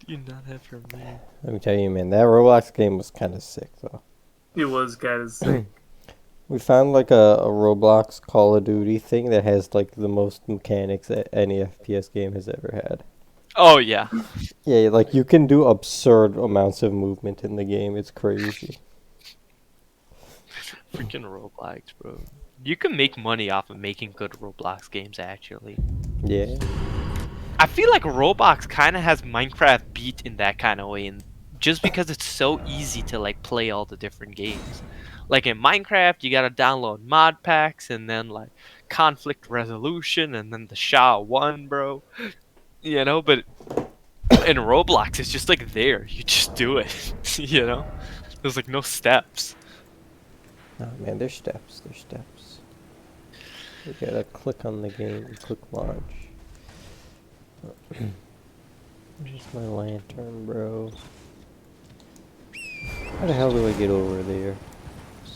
You not have her name. Let me tell you, man, that Roblox game was kind of sick, though. It was kind of sick. We found like a Roblox Call of Duty thing that has like the most mechanics that any FPS game has ever had. Oh yeah. Yeah, like you can do absurd amounts of movement in the game. It's crazy. Freaking Roblox, bro. You can make money off of making good Roblox games, actually. Yeah. I feel like Roblox kind of has Minecraft beat in that kind of way, and just because it's so easy to like play all the different games. Like in Minecraft, you gotta download mod packs and then like conflict resolution and then the SHA-1, bro. You know, but in Roblox, it's just like there. You just do it. You know, there's like no steps. Oh man, there's steps. There's steps. You gotta click on the game and click launch. Where's my lantern, bro? How the hell do I get over there?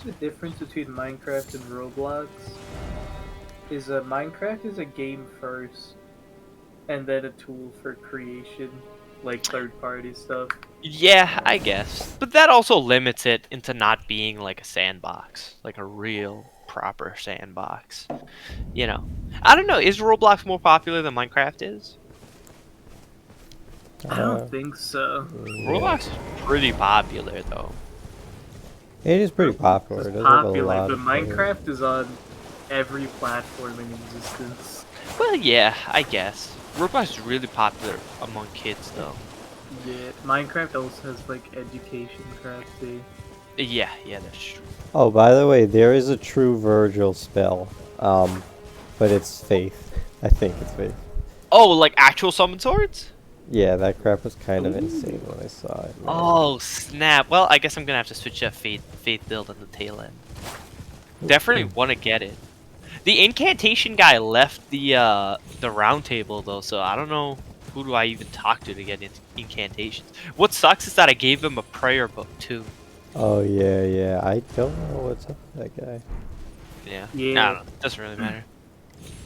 The difference between Minecraft and Roblox is Minecraft is a game first, and then a tool for creation, like third-party stuff. Yeah, I guess. But that also limits it into not being like a sandbox, like a real proper sandbox. You know, I don't know. Is Roblox more popular than Minecraft is? I don't think so. Yeah. Roblox is pretty popular though. It is pretty popular. It's It does have a popular, lot but of players. Minecraft is on every platform in existence. Well, yeah, I guess. Roblox is really popular among kids though. Yeah, Minecraft also has like education crap too. Yeah, that's true. Oh, by the way, there is a true Virgil spell. But it's Faith. I think it's Faith. Oh, like actual summon swords? Yeah, that crap was kind of insane when I saw it. Man. Oh snap! Well, I guess I'm gonna have to switch up faith build on the tail end. Definitely want to get it. The incantation guy left the round table though, so I don't know who do I even talk to get incantations. What sucks is that I gave him a prayer book too. Oh yeah. I don't know what's up with that guy. Yeah. Yeah. No, it doesn't really matter.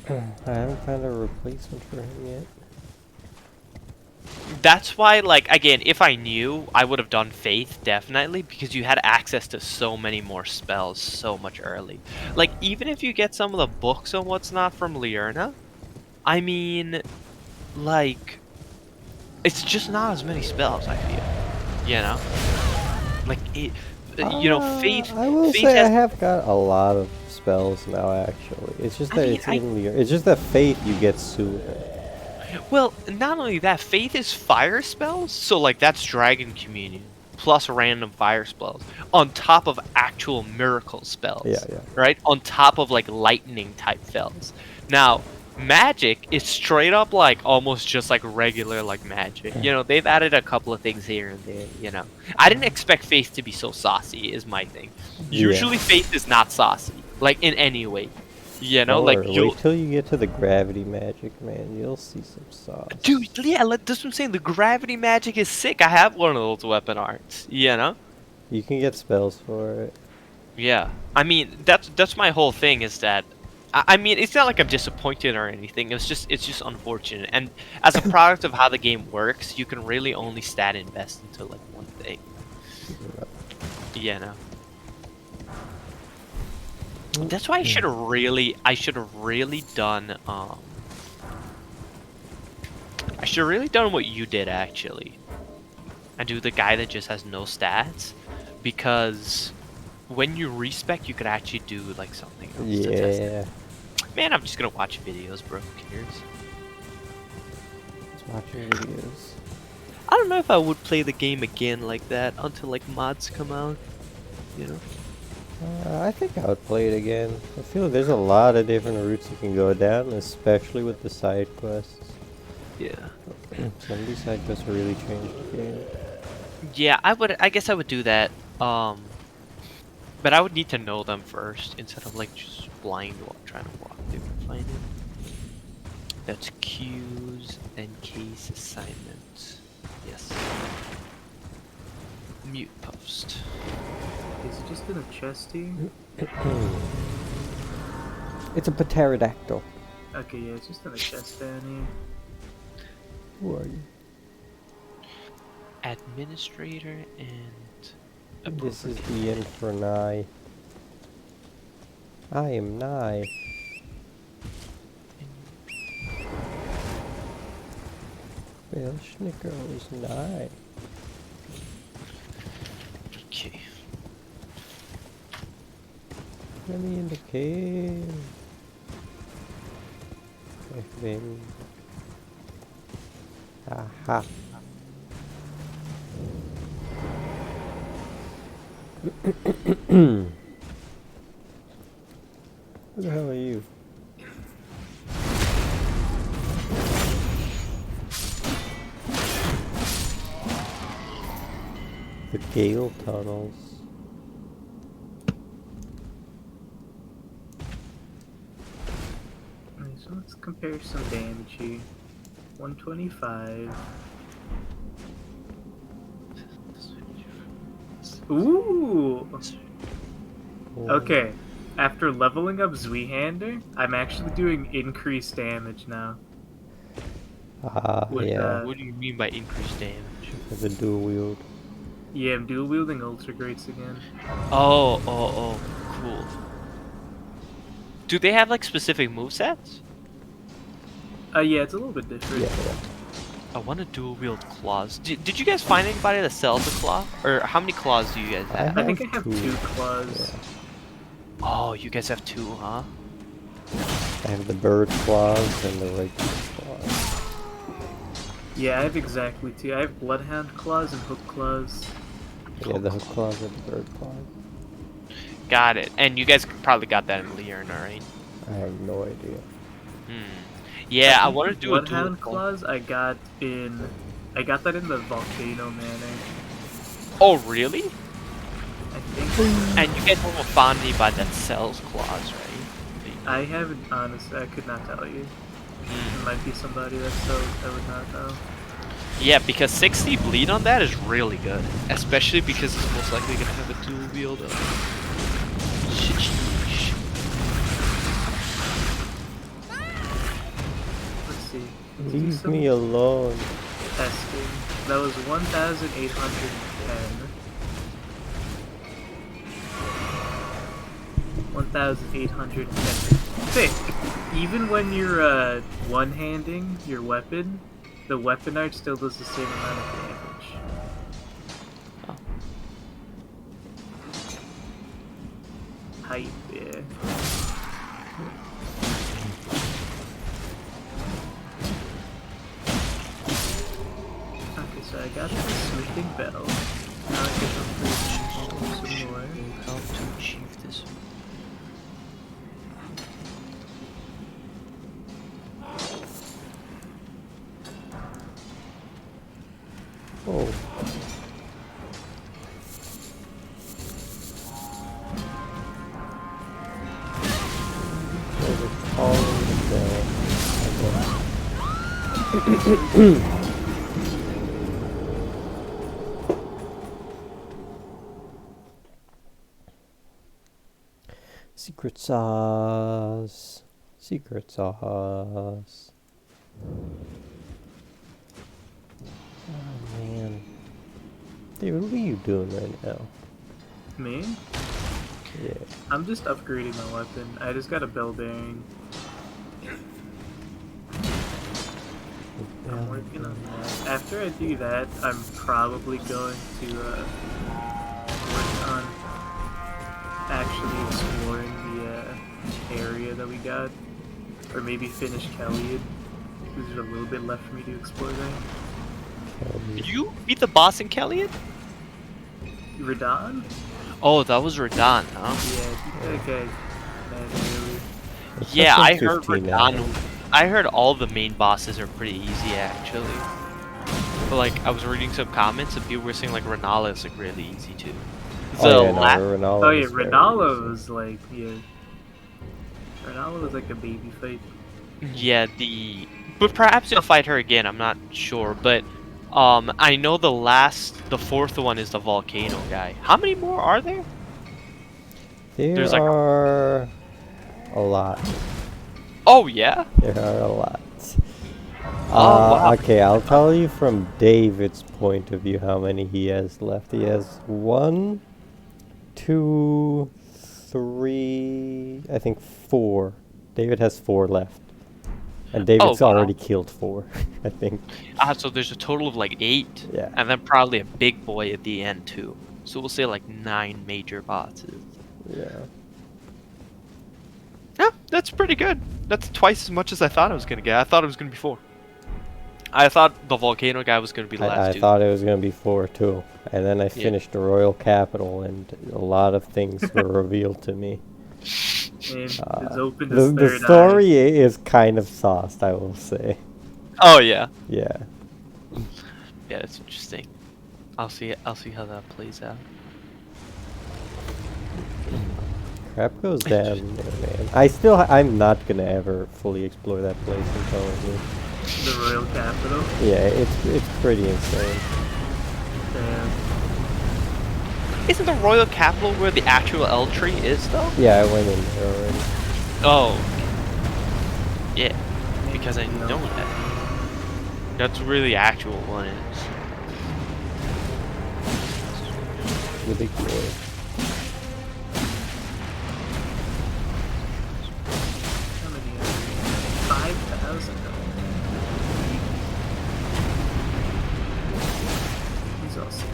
I haven't found a replacement for him yet. That's why, like, again, if I knew, I would have done Faith, definitely, because you had access to so many more spells so much early. Like, even if you get some of the books and what's not from Liurna, I mean, like, it's just not as many spells, I feel. You know? Like, Faith... I will Faith say I has... have got a lot of spells now. Actually, it's just I that mean, it's in Lear. It's just that Faith you get sooner. Well, not only that, Faith is fire spells, so like that's Dragon Communion plus random fire spells on top of actual miracle spells. Yeah. Right? On top of like lightning type spells. Now, magic is straight up like almost just like regular like magic. You know, they've added a couple of things here and there, you know. I didn't expect Faith to be so saucy is my thing. Usually Faith is not saucy, like in any way. You know, like wait till you get to the gravity magic, man. You'll see some sauce. Dude, yeah, that's what I'm saying. The gravity magic is sick. I have one of those weapon arts, you know? You can get spells for it. Yeah. I mean, that's my whole thing is that I mean, it's not like I'm disappointed or anything. It's just unfortunate. And as a product of how the game works, you can really only stat invest into like one thing. You know. That's why I should have really done I should have really done what you did actually. And do the guy that just has no stats, because when you respec you could actually do like something else to test it. Man, I'm just gonna watch videos, bro. Who cares? Just watching videos. I don't know if I would play the game again like that until like mods come out, you know? I think I would play it again. I feel like there's a lot of different routes you can go down, especially with the side quests. Yeah. Some of these side quests really changed the game. Yeah, I guess I would do that. But I would need to know them first instead of like just blind trying to walk through and find it. That's queues and case assignments. Yes. Mute post. Is it just in a chest here? It's a pterodactyl. Okay, yeah, it's just in a chest down here. Who are you? Administrator and This is appropriate. the end for Nye. I am Nye. Bill Schnickers Nye. Okay. Let me in the cave. I've been. Aha. Who the hell are you? The Gale tunnels. Alright, so let's compare some damage here. 125. Ooh! Okay, after leveling up Zweihander, I'm actually doing increased damage now. With, Yeah. What do you mean by increased damage? With the dual wield. Yeah, I'm dual wielding Ultra Greats again. Oh, cool. Do they have like specific movesets? Yeah, it's a little bit different. Yeah. I want to dual wield claws. Did you guys find anybody that sells a claw? Or how many claws do you guys have? I think I have two. 2 claws. Yeah. Oh, you guys have 2, huh? I have the bird claws and the regular claws. Yeah, I have exactly 2. I have Bloodhound claws and Hook claws. Yeah, the hook claws and the bird claws. Got it. And you guys probably got that in Learner, right? I have no idea. Yeah, I think want to the do a dual Bloodhound claw. claws I got that in the Volcano Manor. Oh, really? I think. And you guys haven't found anybody that sells claws, right? I haven't, honestly, I could not tell you. There might be somebody that sells, I would not know. Yeah, because 60 bleed on that is really good. Especially because it's most likely going to have a dual wield of... Let's see. Leave me alone. Testing. That was 1,810. 1,810. Thick. Even when you're one-handing your weapon, the weapon art still does the same amount of damage. Oh. Hype, yeah. Okay, so I got the smithing bell. Now I can upgrade some more. How to achieve this? Oh. There's a calling bell. Secret sauce. Secret sauce. Oh man. Dude, what are you doing right now? Me? Yeah. I'm just upgrading my weapon. I just got a bell bearing. I'm working on that. After I do that, I'm probably going to work on actually exploring the area that we got. Or maybe finish Caelid. There's a little bit left for me to explore there. Did you beat the boss in Caelid? Radahn? Oh, that was Radahn, huh? Yeah, okay. Man, Yeah, I heard 15 now. Radahn. I heard all the main bosses are pretty easy, actually. But like, I was reading some comments and people were saying like Renala is like really easy too. Oh yeah, no, really. Renala Oh yeah, is very Renala easy. was like, yeah. Renala was like a baby fight. Yeah, but perhaps you'll fight her again. I'm not sure, but I know the fourth one is the volcano guy. How many more are there? There like are a lot. Oh yeah. There are a lot. Oh wow. Okay, I'll tell you from David's point of view how many he has left. He has 1, 2, 3, I think 4. David has 4 left. And Oh David's wow. already killed 4, I think. So there's a total of like 8, Yeah. and then probably a big boy at the end too. So we'll say like 9 major bosses. Yeah. Yeah, that's pretty good. That's twice as much as I thought I was gonna get. I thought it was gonna be 4. I thought the volcano guy was gonna be the last I dude. thought it was going to be 4 too. And then I finished the Royal Capital and a lot of things were revealed to me. And it's opened his The third story eye. is kind of sauced, I will say. Oh yeah. Yeah. Yeah, that's interesting. I'll see how that plays out. Crap goes down there, man. I'm not gonna ever fully explore that place, I'm telling you. The Royal Capital. Yeah, it's pretty insane. Damn. Isn't the royal capital where the actual L tree is though? Yeah, I went in there already. Oh. Yeah, because I know that. That's where the actual one is. The big boy. How many are there? 5,000. These all 6.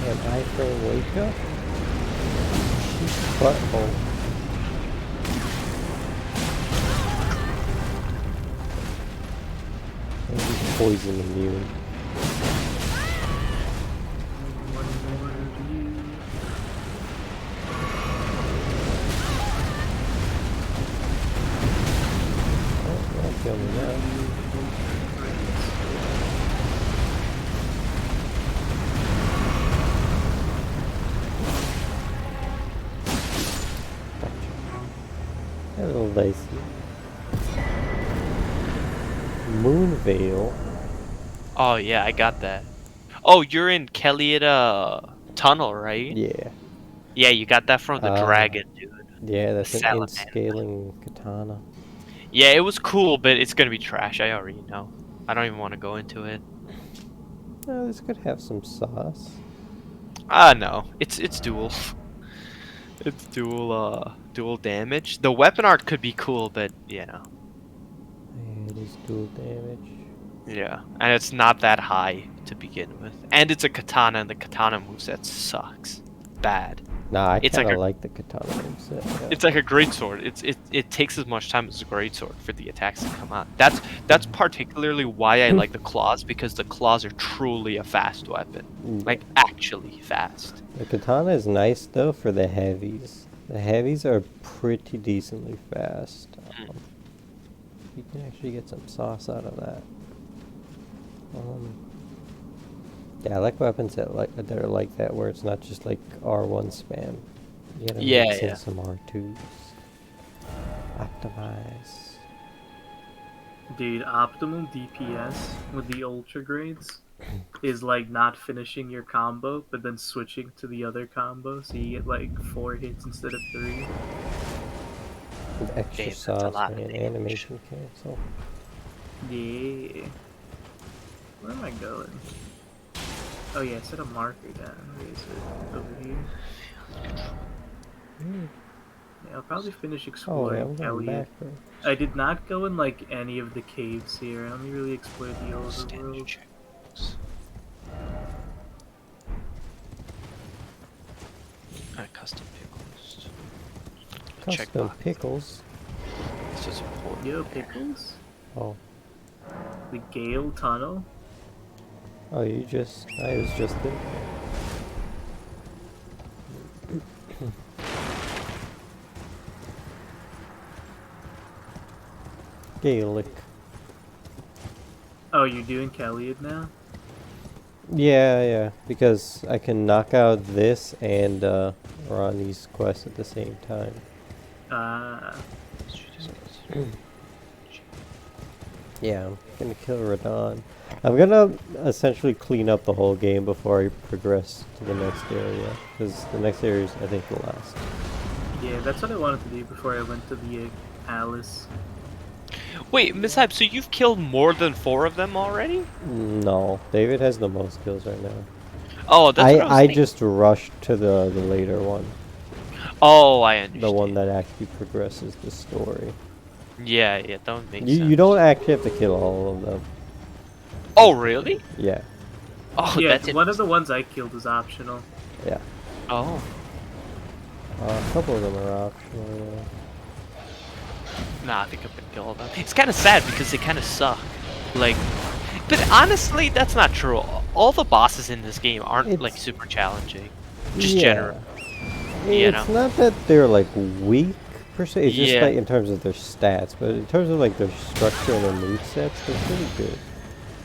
An iframe wake up? Butthole. Maybe poison immune. One more view. Oh, not kill me now. Hello, Lacey. Moonveil. Oh yeah, I got that. Oh, you're in Caelid tunnel, right? Yeah. Yeah, you got that from the dragon, dude. Yeah, that's an Salamander. in-scaling katana. Yeah, it was cool, but it's gonna be trash. I already know. I don't even want to go into it. Oh, this could have some sauce. No, it's dual. It's dual damage. The weapon art could be cool, but you know. Yeah, it is dual damage. Yeah, and it's not that high to begin with, and it's a katana, and the katana moveset sucks, bad. Nah, I It's kind of like a- like the katana moveset. Yeah. It's like a greatsword. It takes as much time as a greatsword for the attacks to come out. That's particularly why I like the claws, because the claws are truly a fast weapon, like actually fast. The katana is nice though for the heavies. The heavies are pretty decently fast. You can actually get some sauce out of that. Yeah, I like weapons that are like that, where it's not just like R1 spam. You gotta mix in some R2s. Optimize. Dude, optimal DPS with the ultra grades is like not finishing your combo, but then switching to the other combo, so you get like 4 hits instead of 3. With extra Damn, that's a sauce lot of and damage. animation cancel. Yeah. Where am I going? Oh yeah, set a marker down. Where is it? Over here. Yeah, I'll probably finish Oh, exploring yeah, I'm going Caelid. backwards. I did not go in like any of the caves here. I only really explored the overworld. Custom pickles. Custom pickles. This is important. Yo, pickles? Oh. The Gale Tunnel? Oh, I was just in there. Gaelic. Oh, you're doing Caelid now? Yeah, because I can knock out this and run these quests at the same time. Yeah, I'm gonna kill Radahn. I'm gonna essentially clean up the whole game before I progress to the next area, because the next area is, I think, the last. Yeah, that's what I wanted to do before I went to the palace. Wait, Mishap, so you've killed more than 4 of them already? No, David has the most kills right now. Oh, that's what I was I thinking. just rushed to the later one, Oh, I the one understand. that actually progresses the story. Yeah, that would make You sense. don't actually have to kill all of them. Oh, really? Yeah, Oh, Yeah, that's one of the interesting. ones I killed was optional. yeah. Oh. A couple of them are optional. Yeah. Nah, I think I'm gonna kill all of them. It's kind of sad because they kind of suck. Like, but honestly, that's not true. All the bosses in this game aren't like It's super challenging. Just yeah. general, you know? It's not that they're like weak per se. It's just Yeah. like in terms of their stats, but in terms of like their structure and their movesets, they're pretty good.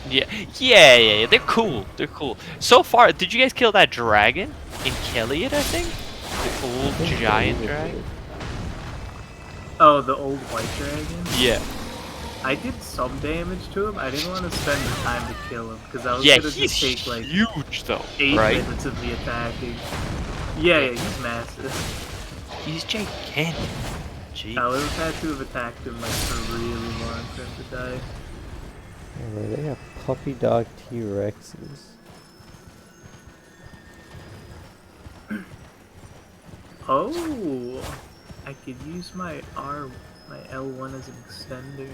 Yeah. They're cool. They're cool. So far, did you guys kill that dragon in Caelid, I think? The I old think giant David dragon? did. Oh, the old white dragon? Yeah. I did some damage to him. I didn't want to spend the time to kill him, because I was Yeah, gonna he's just take like huge though, 8 right? minutes of me attacking. Yeah, he's massive. He's gigantic. Jeez. I would have had to have attacked him like for really long for him to die. Oh, they have puppy dog T-Rexes. Oh, I could use my L1 as an extender,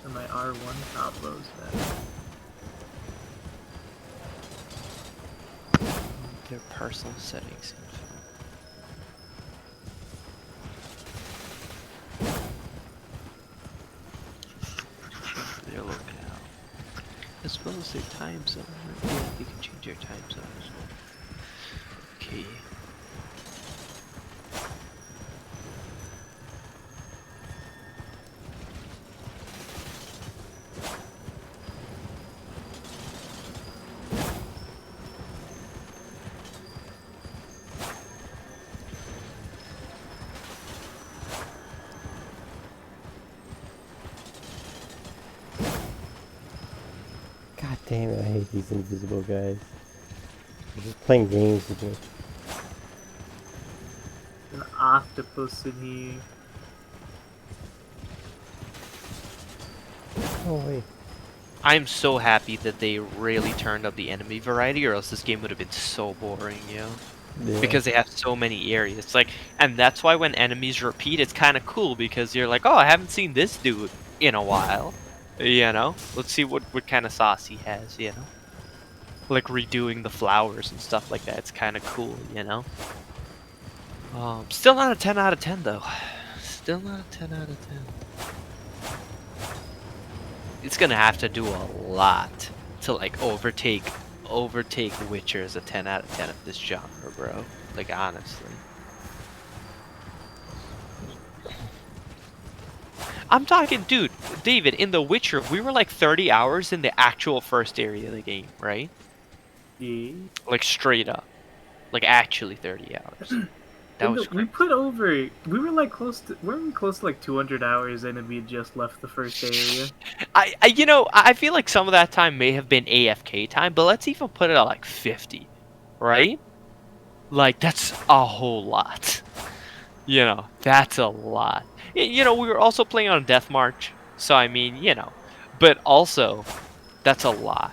and my R1 combos that. Their personal settings. They're looking out. As well as their time zone. Yeah, you can change your time zone as well. Okay. God damn it, I hate these invisible guys. They're just playing games with me. An octopus in here. Oh wait. I'm so happy that they really turned up the enemy variety, or else this game would have been so boring, Yeah. because they have so many areas. Like, and that's why when enemies repeat, it's kind of cool because you're like, oh, I haven't seen this dude in a while. Let's see what kind of sauce he has. Like redoing the flowers and stuff like that. It's kind of cool. Still not a 10 out of 10 though. Still not a 10 out of 10. It's gonna have to do a lot to like overtake Witcher as a 10 out of 10 of this genre, bro. Like, honestly. I'm talking, dude, David, in The Witcher, we were like 30 hours in the actual first area of the game, right? Yeah. Like, straight up. Like, actually 30 hours. That was We crazy. put over. We were like weren't we close to like 200 hours in, and we had just left the first area. I feel like some of that time may have been AFK time, but let's even put it at like 50, right? Like, that's a whole lot. That's a lot. We were also playing on Death March, so I mean, but also, that's a lot.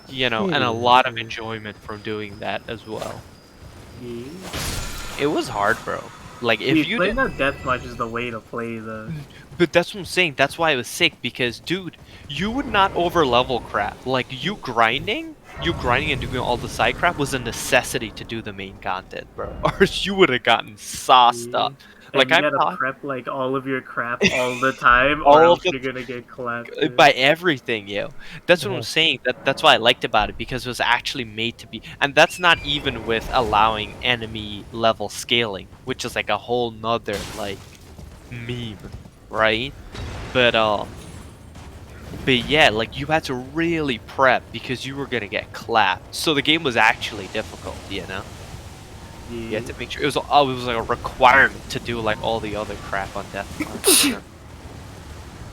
And a lot of enjoyment from doing that as well. Yeah. It was hard, bro. Like, if Dude, you playing didn't. on deathmatch is the way to play the. But that's what I'm saying. That's why it was sick, because, dude, you would not over-level crap. Like, you grinding and doing all the side crap was a necessity to do the main content, bro. Or you would have gotten sauced Yeah. up. And Like, you I'm gotta talking prep like all of your crap all the time, or all of else the you're gonna get clapped. by everything, yo. That's what I'm Uh-huh. saying. That's why I liked about it, because it was actually made to be, and that's not even with allowing enemy level scaling, which is like a whole nother like meme, right? But yeah, like, you had to really prep because you were gonna get clapped. So the game was actually difficult, You had to make sure it was like a requirement to do like all the other crap on Death March.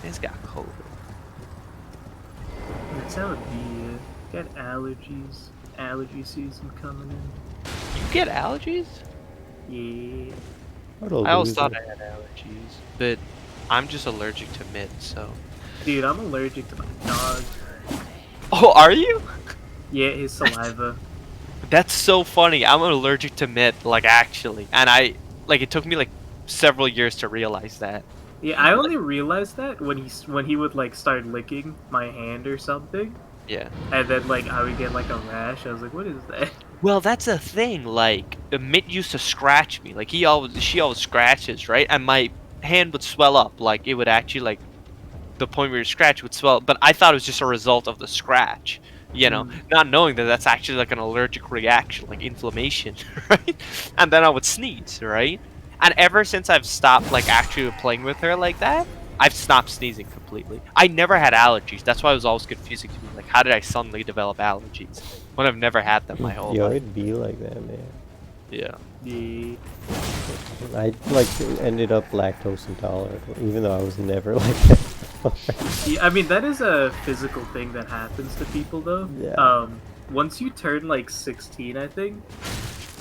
It's got COVID. That would be it. Got allergies. Allergy season coming You get allergies? in. Yeah. What a I always thought loser. I had allergies, but I'm just allergic to mints, so. Dude, I'm allergic to my dog. Oh, are you? Yeah, his saliva. That's so funny. I'm allergic to mint, like actually, and it took me like several years to realize that. Yeah, I only realized that when he would like start licking my hand or something, Yeah. and then like I would get like a rash. I was like, what is that? Well, that's a thing. Like, the mint used to scratch me. Like, she always scratches, right? And my hand would swell up. Like, it would actually, like, the point where you scratch would swell. But I thought it was just a result of the scratch. You know, not knowing that that's actually like an allergic reaction, like inflammation, right? And then I would sneeze, right? And ever since I've stopped, like, actually playing with her like that, I've stopped sneezing completely. I never had allergies. That's why it was always confusing to me. Like, how did I suddenly develop allergies when I've never had them my whole Yo, life? it'd be like that, man. Yeah. Yeah. I like ended up lactose intolerant, even though I was never like that before. Yeah, I mean that is a physical thing that happens to people though. Yeah. Once you turn like 16, I think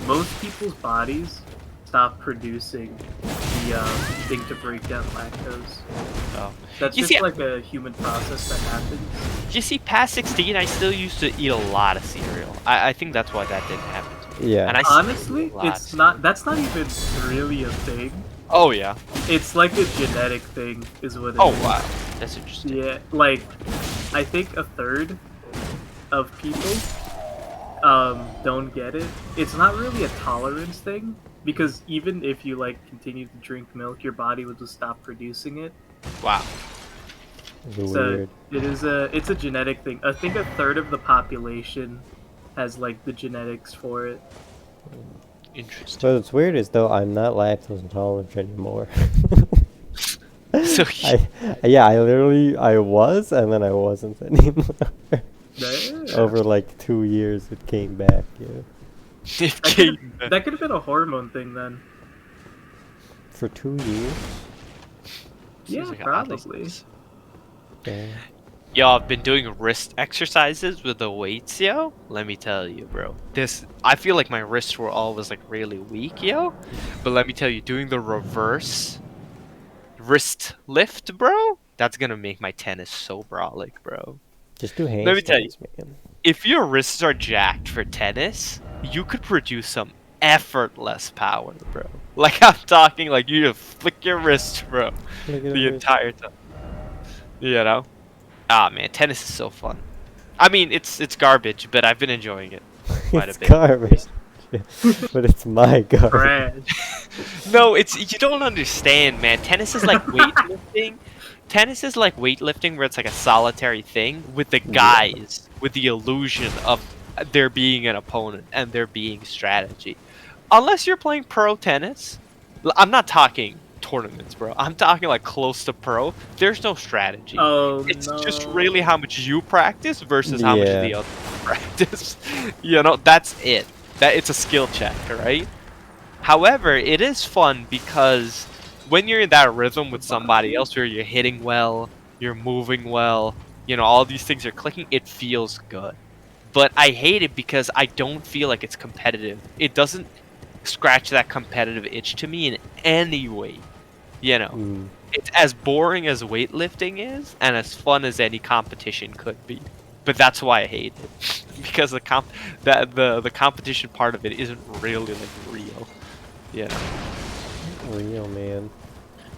most people's bodies stop producing the thing to break down lactose. Oh. That's You just see- like a human process that happens. You see, past 16, I still used to eat a lot of cereal. I think that's why that didn't happen to me. Yeah. And I still Honestly, eat a lot. it's not. That's not even really a thing. Oh, yeah. It's like a genetic thing, is what it Oh, is. wow. That's interesting. Yeah, like I think a third of people don't get it. It's not really a tolerance thing because even if you like continue to drink milk, your body will just stop producing it. Wow. It's So weird. it's a genetic thing. I think a third of the population has like the genetics for it. Interesting. But what's weird is though I'm not lactose intolerant anymore. So, I literally I was and then I wasn't anymore. Yeah. Over like 2 years it came back, yeah. That could have been a hormone thing then. For 2 years? Yeah, like an odd probably. thing. Yeah. Yo, I've been doing wrist exercises with the weights, yo. Let me tell you, bro. I feel like my wrists were always like really weak, yo. But let me tell you, doing the reverse wrist lift, bro, that's gonna make my tennis so brolic, bro. Just do Let me tell you. handstands, man. If your wrists are jacked for tennis, you could produce some effortless power, bro. Like, I'm talking like you just flick your wrist, bro, Look at the this. entire time. You know? Ah, man, tennis is so fun. I mean, it's garbage, but I've been enjoying it quite It's a bit. garbage. But it's my garbage. Trash. No, you don't understand, man. Tennis is like weightlifting. Tennis is like weightlifting where it's like a solitary thing with the guys, with the illusion of there being an opponent and there being strategy. Unless you're playing pro tennis, I'm not talking tournaments, bro. I'm talking like close to pro. There's no strategy. Oh It's no. just really how much you practice versus how much Yeah. the other practice. You know, that's it. That it's a skill check, right? However, it is fun because when you're in that rhythm with somebody else where you're hitting well, you're moving well, you know, all these things are clicking, it feels good. But I hate it because I don't feel like it's competitive. It doesn't scratch that competitive itch to me in any way. You know, Mm. it's as boring as weightlifting is and as fun as any competition could be. But that's why I hate it. Because the competition part of it isn't really like real. You know. Real, man.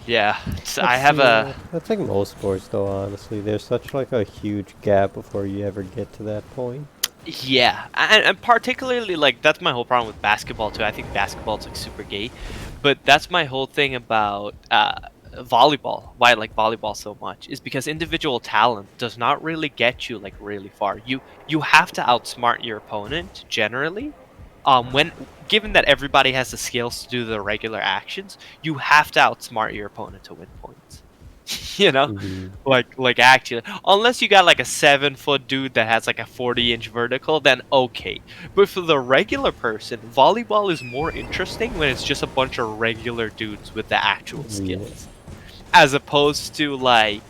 Yeah. So I have a That's like most sports, though. Honestly, there's such like a huge gap before you ever get to that point. yeah, and particularly like that's my whole problem with basketball too. I think basketball's like super gay, but that's my whole thing about volleyball. Why I like volleyball so much is because individual talent does not really get you like really far. You have to outsmart your opponent generally. When given that everybody has the skills to do the regular actions, you have to outsmart your opponent to win points. You know, Mhm. like actually, unless you got like a 7-foot dude that has like a 40-inch vertical, then okay. But for the regular person, volleyball is more interesting when it's just a bunch of regular dudes with the actual Yeah. skills, as opposed to like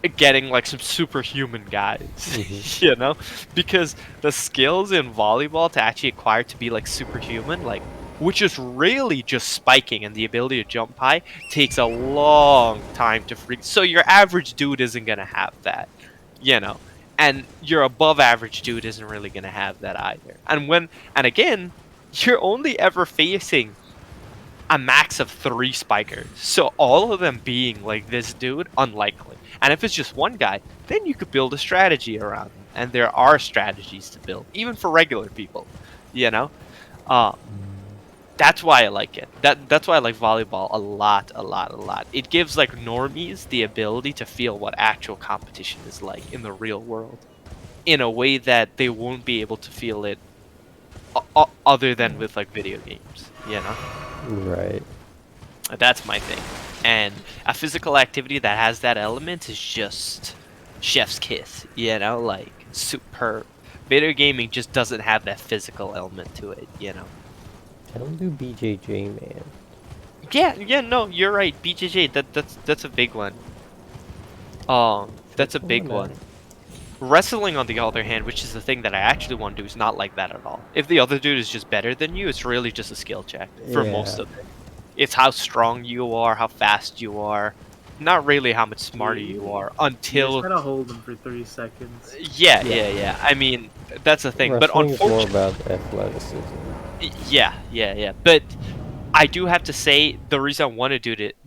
getting like some superhuman guys, Mm-hmm. you know, because the skills in volleyball to actually acquire to be like superhuman, like which is really just spiking and the ability to jump high, takes a long time to freak. So your average dude isn't gonna have that, you know, and your above average dude isn't really gonna have that either. And again, you're only ever facing a max of 3 spikers. So all of them being like this dude, unlikely. And if it's just one guy, then you could build a strategy around them. And there are strategies to build, even for regular people, you know? Uh, that's why I like it. That's why I like volleyball a lot, a lot, a lot. It gives like normies the ability to feel what actual competition is like in the real world, in a way that they won't be able to feel it other than with like video games, you know? Right. That's my thing. And a physical activity that has that element is just chef's kiss, you know, like superb. Video gaming just doesn't have that physical element to it, you know. Don't do BJJ, man. Yeah, no, you're right. BJJ, that's a big one. That's a Triple big or one. nine? Wrestling, on the other hand, which is the thing that I actually want to do, is not like that at all. If the other dude is just better than you, it's really just a skill check for most Yeah. of it. It's how strong you are, how fast you are, not really how much smarter you are You just until. gotta hold them for 3 seconds. Yeah. I mean, that's the thing. But Wrestling is more unfortunately, about athleticism. yeah. But I do have to say the reason I want to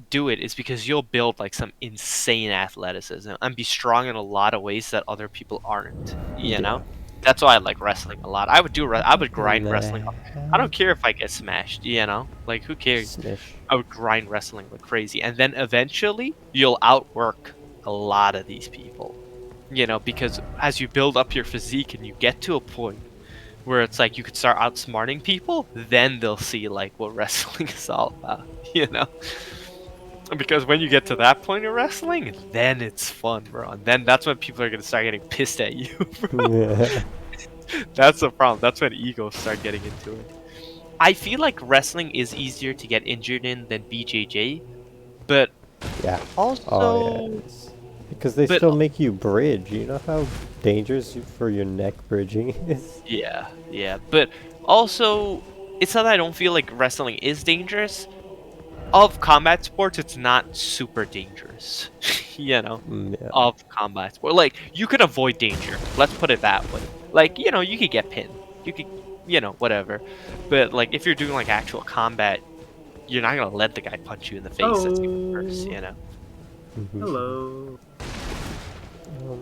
do it is because you'll build like some insane athleticism and be strong in a lot of ways that other people aren't. You Yeah. know, that's why I like wrestling a lot. I would grind wrestling. I don't Nah. care if I get smashed. You know, like who cares? Snish. I would grind wrestling like crazy, and then eventually you'll outwork a lot of these people. You know, because as you build up your physique and you get to a point where it's like you could start outsmarting people, then they'll see like what wrestling is all about, you know? Because when you get to that point of wrestling, then it's fun, bro. And then that's when people are gonna start getting pissed at you, bro. Yeah. That's the problem. That's when egos start getting into it. I feel like wrestling is easier to get injured in than BJJ, but Yeah. also, Oh, yeah, it is. Because they but still make you bridge. You know how dangerous for your neck bridging is? yeah. But also, it's not that I don't feel like wrestling is dangerous. Of combat sports, it's not super dangerous, you know, Yeah. of combat sport. Like, you can avoid danger. Let's put it that way. Like, you know, you could get pinned. You could, you know, whatever. But, like, if you're doing, like, actual combat, you're not going to let the guy punch you in the face. That's even worse, you know? Mhm. Hello. Um,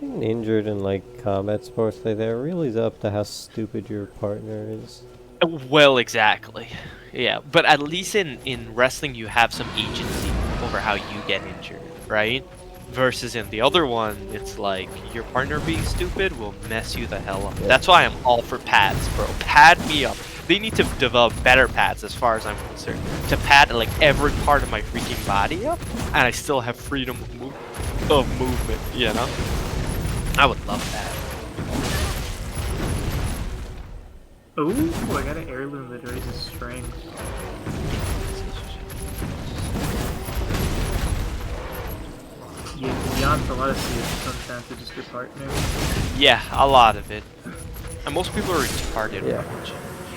Being injured in like combat sports like that really is up to how stupid your partner is. Well, exactly. Yeah, but at least in wrestling, you have some agency over how you get injured, right? Versus in the other one, it's like your partner being stupid will mess you the hell up. Yeah. That's why I'm all for pads, bro. Pad me up. They need to develop better pads, as far as I'm concerned, to pad like every part of my freaking body up, and I still have freedom of movement. You know, I would love that. Ooh, I got an heirloom that raises strength. Yeah, beyond philosophy, it comes down to just your partner. Yeah, a lot of it. And most people are retarded. Yeah.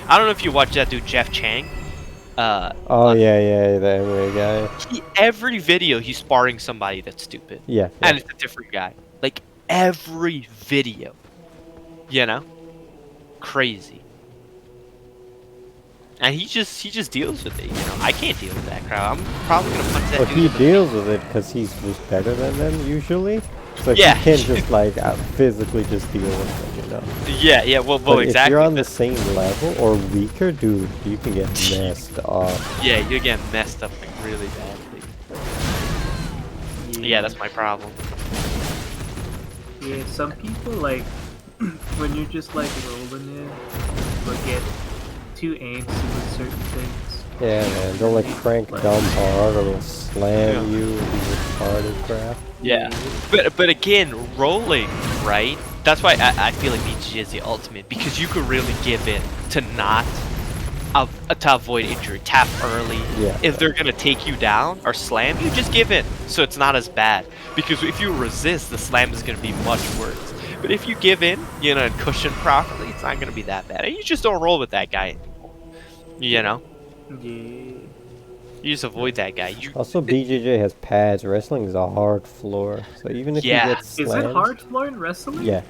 I don't know if you watch that dude Jeff Chang. Oh yeah, the MMA guy. Every video he's sparring somebody that's stupid, Yeah. and it's a different guy. Like every video, you know, crazy. And he just deals with it. You know, I can't deal with that crowd. I'm probably gonna punch that But dude. he in the deals with it because he's just better than them usually. So Yeah. he can't just like physically just deal with them, you know. Yeah. Well, But exactly. if you're on the but- same level or weaker, dude, you can get messed up. Yeah, you get messed up like really badly. Yeah, that's my problem. Yeah, some people like when you're just like rolling it, will get too antsy with certain things. Yeah, man. They'll like crank dumb hard or they'll slam you with these retarded crap. Yeah, but again, rolling, right? That's why I feel like BGG is the ultimate, because you could really give in to not to avoid injury. Tap early. Yeah. If they're gonna take you down or slam you, just give in, so it's not as bad. Because if you resist, the slam is gonna be much worse. But if you give in, you know, and cushion properly, it's not gonna be that bad. And you just don't roll with that guy anymore. You know, Yeah. you just avoid that guy. Also, BJJ has pads. Wrestling is a hard floor, so even if you Yeah. get Is slammed, it hard floor in wrestling? Yeah.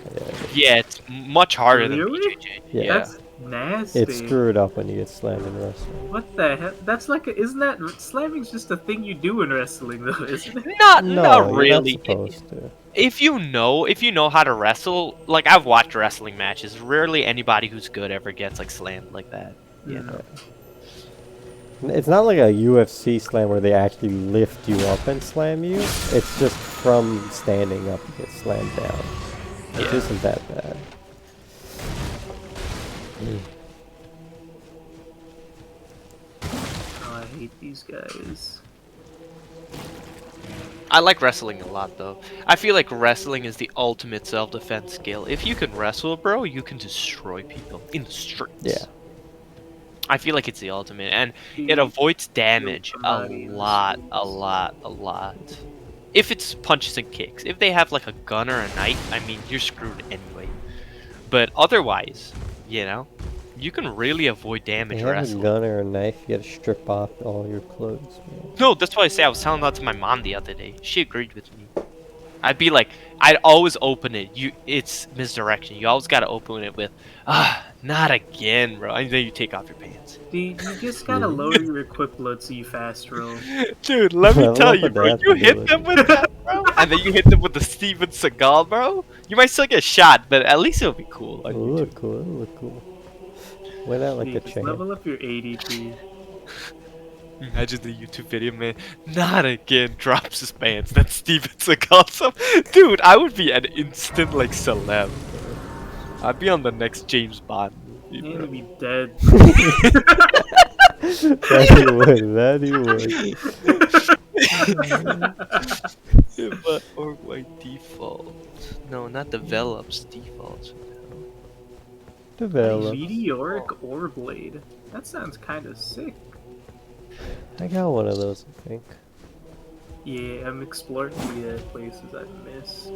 Yeah, it's much harder than Really? BJJ. Yeah. Yeah. That's nasty. It's screwed up when you get slammed in wrestling. What the heck? That's like isn't that slamming's just a thing you do in wrestling though, isn't it? Not No, you're really. not supposed to. If you know how to wrestle, like I've watched wrestling matches, rarely anybody who's good ever gets like slammed like that. You know. It's not like a UFC slam where they actually lift you up and slam you. It's just from standing up you get slammed down. It Yeah. isn't that bad. Oh, I hate these guys. I like wrestling a lot though. I feel like wrestling is the ultimate self-defense skill. If you can wrestle, bro, you can destroy people in the streets. Yeah. I feel like it's the ultimate, and it avoids damage a lot. If it's punches and kicks. If they have like a gun or a knife, I mean, you're screwed anyway. But otherwise, you know, you can really avoid damage If you have a wrestling. gun or a knife, you gotta strip off all your clothes, man. No, that's why I say I was telling that to my mom the other day. She agreed with me. I'd be like, I'd always open it. It's misdirection. You always gotta open it with, not again, bro. And then you take off your pants. Dude, you just gotta lower your equip load so you fast roll. Dude, let me Level tell up you, bro. adaptability. You hit them with that, bro, and then you hit them with the Steven Seagal, bro. You might still get shot, but at least it'll be cool. On It'll YouTube. look cool, it'll look cool. Went out like Dude, a just champ. level up your ADP. Imagine the YouTube video, man. Not again. Drops his pants. That's Steven Seagal. Dude, I would be an instant like celeb. Bro. I'd be on the next James Bond movie, And bro. to be dead. That you would, that you would. But or by default. No, not develops default. Develop. Meteoric Ore Blade. That sounds kind of sick. I got one of those, I think. Yeah, I'm exploring the places I've missed.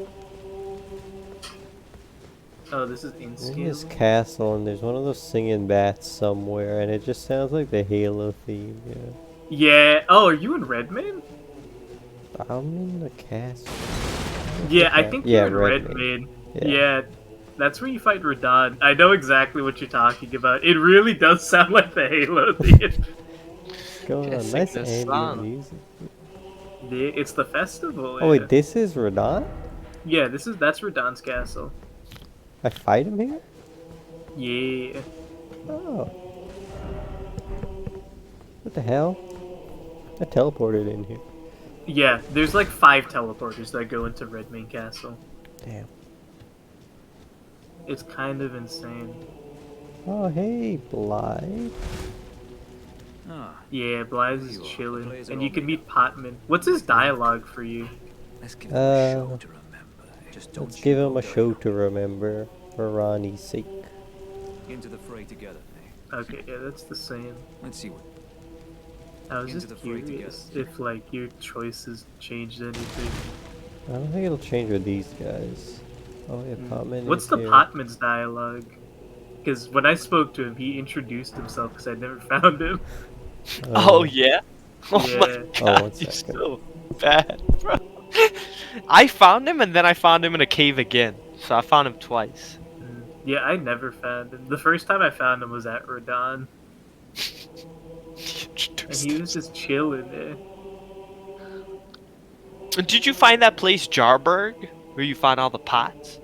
Oh, this is in In this scale. castle, and there's one of those singing bats somewhere, and it just sounds like the Halo theme, yeah. Yeah. Oh, are you in Redmane? I'm in the castle. Yeah, I Okay. think Yeah, you're in Redmane. Redmane. Yeah, that's where you fight Radahn. I know exactly what you're talking about. It really does sound like the Halo theme. Going Yeah, on, sing nice this ambient song. music. Yeah, it's the festival. Oh yeah. wait, this is Radahn? Yeah, that's Radahn's castle. I fight him here? Yeah. Oh. What the hell? I teleported in here. Yeah, there's like 5 teleporters that go into Redmane Castle. Damn. It's kind of insane. Oh hey, Blythe. Ah, Yeah, Blythe is You are. The chilling. plays And are you all can made meet Potman. What's his dialogue for you? let's give him a show Uh, to remember. Just don't Let's you give go him a dirty show on to remember for Ronnie's sake. him. Into the fray together, eh? Okay, yeah, that's the same. Let's see what. I was Into just the fray curious if like your choices changed anything. I don't think it'll change with these guys. Oh yeah, Potman What's is the here. Potman's dialogue? Because when I spoke to him, he introduced himself because I'd never found him. Oh yeah. Oh Yeah. my Oh, god, one you're second. so bad, bro. I found him and then I found him in a cave again. So I found him twice. Yeah, I never found him. The first time I found him was at Radahn, and he was just chilling there. Did you find that place Jarberg where you find all the pots?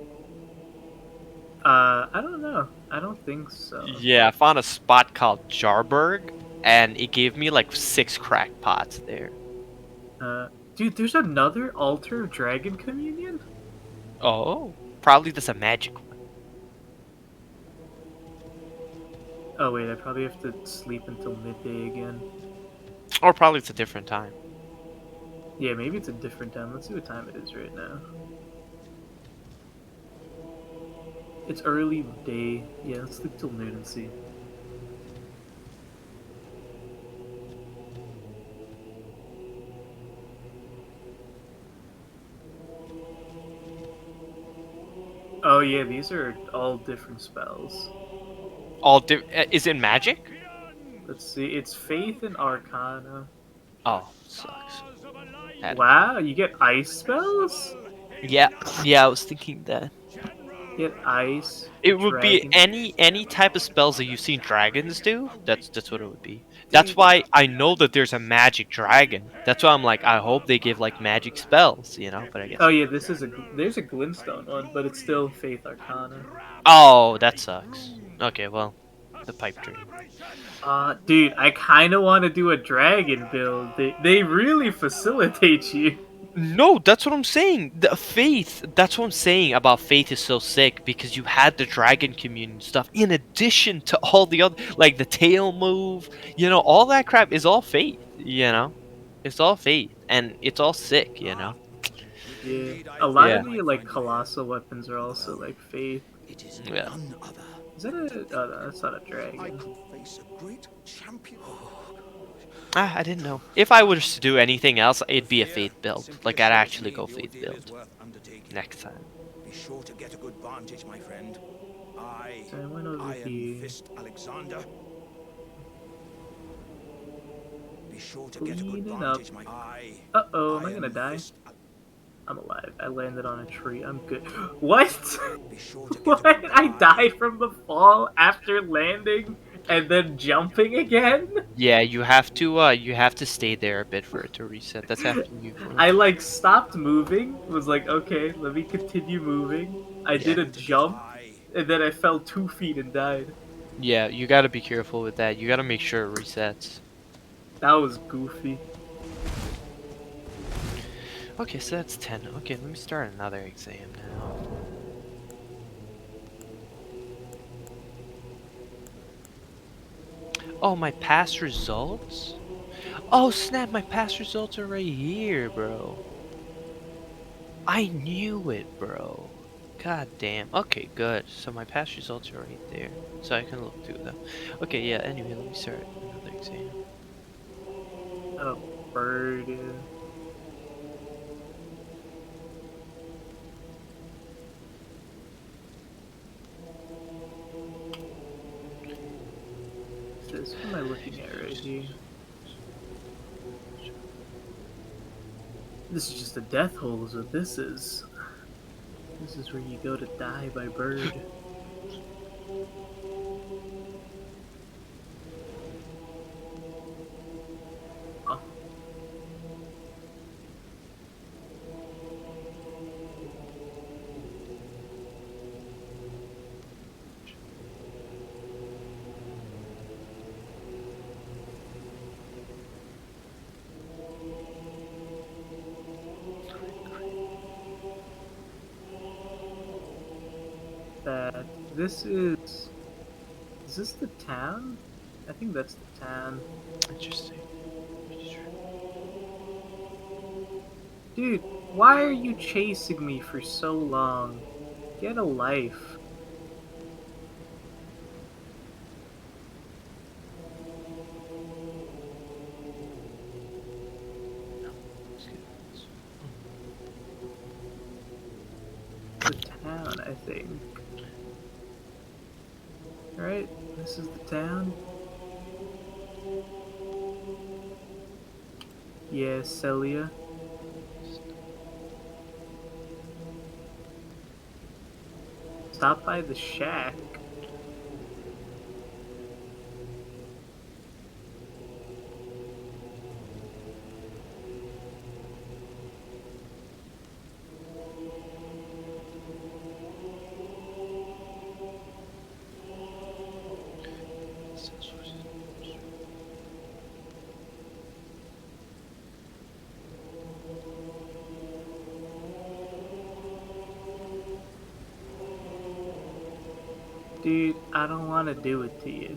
I don't know. I don't think so. Yeah, I found a spot called Jarberg and it gave me like 6 crack pots there. Dude, there's another altar of Dragon Communion? Oh, probably that's a magic one. Oh wait, I probably have to sleep until midday again. Or probably it's a different time. Yeah, maybe it's a different time. Let's see what time it is right now. It's early day. Yeah, let's sleep till noon and see. Oh yeah, these are all different spells. Is it magic? Let's see, it's Faith and Arcana. Oh, sucks. Had it. Wow, you get ice spells? Yeah, yeah, I was thinking that. Get ice, It would be dragon. any type of spells that you've seen dragons do. That's what it would be. That's Dude, why I know that there's a magic dragon. That's why I'm like, I hope they give like magic spells, you know. But I guess. oh yeah, there's a glintstone one, but it's still Faith Arcana. Oh, that sucks. Okay, well, the pipe dream. Dude, I kind of want to do a dragon build. They really facilitate you. No, that's what I'm saying. The faith. That's what I'm saying about faith is so sick because you had the dragon communion stuff in addition to all the other, like the tail move. You know, all that crap is all faith. You know, it's all faith and it's all sick. You know. Yeah, a lot Yeah. of the like colossal weapons are also like Faith. It is Yeah. none other. Is that a? Oh, no, that's not a I dragon. could face a great champion. I didn't know. If I was to do anything else, it'd be a faith build. Like I'd actually go faith build next time. Be sure to get a good vantage, my friend. So I went over Iron here. Fist Alexander. Be sure to get a good Cleaning up. vantage, my Uh oh, am I gonna die? I'm alive. I landed on a tree. I'm good. What? Be sure to get a What? good I died from the fall after landing and then jumping again? Yeah, you have to stay there a bit for it to reset. That's after you. I like stopped moving, was like, okay, let me continue moving. I did a jump, and then I fell 2 feet and died. Yeah, you gotta be careful with that. You gotta make sure it resets. That was goofy. Okay, so that's 10. Okay, let me start another exam now. Oh, my past results? Oh, snap, my past results are right here, bro. I knew it, bro. God damn. Okay, good. So my past results are right there. So I can look through them. Okay, yeah, anyway, let me start another exam. Oh, bird. What am I looking at right here? This is just a death hole is what this is. This is where you go to die by bird. Oh. That this is this the town? I think that's the town. Interesting. Dude, why are you chasing me for so long? Get a life. The town, I think. Right? This is the town? Yeah, Celia. Stop by the shack. Dude, I don't want to do it to you.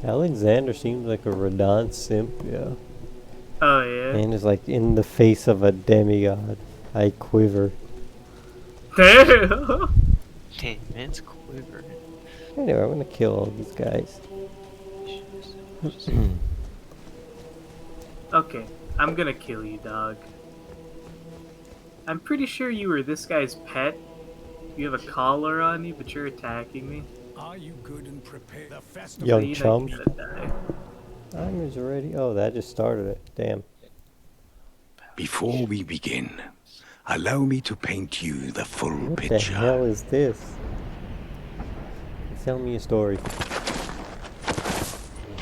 Alexander seems like a Radahn simp, yeah. Oh, yeah? And is like in the face of a demigod. I quiver. Damn! Damn, man's quivering. Anyway, I'm gonna kill all these guys. Okay, I'm gonna kill you, dog. I'm pretty sure you were this guy's pet. You have a collar on you, but you're attacking me. Are you good and prepared? The festival. So Young you know chum. you're gonna die. I'm just ready. Oh, that just started it. Damn. Before we begin, allow me to paint you the full What the picture. hell is this? Tell me a story.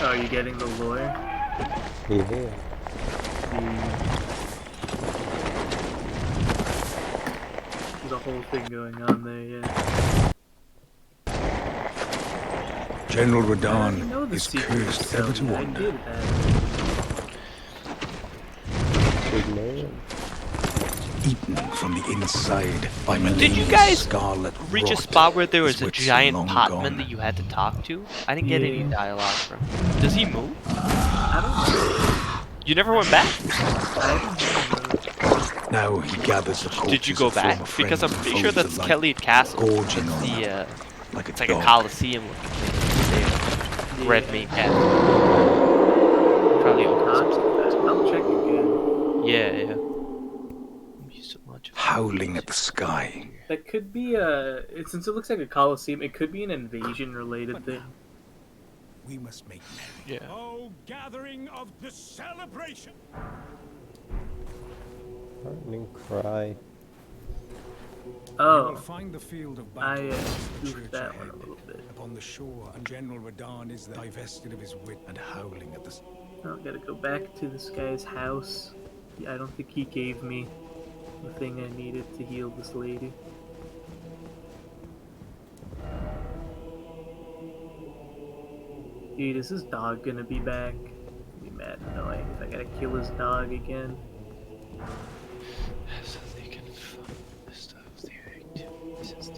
Oh, are you getting the lore? Yeah. There's a whole thing going on there, yeah. General I already know Radahn the is secret cursed cell. ever to I wander. did that. Big man. Eaten from the inside by Did you Malenia's guys scarlet reach a rot. spot where there was His a wits are giant long potman gone. that you had to talk to? I didn't get any Yeah. dialogue from him. Does he move? I don't You never went back? know. I haven't heard of Now he gathers the corpses Did you go of back? former Because I'm friends and pretty sure foes that's alike, Caelid Castle. gorging It's on the them like it's like a dog. coliseum looking thing. it. Red Yeah. main path. Probably open some. I'll check again. Yeah. Thank you so much. Howling at the sky. That could be since it looks like a coliseum, it could be an invasion-related thing. We must make merry. Yeah. Oh, gathering of the celebration. Heartening cry. You Oh, will find the field of I battle. goofed church that one a ahead. little bit. Upon the shore, and General Radahn is divested of his wit and howling at the. Oh, gotta go back to this guy's house. I don't think he gave me the thing I needed to heal this lady. Dude, is his dog gonna be back? I'd be mad annoying if I gotta kill his dog again. So they can fund the stuff, their activities, and stuff.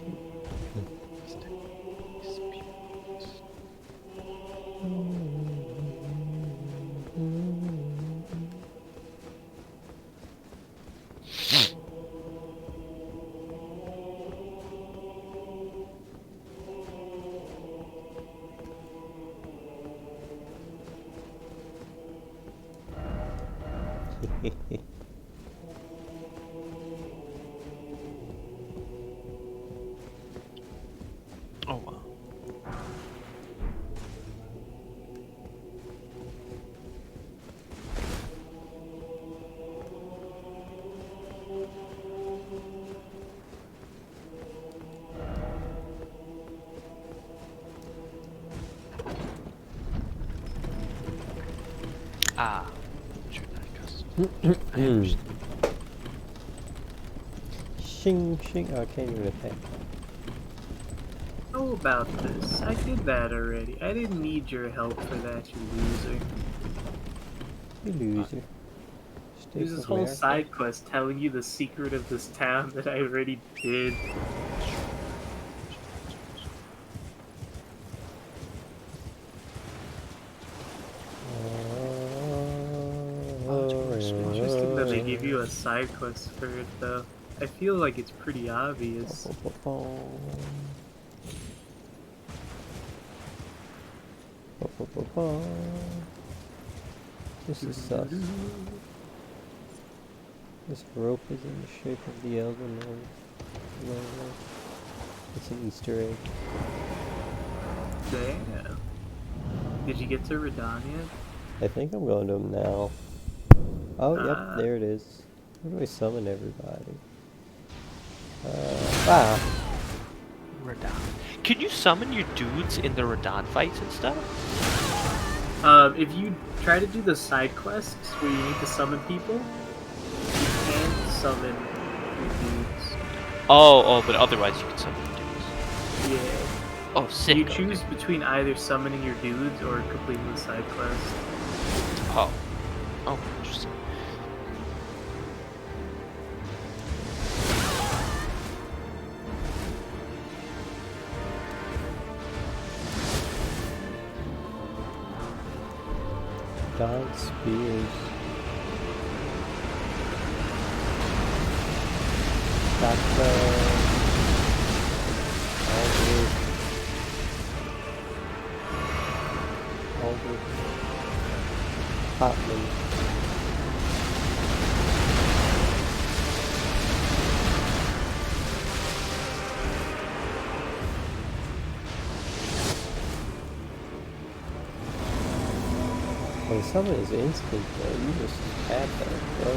Oh wow. Ah. Sure, that I understand. Shing shing. Oh, I can't even attack. How about this? I did that already. I didn't need your help for that, you loser. You loser. Stay There's this with whole America. side quest telling you the secret of this town that I already did. Interesting that they give you a side quest for it, though. I feel like it's pretty obvious. This is sus. This rope is in the shape of the Elden ring. Logo. It's an Easter egg. Damn. Did you get to Radahn yet? I think I'm going to him now. Oh, yep, Ah. there it is. Where do I summon everybody? Ah! Radahn. Can you summon your dudes in the Radahn fights and stuff? If you try to do the side quests where you need to summon people, you can't summon your dudes. Oh, but otherwise you can summon your dudes. Yeah. Oh, sick. You okay. choose between either summoning your dudes or completing the side quest. Oh. Oh, interesting. Giant spears. Shotgun. Aldrich. Hotman. Well, summon is instant though. You just tap that, bro.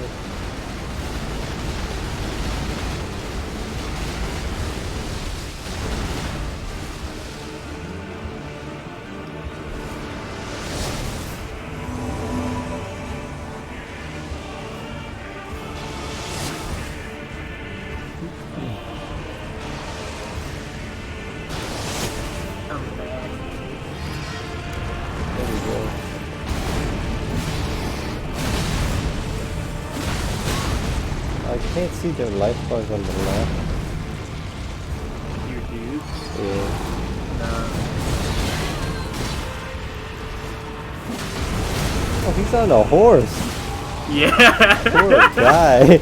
There we go. I can't see their life bars on the left. Your dudes? Yeah. Oh, he's on a horse. Yeah. Poor guy.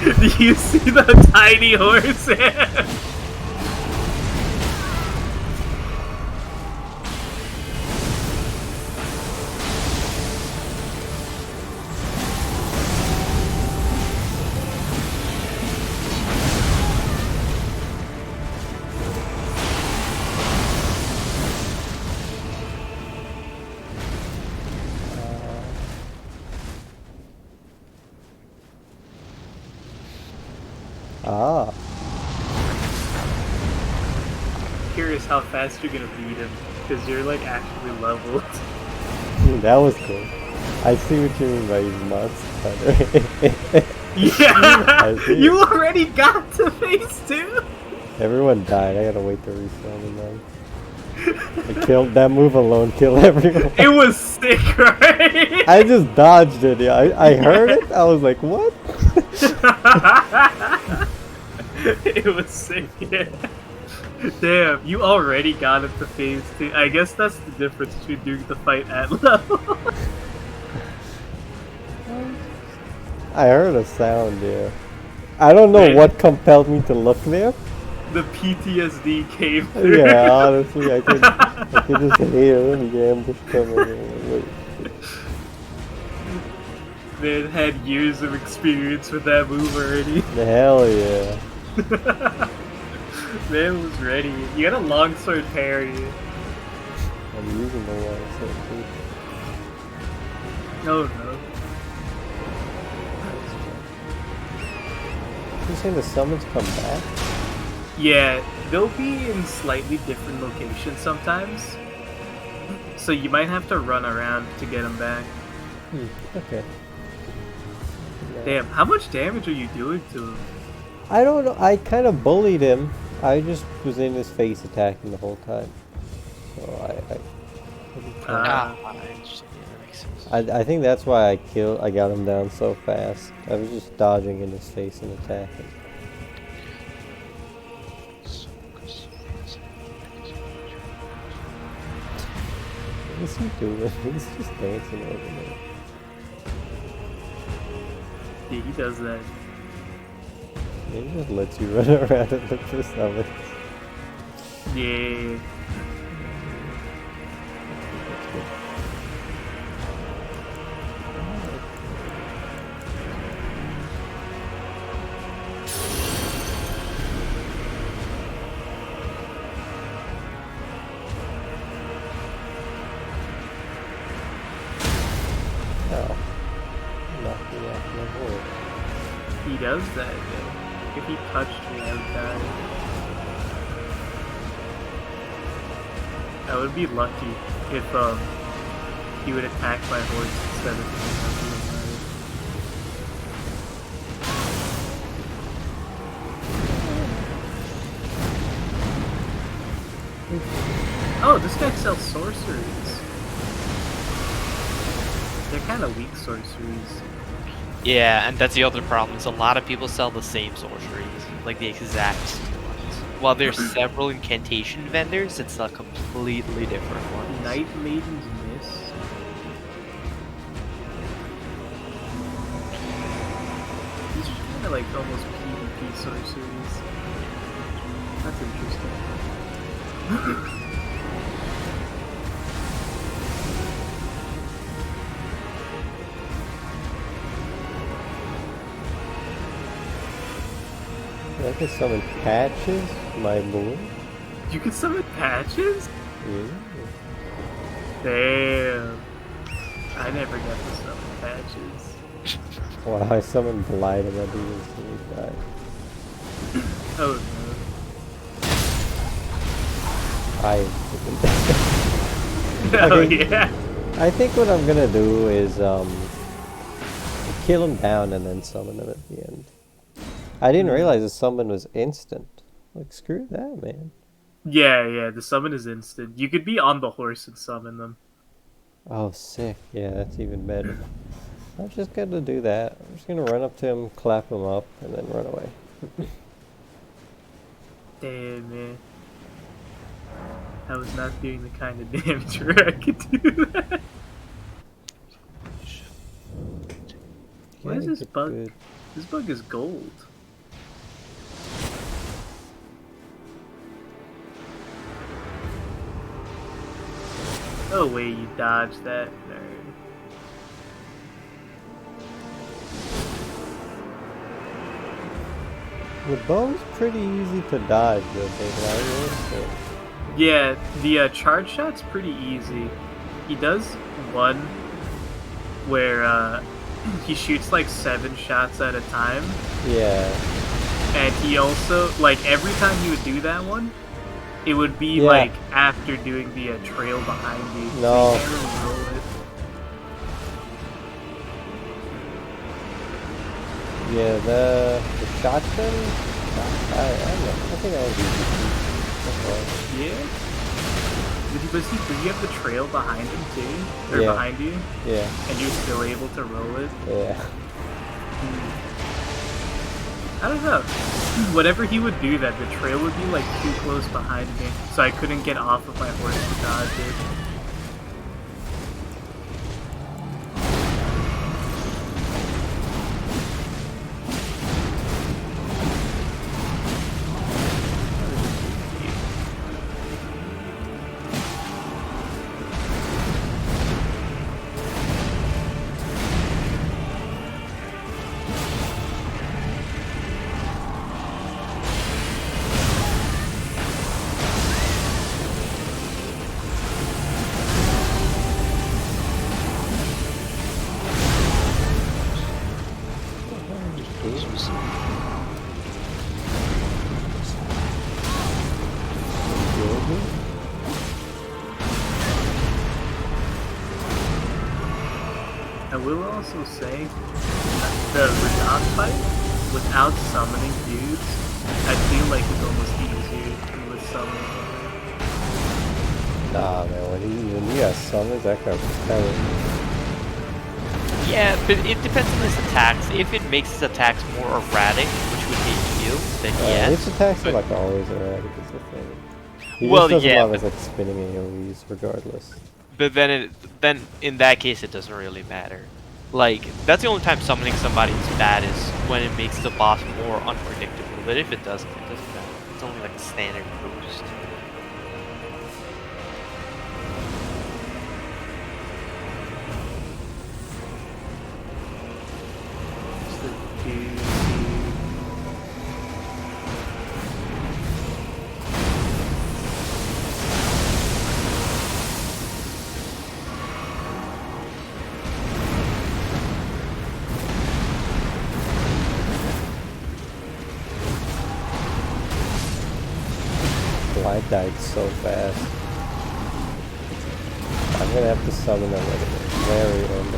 Do you see the tiny horse? Ah. Curious how fast you're gonna beat him, because you're like actually leveled. That was cool. I see what you mean by his monster. Yeah! see You already got to phase 2? Everyone died. I gotta wait to respawn them. I killed that move alone. Killed everyone. It was sick, right? I just dodged it. Yeah, I heard it. I was like, what? It was sick, yeah. Damn, you already got it to phase 2. I guess that's the difference between doing the fight at level. I heard a sound there. I don't know Man. what compelled me to look there. The PTSD came through. Yeah, honestly, I could just hear the ambush coming. Wait. Man had years of experience with that move already. Hell yeah. Man was ready. You got a longsword parry. I'm using the one, so too. Oh no. You saying the summons come back? Yeah, they'll be in slightly different locations sometimes. So you might have to run around to get them back. Okay. Yeah. Damn, how much damage are you doing to him? I don't know. I kind of bullied him. I just was in his face attacking the whole time. So Interesting. Yeah, that makes sense. I think that's why I got him down so fast. I was just dodging in his face and attacking. What is he doing? He's just dancing over there. Yeah, he does that. He just lets you run around and look for summons. Yeah. Oh. Knocked me off my board. He does that, yeah. If he touched me, I would die. I would be lucky if he would attack my horse instead of me. Oh, this guy sells sorceries. They're kind of weak sorceries. Yeah, and that's the other problem. Is a lot of people sell the same sorceries, like the exact same ones. While there's several incantation vendors, it's a completely different one. Night Maiden's Miss. These are kind of like almost PvP sorceries. That's interesting. I can summon patches, my boy. You can summon patches? Yeah. Damn. I never got the summon patches. Wow, I summoned Blight and I didn't instantly die. Oh I no. Oh Okay. yeah. I think what I'm gonna do is kill him down and then summon him at the end. I didn't realize the summon was instant. Like screw that, man. Yeah, the summon is instant. You could be on the horse and summon them. Oh, sick. Yeah, that's even better. I'm just gonna do that. I'm just gonna run up to him, clap him up, and then run away. Damn, man. I was not doing the kind of damage where I could do that. Why is Yeah, this get bug? good. This bug is gold. Oh wait, you dodged that, nerd. The bow's pretty easy to dodge, though, David. I will say. Yeah, the charge shot's pretty easy. He does one where he shoots like 7 shots at a time, Yeah. and he also, like, every time he would do that one, it would be Yeah. like after doing the trail behind you. No. So you can't really roll it. Yeah, the shotgun? I don't know. I think I would be Yeah. Does he have the trail behind him too? Or Yeah. behind you? Yeah, And you're still able to roll it? yeah. I don't know. Whenever he would do that, the trail would be like too close behind me, so I couldn't get off of my horse to dodge it. I will also say the Radahn fight, without summoning dudes, I feel like it's almost easier than with summoning. Nah, man, when you got summons, that card was telling. Yeah, but it depends on his attacks. If it makes his attacks more erratic, which would be you, then yes. His attacks are but- like always erratic, is the thing. He Well, just does yeah, a lot of like spinning AoEs regardless. But then in that case, it doesn't really matter. Like, that's the only time summoning somebody is bad is when it makes the boss more unpredictable. But if it doesn't matter. It's only like a standard boost. Just the dudes. I died so fast. I'm gonna have to summon them at the very end.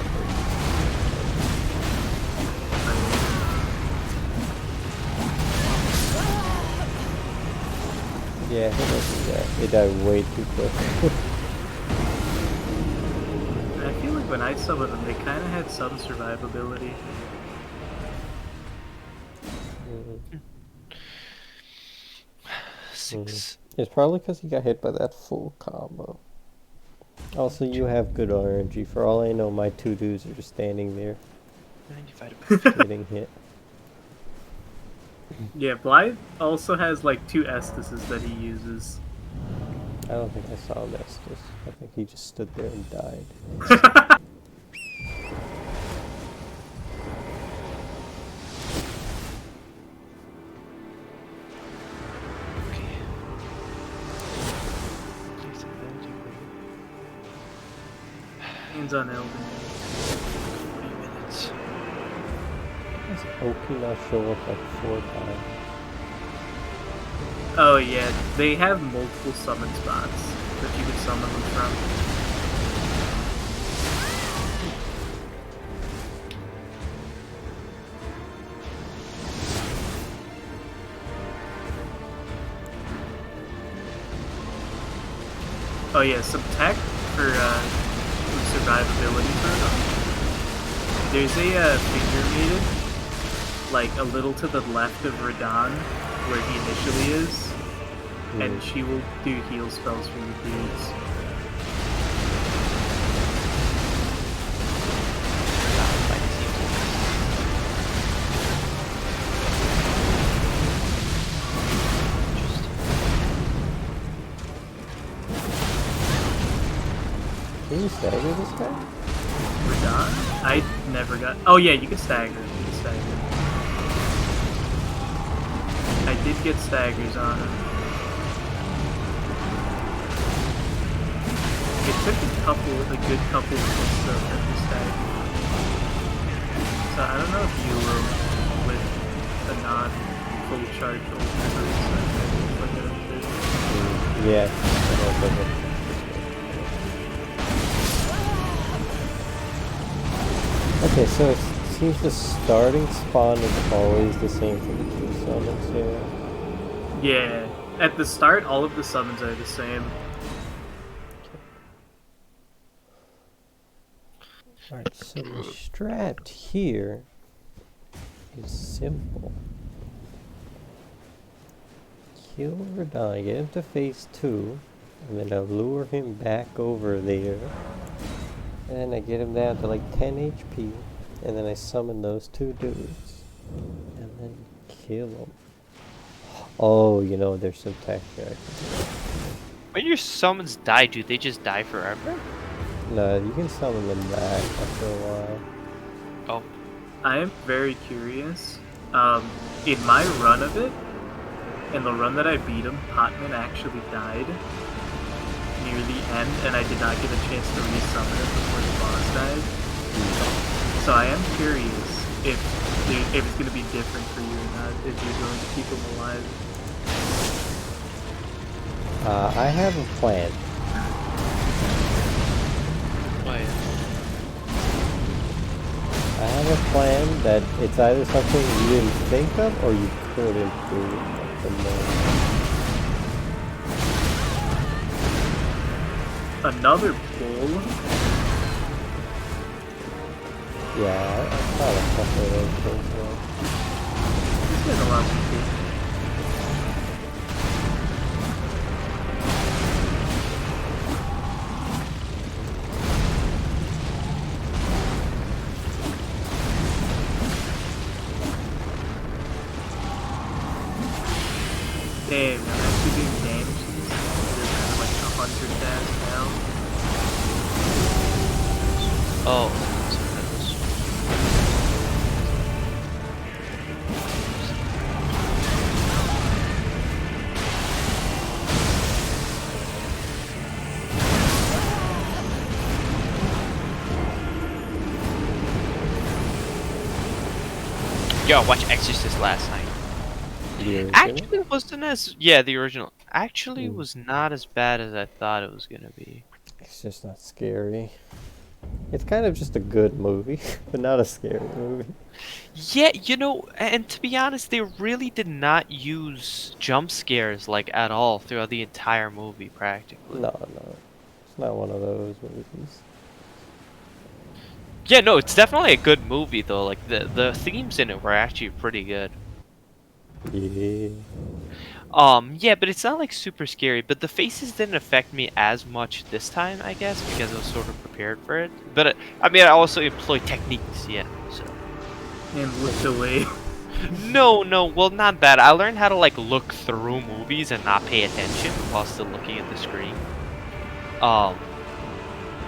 Yeah, he doesn't die. He died way too quick. I feel like when I summoned them, they kind of had some survivability. Six. It's probably because he got hit by that full combo. Also, you have good RNG. For all I know, my 2 dudes are just standing there 95 getting hit. Yeah, Blythe also has like 2 Estises that he uses. I don't think I saw Estus. I think he just stood there and died. Hands on Elden. Does Oki not show up like 4 times? Oh yeah, they have multiple summon spots that you can summon them from. Oh yeah, some tech for survivability for them. There's a finger maiden, like a little to the left of Radahn, where he initially is, and she will do heal spells for your dudes. Can you stagger this guy? Radahn? I never got. Oh yeah, you can stagger. You can stagger. I did get staggers on him. It took a good couple of hits though for him to stagger. So I don't know if you will with a non-full charge ultimate. Yeah. I don't know. Okay, so it seems the starting spawn is always the same for the 2 summons here. Yeah, at the start, all of the summons are the same. Alright, so the strat here is simple. Kill Radahn, get him to phase 2, and then I'll lure him back over there. And I get him down to like 10 HP, and then I summon those 2 dudes, and then kill them. Oh, you know, there's some tech there. When your summons die, do they just die forever? No, you can summon them back after a while. Oh. I am very curious. In my run of it, in the run that I beat him, Potman actually died near the end, and I did not get a chance to resummon it before the boss died. So I am curious if it's going to be different for you or not, if you're going to keep him alive. I have a plan. Oh yeah. I have a plan that it's either something you didn't think of or you couldn't do at the moment. Another bull? Yeah, I thought a couple of those things were. This guy's a lot of people. Damn, I'm actually doing damage to this thing. They're kind of like 100 dash now. Oh. Yo, watch Exorcist last night. Actually, it wasn't as the original. Actually, was not as bad as I thought it was gonna be. It's just not scary. It's kind of just a good movie, but not a scary movie. Yeah, you know, and to be honest, they really did not use jump scares like at all throughout the entire movie, practically. No, it's not one of those movies. Yeah, no, it's definitely a good movie though. Like the themes in it were actually pretty good. Yeah. Yeah, but it's not like super scary. But the faces didn't affect me as much this time, I guess, because I was sort of prepared for it. But I mean, I also employed techniques, yeah. So. And looked away. No, well, not that. I learned how to like look through movies and not pay attention while still looking at the screen.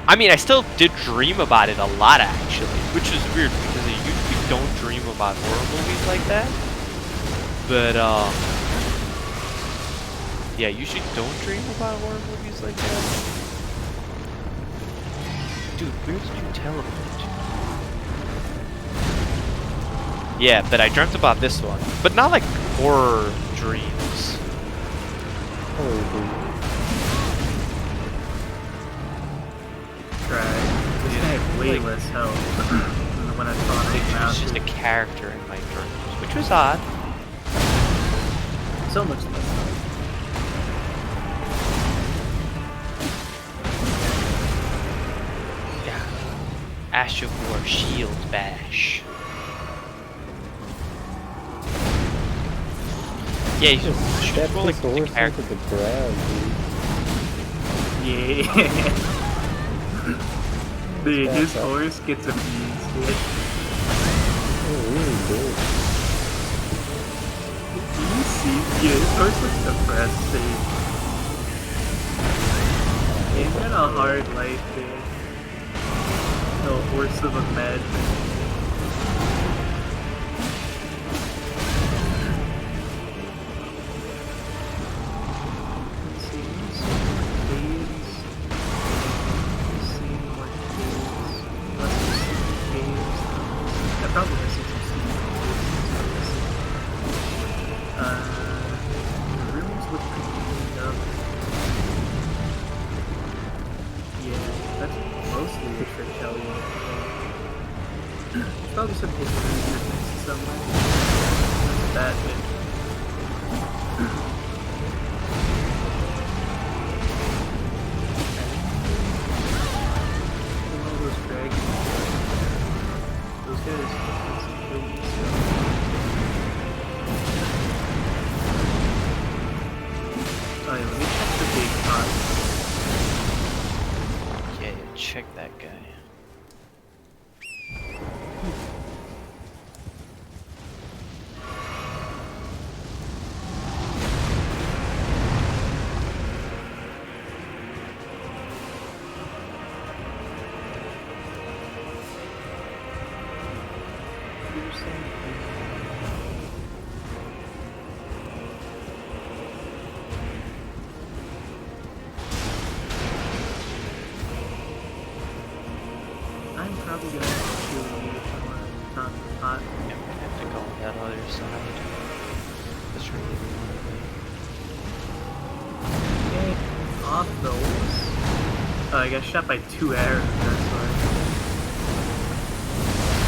I mean, I still did dream about it a lot, actually, which is weird because I usually don't dream about horror movies like that. But, yeah, usually don't dream about horror movies like that. Dude, where did you teleport? Yeah, but I dreamt about this one. But not like horror dreams. Try. This guy had way less health than when I thought Like, it he was just a character in my dreams, which was odd. so much less health. Yeah. Ash of War Shield Bash. Yeah, he's Just just step rolling his the horse character. into the ground, Yeah. Dude, That's his bad. horse gets abused, dude. Oh, really good. Do you see? Yeah, his horse looks depressed, dude. He's got a hard life, dude. No horse of a madman. Let's see, caves. Let's see more caves. Unless there's secret caves. I probably missing some secret caves. The rooms look pretty cleaned up. Yeah, that's mostly the trick Elden. There's probably some hidden treasure mixed somewhere. That's that bit. All those dragons. Those guys fucking some crazy stuff. Oh yeah, let me check the big pot. Yeah, check that guy. Here's something. I'm probably gonna have to kill you if I want to top the pot. Yeah, we're gonna have to go on that other side. That's really Okay, off those. Oh, I got shot by 2 arrows, that's why.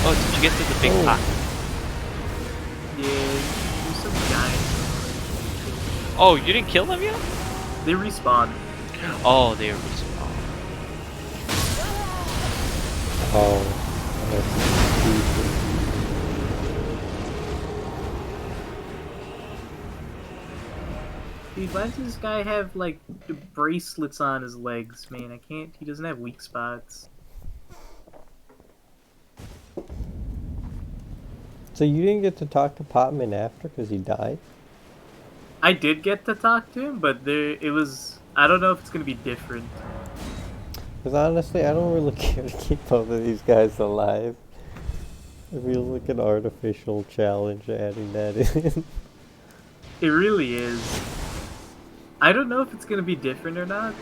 Oh, did you get to the big Oh. pot? Yeah, there's some giants. Oh, you didn't kill them yet? They respawn. Oh, they were respawned. Oh, that's stupid. Dude, why does this guy have, like, the bracelets on his legs, man? I can't, he doesn't have weak spots. So you didn't get to talk to Potman after because he died? I did get to talk to him, but it was, I don't know if it's gonna be different. Because honestly, I don't really care to keep both of these guys alive. It feels like an artificial challenge adding that in. It really is. I don't know if it's gonna be different or not.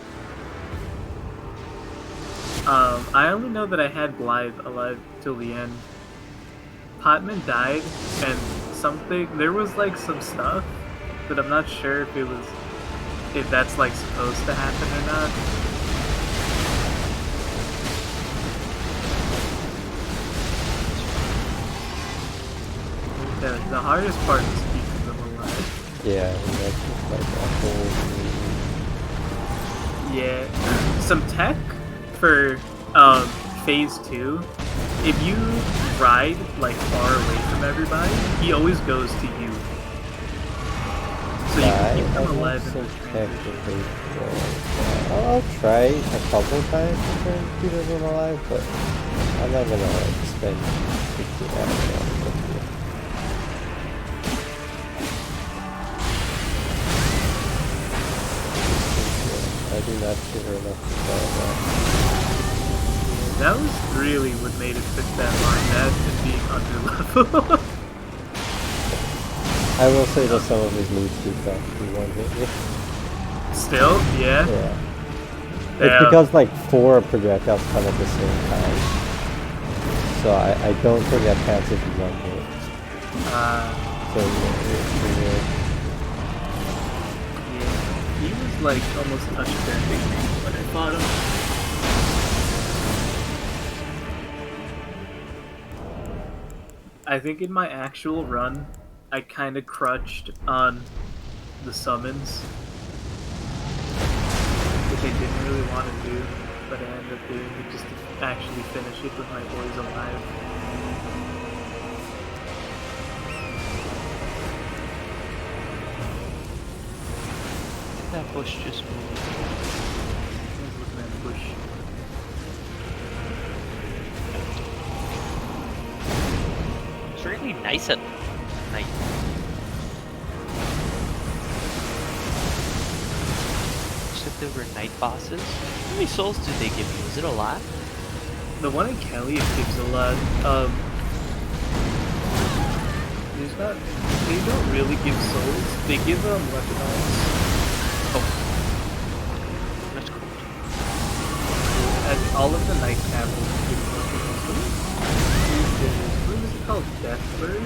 I only know that I had Blythe alive till the end. Potman died, and there was like some stuff, but I'm not sure if that's like supposed to happen or not. The hardest part is keeping them alive. Yeah, and that's just like a whole... Yeah. Some tech for phase 2. If you ride like far away from everybody, he always goes to you. So you can keep them alive in the transition. I'll try a couple times to try and keep them alive, but I'm not gonna like spend 15 hours on it. I do not care enough to try that. That was really what made it fit that line, that and being under level. I will say that some of his moves do actually one hit me. Still, yeah. Yeah. Yeah. It's because like 4 projectiles come at the same time. So I don't think that counts as one hit. So, Yeah, he was like almost touch bending me when I fought him. I think in my actual run, I kind of crutched on the summons, which I didn't really want to do, but I ended up doing it just to actually finish it with my boys alive. That bush just moved. I was looking at the bush. It's really nice at night. Except there were night bosses. How many souls do they give you? Is it a lot? The one in Caelid gives a lot. There's not. They don't really give souls. They give weapons. That's cool. And all of the night cavalry give weapons. What is it called? Deathbird?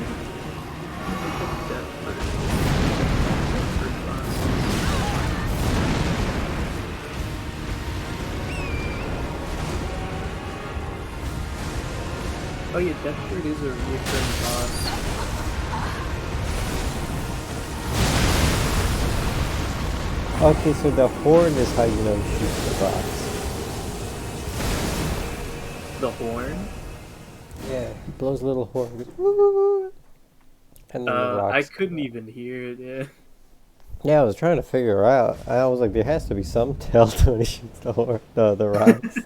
Deathbird. Deathbird boss. Oh yeah, Deathbird is a recurring boss. okay, so the horn is how you know to shoot the rocks. The horn? Yeah, he blows a little horn. Goes, "Woo!" And then the rocks. I couldn't even hear it, yeah. Yeah, I was trying to figure out. I was like, there has to be some tell to when he shoots the horn, the rocks.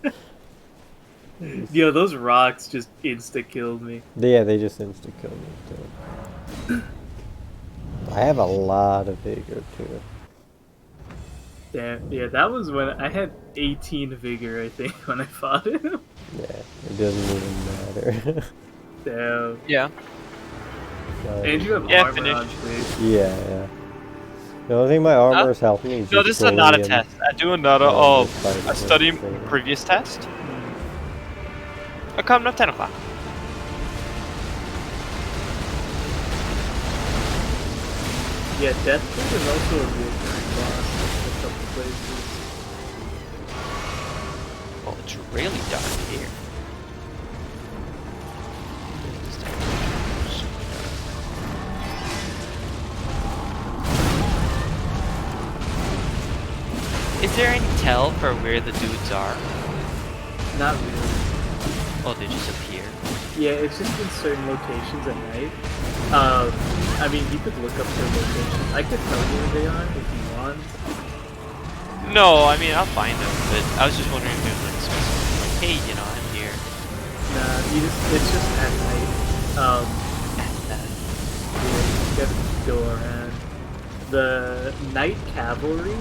Yo, those rocks just insta-killed me. Yeah, they just insta kill me too. I have a lot of vigor too. Damn, yeah, that was when I had 18 vigor, I think, when I fought him. Yeah, it doesn't even matter. Damn. Yeah. And you have Yeah, armor finished. on face. Yeah. The only thing my armor is helping me is No, just this is not a bullying test. I do another Oh, of this fight a is study insane. previous test. Coming up 10 o'clock. Yeah, Deathbird is also a recurring boss in a couple places. Oh, it's really dark here. Is there any tell for where the dudes are? Not really. Oh, they just appear. Yeah, it's just in certain locations at night. I mean, you could look up their locations. I could tell you where they are if you want. No, I mean, I'll find them, but I was just wondering if there's like specific, like, hey, you know, I'm here. Nah, it's just at night. Yeah, you gotta go around. The night cavalry,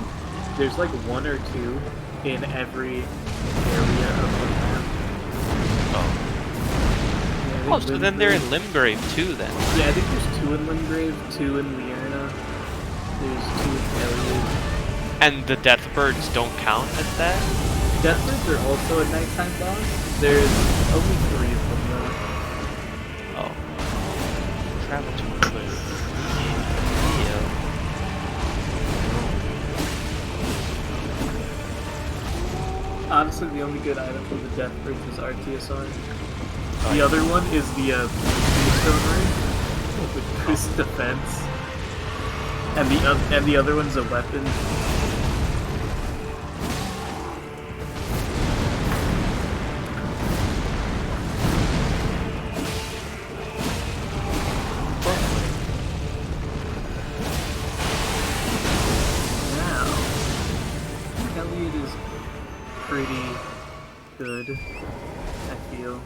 there's like one or two in every area of the map. Oh. Yeah, Oh, so then they're in Limgrave too, then. Yeah, I think there's 2 in Limgrave, 2 in Lierna. There's 2 in Caelid. And the Deathbirds don't count as that? Deathbirds are also a nighttime boss. There's only 3 of them though. Oh. Travel to a clear. Honestly, the only good item from the Deathbirds is RTSR. The other one is the Stone Ring, which increases defense. And the other one's a weapon. Now, Caelid is pretty good, I feel.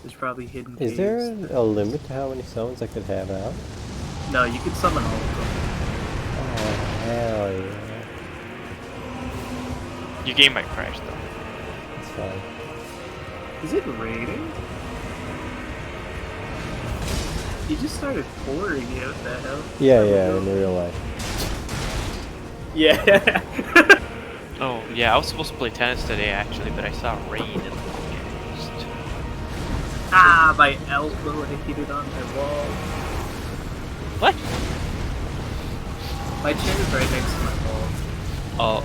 There's probably hidden Is there caves. a limit to how many summons I could have out? No, you can summon all of them. Oh, hell yeah. Your game might crash, though. It's fine. Is it raining? You just started pouring it, what the hell? Yeah, in real life. Yeah. Oh, yeah, I was supposed to play tennis today, actually, but I saw rain and Ah, my elbow, I hit it on my wall. What? My chair is right next to my wall. Oh.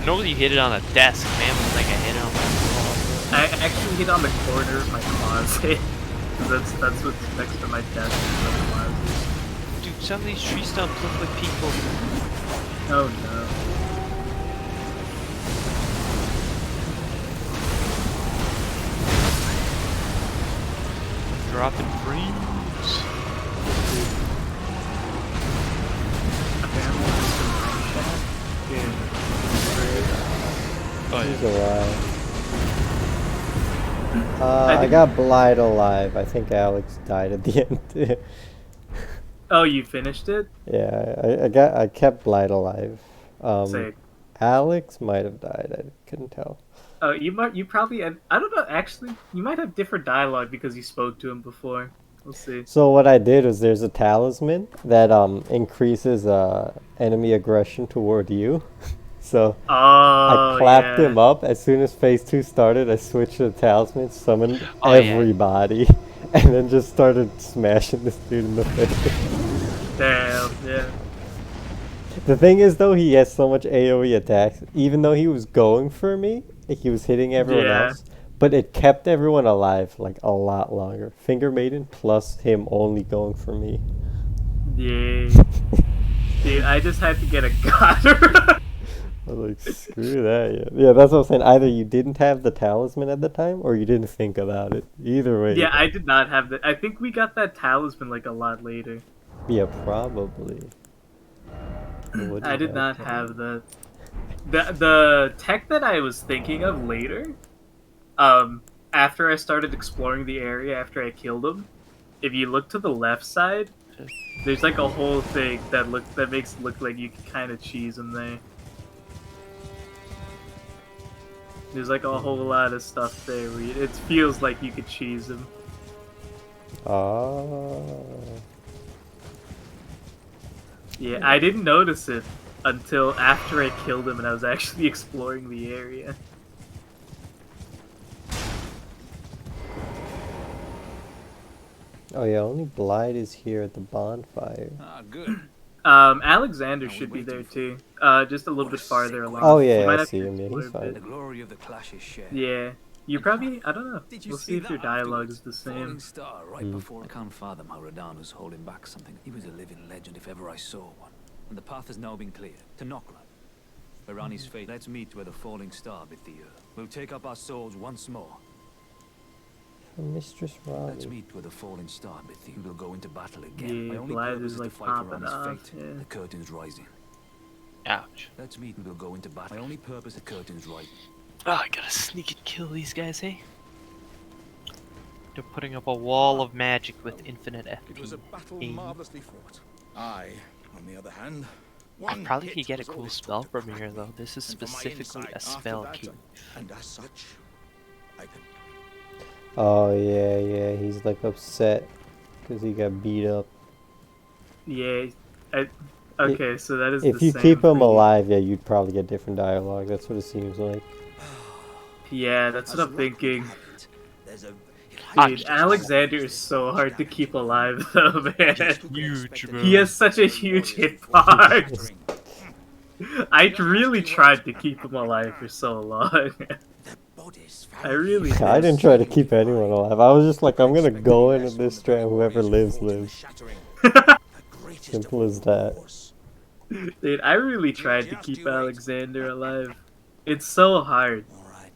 Normally you hit it on a desk, man. It's like I hit it on my wall. I actually hit on the corner of my closet. that's what's next to my desk. Is my closet. Dude, some of these tree stumps look like people. Oh no. Dropping frames. Apparently there's some rain chat in Oh, He's yeah. alive. I got Blight alive. I think Alex died at the end. Oh, you finished it? Yeah, I kept Blight alive. Sick. Alex might have died. I couldn't tell. Oh, you probably had, I don't know, actually, you might have different dialogue because you spoke to him before. We'll see. So what I did was there's a talisman that increases enemy aggression toward you. So I clapped him up as soon as phase 2 started. I switched to the talisman, summoned everybody, and then just started smashing this dude in the face. Damn, yeah. The thing is, though, he has so much AoE attacks. Even though he was going for me, he was hitting everyone else. But it kept everyone alive, like, a lot longer. Finger Maiden plus him only going for me. Yeah. Dude, I just had to get a god. I was like, screw that, yeah. Yeah, that's what I'm saying. Either you didn't have the talisman at the time, or you didn't think about it. Either way. Yeah, I did not have that. I think we got that talisman, like, a lot later. Yeah, probably. I did not have that. The tech that I was thinking of later, after I started exploring the area after I killed him, if you look to the left side, there's like a whole thing that makes it look like you can kind of cheese him there. There's like a whole lot of stuff there where it feels like you could cheese him. Oh. Yeah, I didn't notice it until after I killed him and I was actually exploring the area. Oh yeah, only Blight is here at the bonfire. Ah, good. Alexander should be there too. Just a little bit farther along. Oh You yeah, might I have see to him. Yeah, explore he's a fine. The bit. glory of the clash is shared. Yeah, you probably. I don't know. Did you We'll see see if your that dialogue is afterwards? the Falling same. star right before. I can't fathom how Radahn was holding back something. He was a living legend if ever I saw one. And the path has now been cleared to Nokron, where Ranni's fate. Let's meet where the falling star bit the earth. We'll take up our swords once more. Mistress Let's Robbie. meet where the falling star bit the. We'll go into battle again. Yeah, My only Blight purpose is is like to fight for popping Ranni's off. fate. Yeah. The curtain's rising. Ouch. Let's meet and we'll go into battle. My only purpose, the curtain's rising. Oh, I gotta sneak and kill these guys, hey? They're putting up a wall of magic with infinite FP. It was a battle Hey. marvelously fought. I, on the other hand, I one probably hit could get a was all cool it spell took from to here, crack though. me. This is And for my specifically insight a after spell that, key. and as such, I could Oh yeah, he's like upset because he got beat up. Yeah. Okay, so that is. If the you same keep him for you. alive, yeah, you'd probably get different dialogue. That's what it seems like. Yeah, that's what I'm thinking. there's a Dude, Alexander is so hard to keep alive, though, man. Huge, bro. He has such a huge hitbox. I really tried to keep him alive for so long. I really did. I didn't try to keep anyone alive. I was just like, I'm gonna go into this strand. Whoever lives, lives. Simple as that. Dude, I really tried to keep Alexander alive. It's so hard.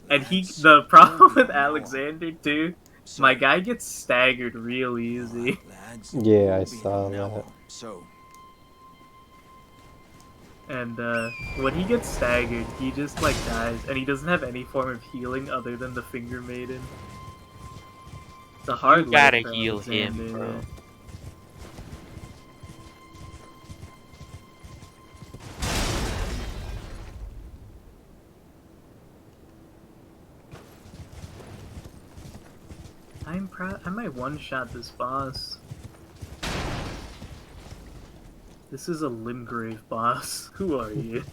And the problem with Alexander, too, my guy gets staggered real easy. Yeah, I saw that. So, And when he gets staggered, he just like dies, and he doesn't have any form of healing other than the Finger Maiden. It's a hard You gotta life for heal him, Alexander, bro. yeah. I'm proud. I might one-shot this boss. This is a Limgrave boss. Who are you?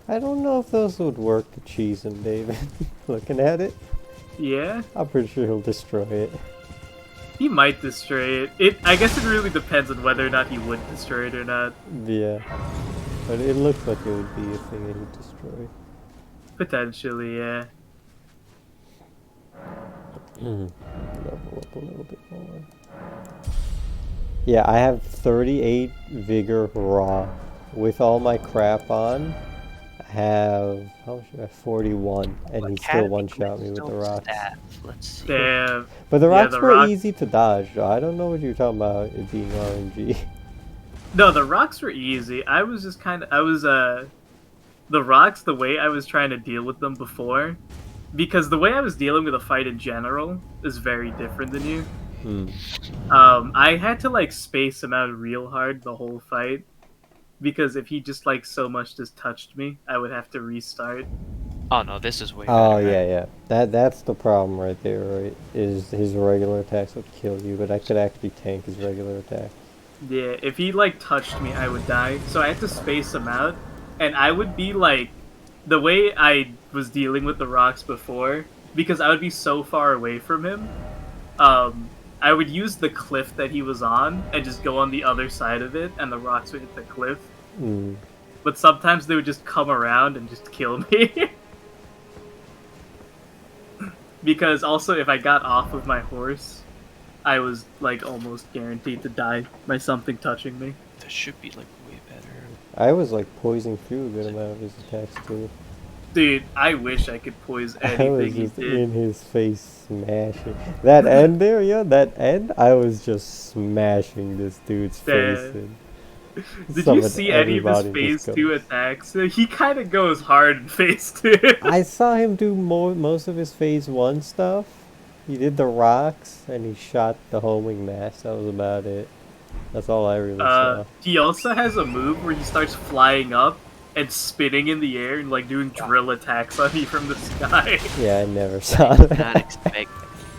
I don't know if those would work to cheese him, David. Looking at it, Yeah? I'm pretty sure he'll destroy it. He might destroy it. I guess it really depends on whether or not he would destroy it or not. Yeah. But it looks like it would be a thing that he'd destroy. Potentially, yeah. Level up a little bit more. Yeah, I have 38 Vigor Raw. With all my crap on, I have... How much do I have? 41. And he still one-shot me with the rocks. Let's see. Damn. But the Yeah, rocks the were rocks- easy to dodge, though. I don't know what you're talking about it being RNG. No, the rocks were easy. I was just kind of... The rocks, the way I was trying to deal with them before... Because the way I was dealing with a fight in general is very different than you. I had to, like, space him out real hard the whole fight. Because if he just, like, so much just touched me, I would have to restart. Oh no, this is way Oh, better. yeah. That's the problem right there, right? Is his regular attacks would kill you, but I could actually tank his regular attack. Yeah, if he, like, touched me, I would die. So I had to space him out. And I would be, like... The way I was dealing with the rocks before, because I would be so far away from him, I would use the cliff that he was on and just go on the other side of it, and the rocks would hit the cliff. But sometimes they would just come around and just kill me. Because also, if I got off of my horse, I was, like, almost guaranteed to die by something touching me. This should be like way better. I was, like, poising through a good amount of his attacks, too. Dude, I wish I could poise I was anything he just did. in his face smashing. That end there, yeah, that end, I was just smashing this dude's face in. Did Some you of see any of his everybody phase just 2 goes. attacks? He kind of goes hard in phase 2. I saw him do most of his phase 1 stuff. He did the rocks, and he shot the homing mass. That was about it. That's all I really saw. He also has a move where he starts flying up and spinning in the air and like doing drill attacks on you from the sky. Yeah, I never saw Not that. expect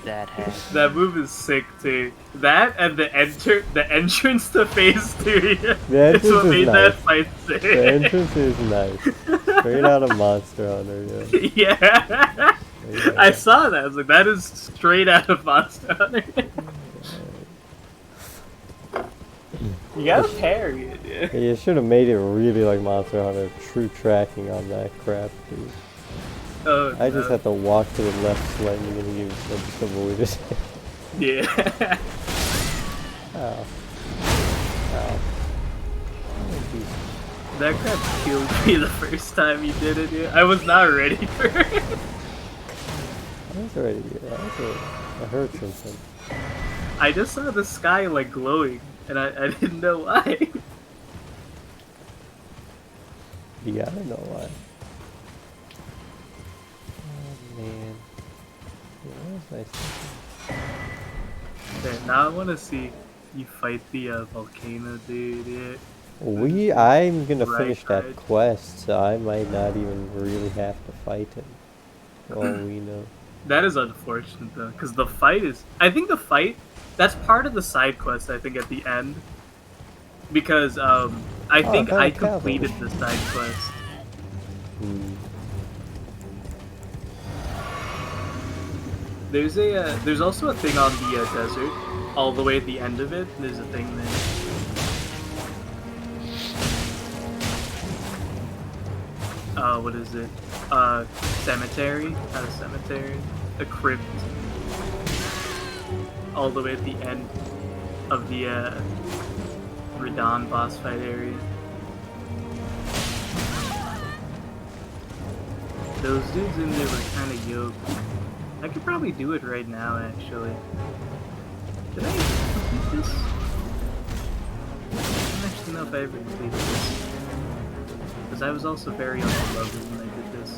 that happen. That move is sick too. That and the entrance to phase 2 The is entrance what is made that nice. fight sick. The entrance is nice. Straight out of Monster Hunter, yeah. Yeah. I saw that. I was like, that is straight out of Monster Hunter. You gotta parry it, dude. Yeah, you should have made it really like Monster Hunter. True tracking on that crap, dude. Oh, I just no. had to walk to the left slightly and you just avoided it. Yeah. Ow. Ow. That crap killed me the first time you did it, dude. I was not ready for it. I was ready. I heard something. I just saw the sky like glowing, and I didn't know why. You gotta know why. Oh man. Yeah, that was nice. Okay, now I want to see you fight the volcano, dude. Yeah. I'm gonna Right, finish that right. quest, so I might not even really have to fight him. For all we know. That is unfortunate though, because the fight is. I think the fight. That's part of the side quest. I think at the end, because I think got a I cavalry. completed the side quest. There's also a thing on the desert, all the way at the end of it. There's a thing there. What is it? Cemetery? Not a cemetery. A crypt. All the way at the end of the Radahn boss fight area. Those dudes in there were kind of yoked. I could probably do it right now, actually. Did I complete this? I don't actually know if I ever completed this. Because I was also very on the level when I did this.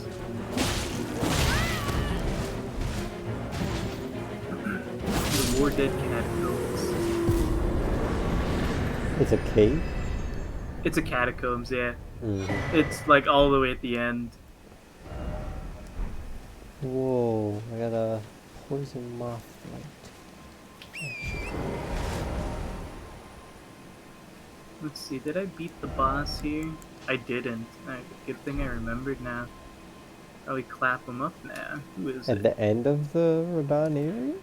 The War Dead Catacombs. It's a cave? It's a catacombs, yeah. Mm-hmm. It's like all the way at the end. Whoa, I got a poison moth light. Let's see, did I beat the boss here? I didn't. Alright, good thing I remembered now. Probably clap him up now. Who is At it? the end of the Radahn area?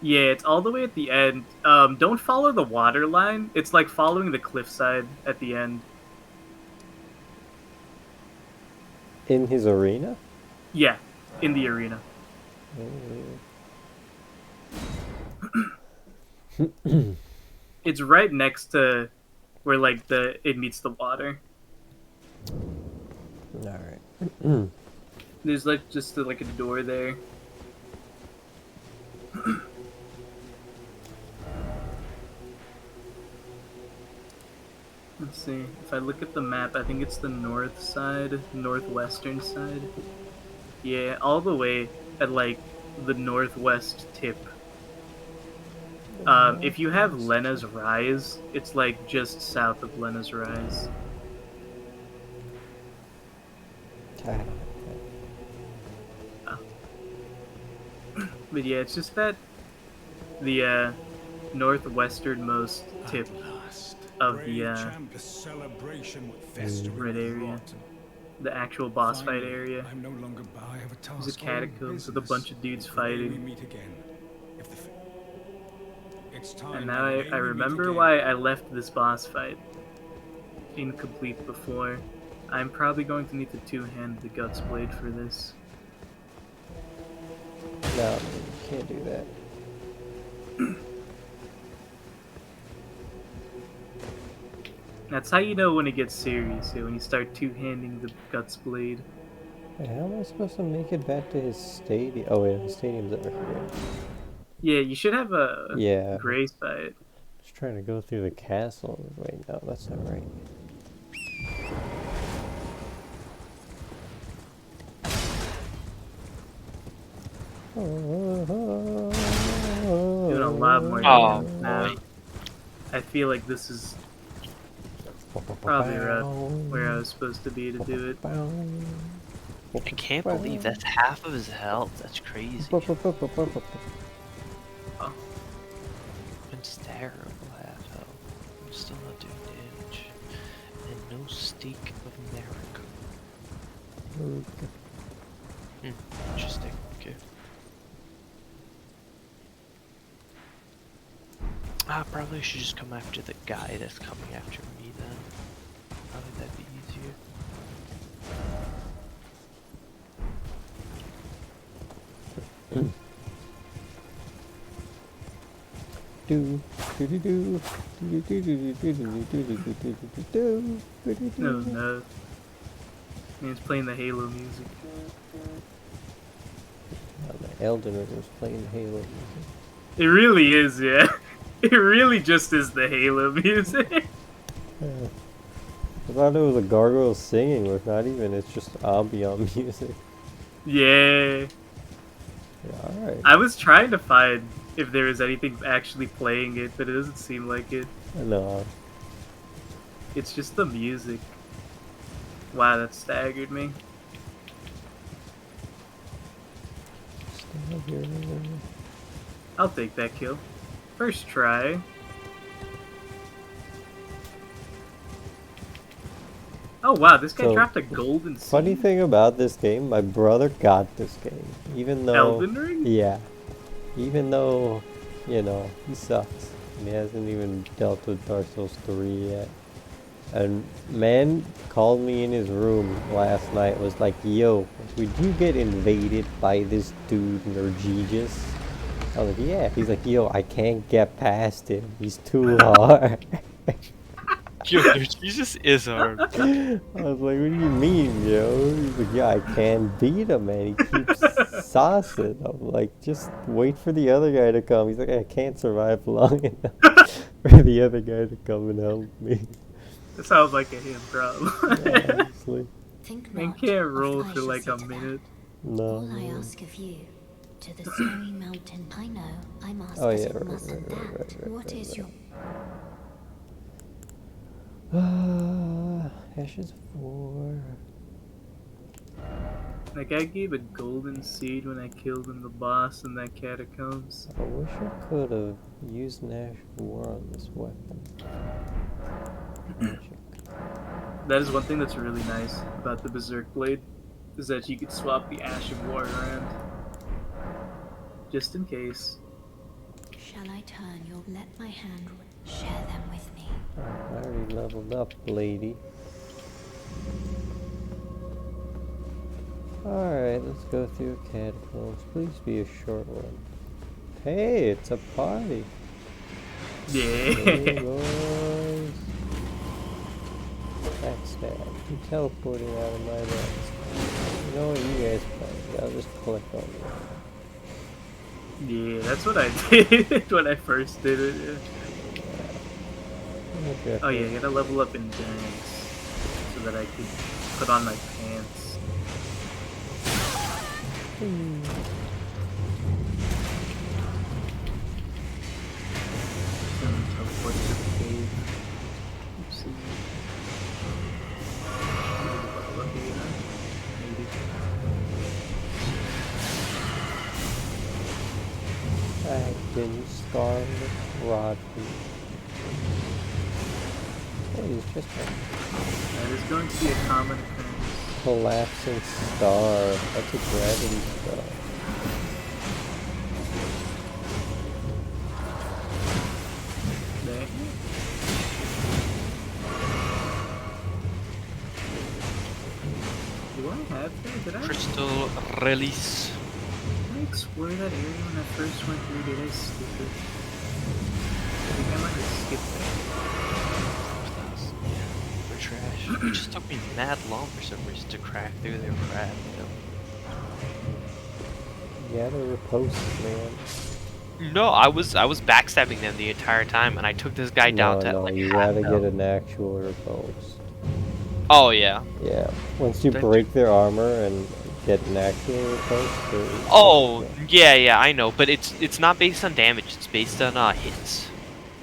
Yeah, it's all the way at the end. Don't follow the water line. It's like following the cliffside at the end. In his arena? Yeah, in the arena. It's right next to where like it meets the water. Alright. There's like just like a door there. Let's see. If I look at the map, I think it's the north side, northwestern side. Yeah, all the way at like the northwest tip. If you have Lena's Rise, it's like just south of Lena's Rise. But yeah, it's just that the northwesternmost tip of the red area, the actual boss fight area. There's a catacombs with a bunch of dudes fighting. And now I remember why I left this boss fight incomplete before. I'm probably going to need to two-hand the Guts Blade for this. No, you can't do that. That's how you know when it gets serious, when you start two-handing the Guts Blade. Wait, how am I supposed to make it back to his stadium? Oh wait, his stadium's over here. Yeah, you should have a grace fight. Just trying to go through the castle. Wait, no, that's not right. Doing a lot more Oh, damage now. I feel like this is probably around where I was supposed to be to do it. I can't believe that's half of his health. That's crazy. Oh. It's terrible half health. I'm still not doing damage. And no stake of America. Interesting. Okay. Probably should just come after the guy that's coming after me then. Probably that'd be easier. No, no. He's playing the Halo music. The Elden Ring was playing Halo music. It really is, yeah. It really just is the Halo music. I thought it was a gargoyle singing, but not even. It's just ambient music. Yeah. Yeah, alright. I was trying to find if there was anything actually playing it, but it doesn't seem like it. No. It's just the music. Wow, that staggered me. I'll take that kill. First try. Oh wow, this guy So, dropped a golden seed. Funny thing about this game, my brother got this game. Even though... Elden Ring? Yeah. Even though, you know, he sucks. And he hasn't even dealt with Dark Souls 3 yet. And man called me in his room last night, was like, yo, would you get invaded by this dude Nergigas? I was like, yeah. He's like, yo, I can't get past him. He's too hard. Yo, Jesus is hard. I was like, what do you mean, yo? He's like, yeah, I can't beat him, man. He keeps saucing. I'm like, just wait for the other guy to come. He's like, I can't survive long enough for the other guy to come and help me. That sounds like a him problem. Yeah, honestly. Man can't roll for like a minute. No. All I ask of you, to the snowy mountain. I know, I'm asked Oh, as yeah, it right, mustn't right, that. right, right, What right, is right. your... Ashes 4. Like I gave a golden seed when I killed him, the boss in that catacombs. I wish I could have used Ash 4 on this weapon. Magic. That is one thing that's really nice about the Berserk Blade, is that you could swap the Ash of War around. Just in case. shall I turn your... Let my hand... Share them with me. Oh, I already leveled up, lady. Alright, let's go through catacombs. Please be a short one. Hey, it's a party. Hey, Yeah. boys. Backstab. You teleporting out of my ranks. You know what, you guys play. I'll just click on you. Yeah, that's what I did when I first did it. Yeah. Okay. Oh yeah, I gotta level up endurance so that I could put on my pants. And teleport to the cave. Oopsie. Level up here, maybe. I've been Scarlet Rodney. Hey, it's just a That is going to be a common occurrence. collapsing star. That's a gravity star. There. Do I have that? Did I Crystal release. explore that area when I first went through? Did I skip it? I think I might have skipped that. We're trash. It just took me mad long for some reason to crack through their crap. Yeah, they were posted, man. No, I was backstabbing them the entire time, and I took this guy down to No, like you half gotta health. get an actual repose. Oh yeah. Yeah, once you Don't break their armor and get an actual repose. Oh yeah, I know, but it's not based on damage. It's based on hits,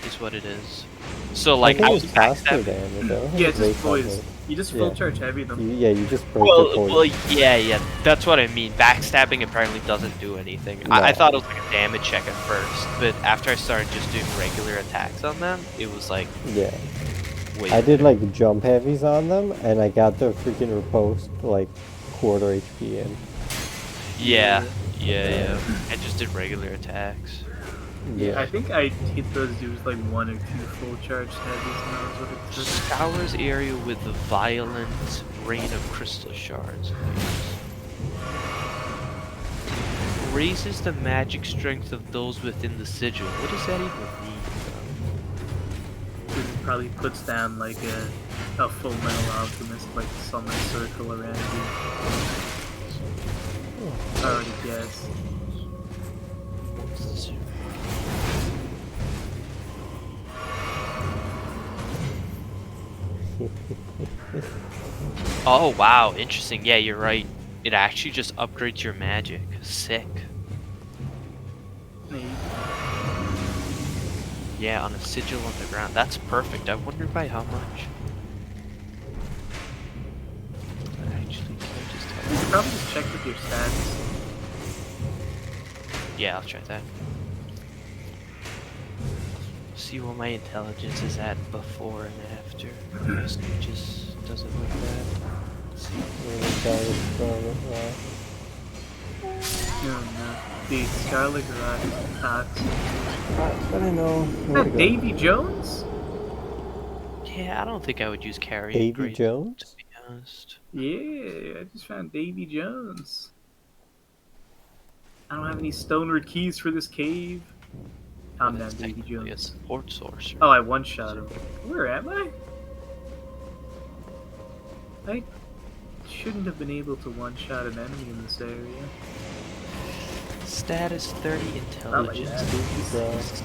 is what it is. So like I I think was it's caster backstabbing. damage. I don't think Yeah, it's just based on boys. hit. You just full Yeah. charge heavy them. Yeah, you just break their Well, poison. yeah, that's what I mean. Backstabbing apparently doesn't do anything. I No. thought it was like a damage check at first, but after I started just doing regular attacks on them, it was like, Yeah. wait. I did like jump heavies on them, and I got their freaking riposte like quarter HP in. Yeah. I just did regular attacks. Yeah, I think I hit those dudes like 1 or 2 full charge heavies, and that was what it took. Scours area with the violent rain of crystal shards. Raises the magic strength of those within the sigil. What does that even mean? It probably puts down like a full metal alchemist, like a summon circle around you. I already guessed. Oh wow, interesting. Yeah, you're right. It actually just upgrades your magic. Sick. Maybe. Yeah, on a sigil on the ground. That's perfect. I wonder by how much. Actually, can I just You should probably just check with your stats. Yeah, I'll try that. See what my intelligence is at before and after. It just doesn't look bad. Let's see. No. The Scarlet Garage Tots. But I know. Is that Davy Jones? Yeah, I don't think I would use carrying Davy grace, Jones? to be honest. Yeah, I just found Davy Jones. I don't have any stoneward keys for this cave. Calm down, That's Davy technically a Jones. support sorcerer. Oh, I one-shot him. Where am I? I shouldn't have been able to one-shot an enemy in this area. Status 30 Not like intelligence. that.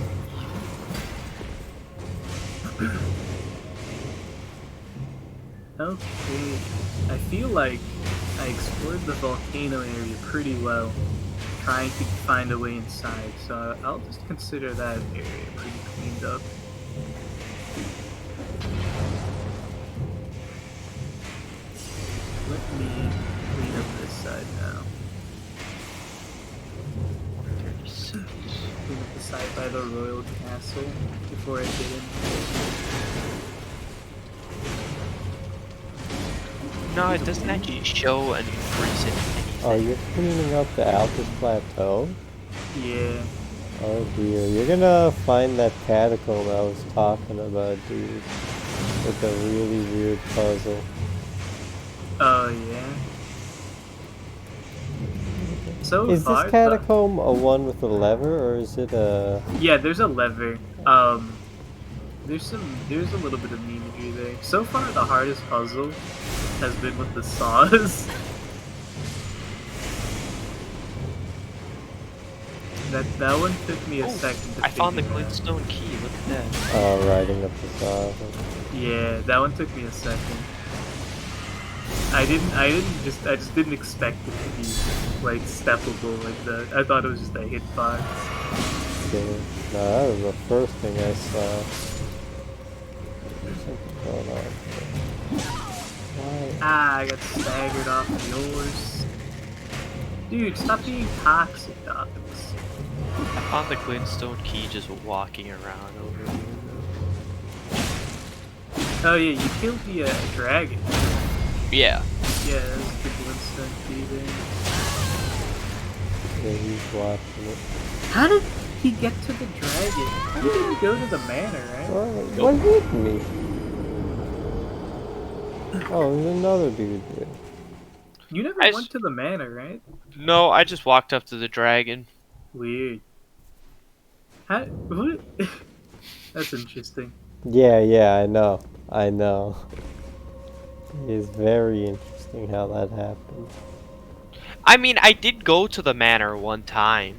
Okay, I feel like I explored the volcano area pretty well, trying to find a way inside, so I'll just consider that area pretty cleaned up. Let me clean up this side now. 36. Clean up the side by the royal castle before I get in. No, it doesn't actually show an increase in anything. Oh, you're cleaning up the Altus Plateau? Yeah. Oh dear, you're gonna find that catacomb I was talking about, dude. With a really weird puzzle. Oh yeah. So Is this far, catacomb a one with a lever, or is it a... yeah, there's a lever. There's a little bit of imagery there. So far, the hardest puzzle has been with the saws. that one took me a Oh, second to I found the figure out. glintstone key. Look at that. Oh, riding up the saw. Yeah, that one took me a second. I just didn't expect it to be like steppable like that. I thought it was just a hitbox. Okay. No, that was the first thing I saw. There's something going on here. Why? Ah, I got staggered off of yours. Dude, stop being toxic, dogs. I found the glintstone key just walking around over here. Oh yeah, you killed the dragon. Yeah. Yeah, that's the glintstone key there. Yeah, he's watching it. How did he get to the dragon? He didn't go to the manor, right? What hit me? Oh, there's another dude there. You never I went to the manor, right? No, I just walked up to the dragon. Weird. How? What? That's interesting. Yeah, I know. It is very interesting how that happened. I mean, I did go to the manor one time,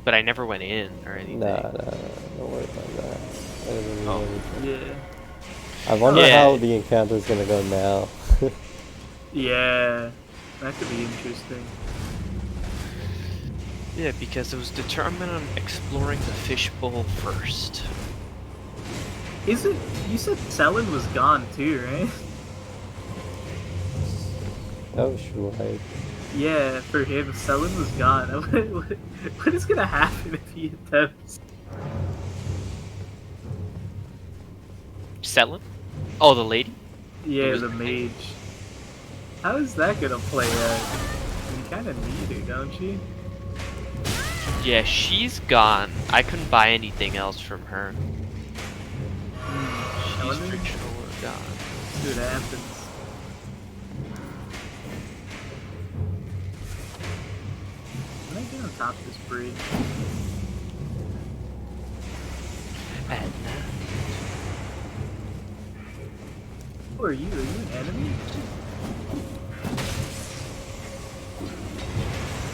but I never went in or anything. Nah, don't worry about that. I didn't mean Oh. anything. Yeah. I wonder Yeah. how the encounter's gonna go now. Yeah. That could be interesting. Yeah, because it was determined on exploring the fishbowl first. Is it? You said Selin was gone too, right? Oh, sure. Yeah, for him, Selin was gone. What is gonna happen if he attempts? Selin? Oh, the lady? Yeah, was the mage. How is that gonna play out? You kind of need her, don't you? Yeah, she's gone. I couldn't buy anything else from her. I She's wonder- frictional or gone. See what happens. Can I get on top of this bridge? At night. Who are you? Are you an enemy?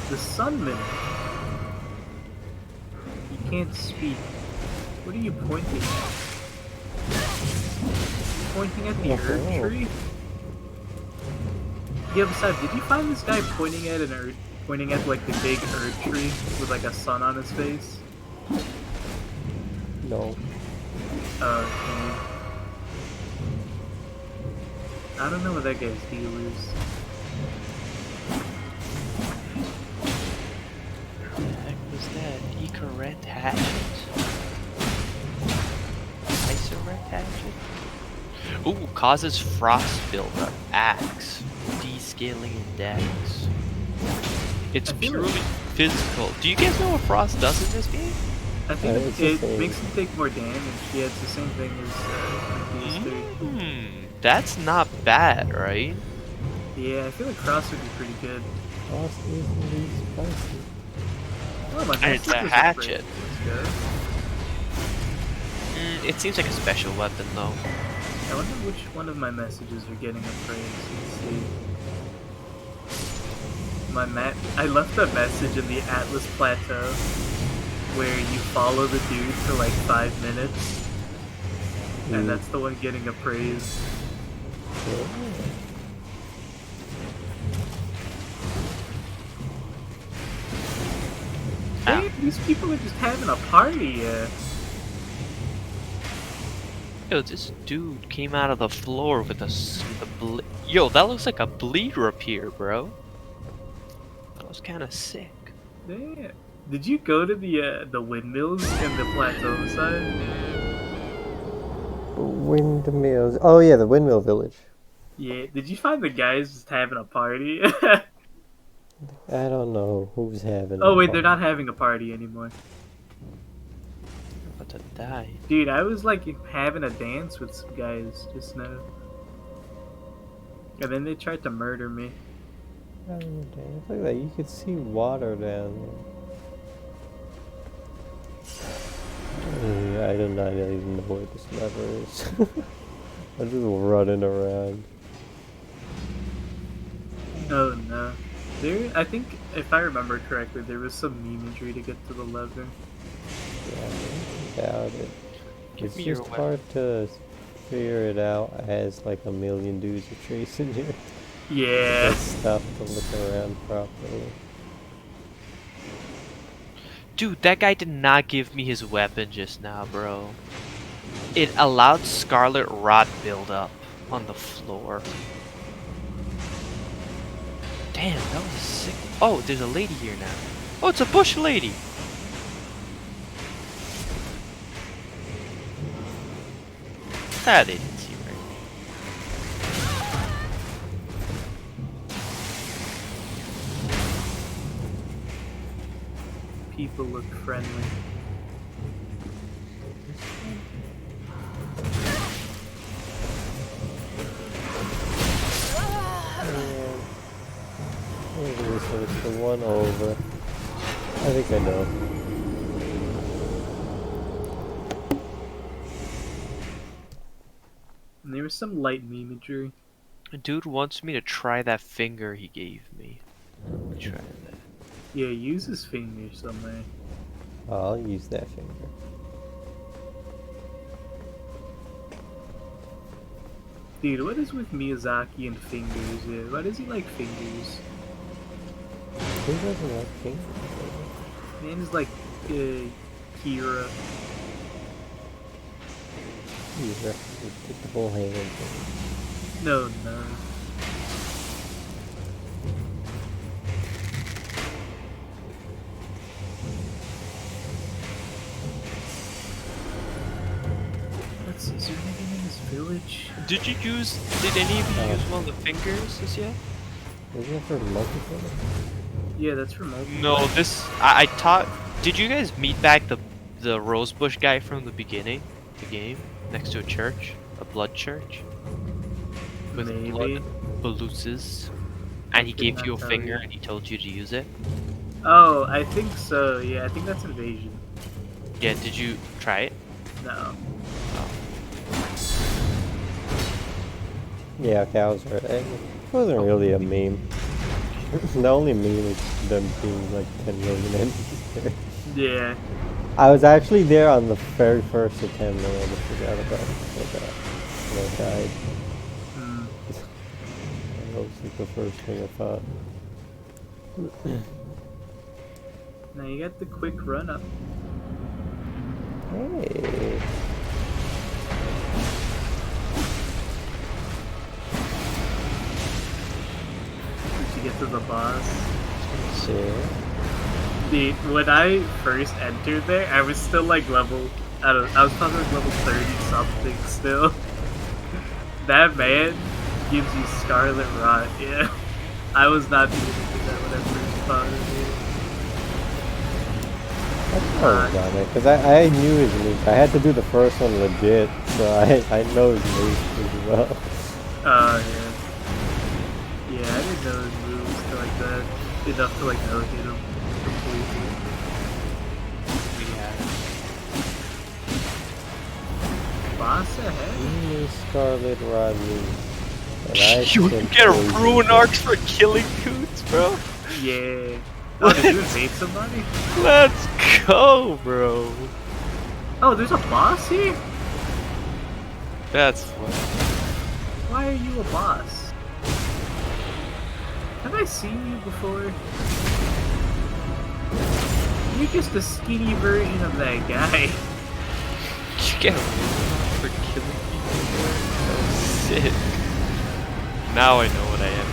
The Sunman. You can't speak. What are you pointing at? Pointing at the Earth tree? Yeah, besides, did you find this guy pointing at like the big Earth tree with like a sun on his face? No. Okay. I don't know what that guy's deal is. What the heck was that? Icaret hatchet? Isoret hatchet? Ooh, causes frost buildup. Axe. Descaling index. It's I feel purely like- physical. Do you guys know what frost does in this game? I think it's the it same. makes him take more damage. Yeah, it's the same thing as these three. That's not bad, right? Yeah, I feel like Cross would be pretty good. Frost is really spicy. Oh, my And it's a messages are hatchet. great. Let's go. It seems like a special weapon, though. I wonder which one of my messages are getting appraised. Let's see. I left a message in the Atlas Plateau where you follow the dude for like 5 minutes, and that's the one getting appraised. Ah. Hey, these people are just having a party. Yo, this dude came out of the floor with Yo, that looks like a bleed rapier, bro. That was kind of sick. Damn. Did you go to the windmills in the plateau side? Windmills. Oh yeah, the windmill village. Yeah. Did you find the guys just having a party? I don't know who's having. Oh a wait, they're party. not having a party anymore. I'm about to die. Dude, I was like having a dance with some guys just now. And then they tried to murder me. Oh, dang. Look at that. You could see water down there. I do not even know where this lever is. I'm just running around. Oh no. I think, if I remember correctly, there was some memery to get to the lever. Yeah, I doubt it. Give It's me your just weapon. hard to figure it out as like a million dudes are chasing you. Yeah. That's stuff to look around properly. Dude, that guy did not give me his weapon just now, bro. It allowed Scarlet Rot build up on the floor. Damn, that was a sick. Oh, there's a lady here now. Oh, it's a bush lady. That they didn't see right. People look friendly. So it's the one over. I think I know. And there was some light memery. A dude wants me to try that finger he gave me. Let me try that. Yeah, use his finger somewhere. I'll use that finger. Dude, what is with Miyazaki and fingers? Yeah, why does he like fingers? Who doesn't like fingers? Man is like, Kira. Either. Just take the whole hand. No, no. Let's see, is there anything in this village? Did any of you use one of the fingers this yet? Isn't it for multiplayer? Yeah, that's for multi. No, I taught. Did you guys meet back the rosebush guy from the beginning, the game, next to a church, a blood church, with Maybe. blood baluses, and he Did gave not you a tell finger you. and he told you to use it? Oh, I think so. Yeah, I think that's invasion. Yeah. Did you try it? No. Yeah, okay, I was right. It wasn't really a meme. The only meme is them being like 10 million enemies there. Yeah. I was actually there on the very first attempt and I just forgot about it. And I died. Hmm. That was like the first thing I thought. Now you got the quick run up. Hey. To get to the boss. Shit. Dude, when I first entered there, I was still like level. I was probably like level 30 something still. That man gives you Scarlet Rot, yeah. I was not doing that when I first spotted it. That's probably done it, because I knew his moves. I had to do the first one legit, so I know his moves as well. Oh, yeah. Yeah, I didn't know his moves to like that. Enough to like no-hit him completely. Boss ahead? Only Scarlet Rod moves. And I You can get a poison ruin them. arcs for killing coots, bro. Yeah. Oh, did you invade somebody? Let's go, bro. Oh, there's a boss here? That's funny. Why are you a boss? Have I seen you before? You're just a skinny version of that guy. You get a ruin arc for killing people, bro. That was sick. Now I know what I have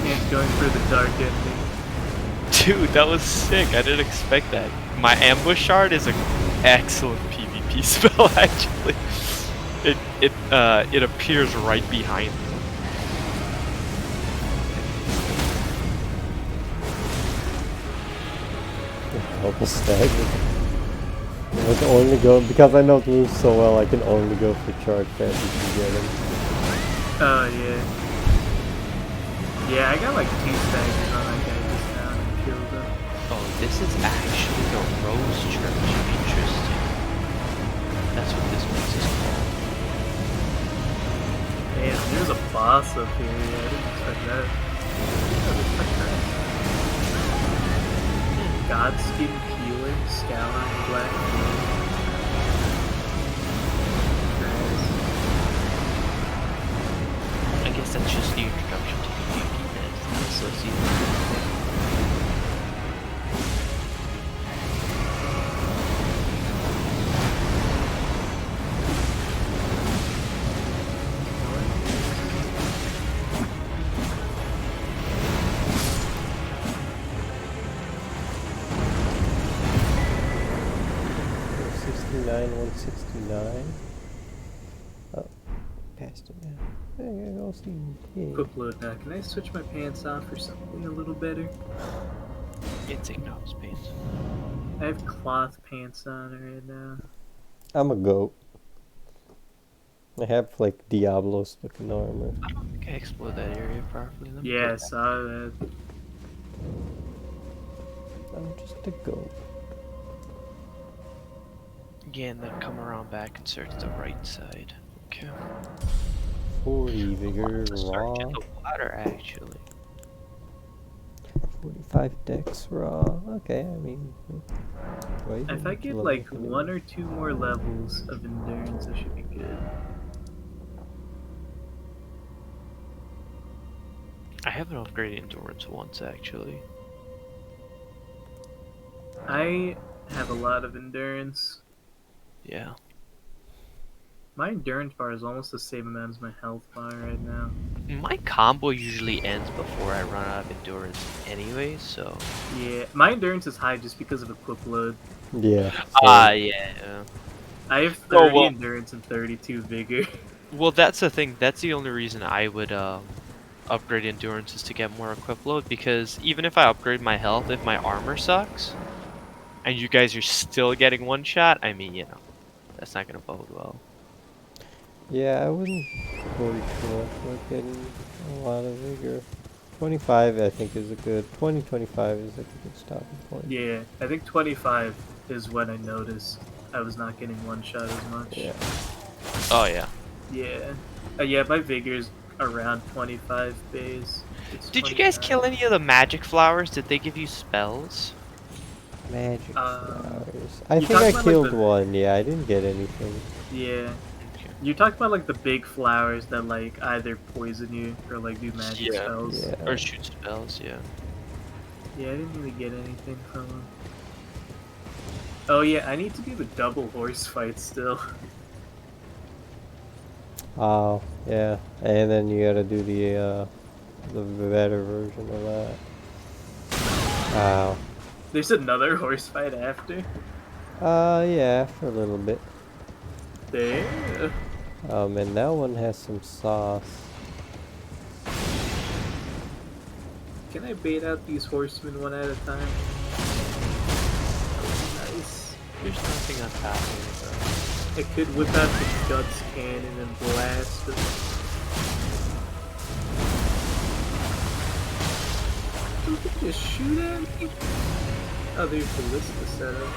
Yeah, going for the dark ending. to do. Dude, that was sick. I didn't expect that. My ambush shard is an excellent PvP spell, actually. It appears right behind me. double stagger. With only go because I know the moves so well. I can only go for charge fast if you get him. Oh yeah. Yeah, I got like 2 staggers on that guy just now and killed him. Oh, this is actually the Rose Church. Interesting. That's what this place is called. Man, there's a boss up here. Yeah, I didn't expect that. Oh, there's my crap. Godskin Peeler, Scouring Black Blade. I guess that's just the introduction to the PvP net. It's not associated with anything. $69, 169. Oh, past it now. Hey, I'll see. Yeah. Quick load now. Can I switch my pants on for something a little better? Yeah, take off his pants. I have cloth pants on right now. I'm a goat. I have like Diablos looking armor. I don't think I explored that area properly. Let me Yeah, I go back. saw that. I'm just a goat. Yeah, and then come around back and search the right side. Okay. 40 vigor, Search raw. in the water, actually. 45 dex, raw. Okay, I mean. Wait, If I get like 1 or 2 more levels of endurance, I should be good. I haven't upgraded endurance once, actually. I have a lot of endurance. Yeah. My endurance bar is almost the same amount as my health bar right now. My combo usually ends before I run out of endurance anyway, so... Yeah, my endurance is high just because of a quick load. Yeah. Yeah. I have 30 well- endurance and 32 vigor. Well, that's the thing. That's the only reason I would upgrade endurance is to get more equip load, because even if I upgrade my health, if my armor sucks, and you guys are still getting one shot, I mean, you know, that's not going to bode well. Yeah, I wouldn't worry too much about getting a lot of vigor. 25 I think is a good, 25 is like a good stopping point. Yeah, I think 25 is when I noticed I was not getting one shot as much. Yeah. Oh, yeah. Yeah. Yeah, my vigor's around 25 base. It's Did you guys 29. kill any of the magic flowers? Did they give you spells? Magic Um, flowers. I you think talking I about, like, killed the- one, yeah, I didn't get anything. Yeah. Okay. You talked about like the big flowers that like either poison you or like do magic Yeah. spells. Yeah. Or shoot spells, yeah. Yeah, I didn't really get anything from them. Oh yeah, I need to do the double horse fight still. Oh, yeah. And then you gotta do the better version of that. Wow. There's another horse fight after. Yeah, for a little bit. There. And that one has some sauce. Can I bait out these horsemen one at a time? Nice. There's nothing on top of it, though. I could whip out the guts cannon and blast them. You can just shoot at me. Oh, there's the ballista setup.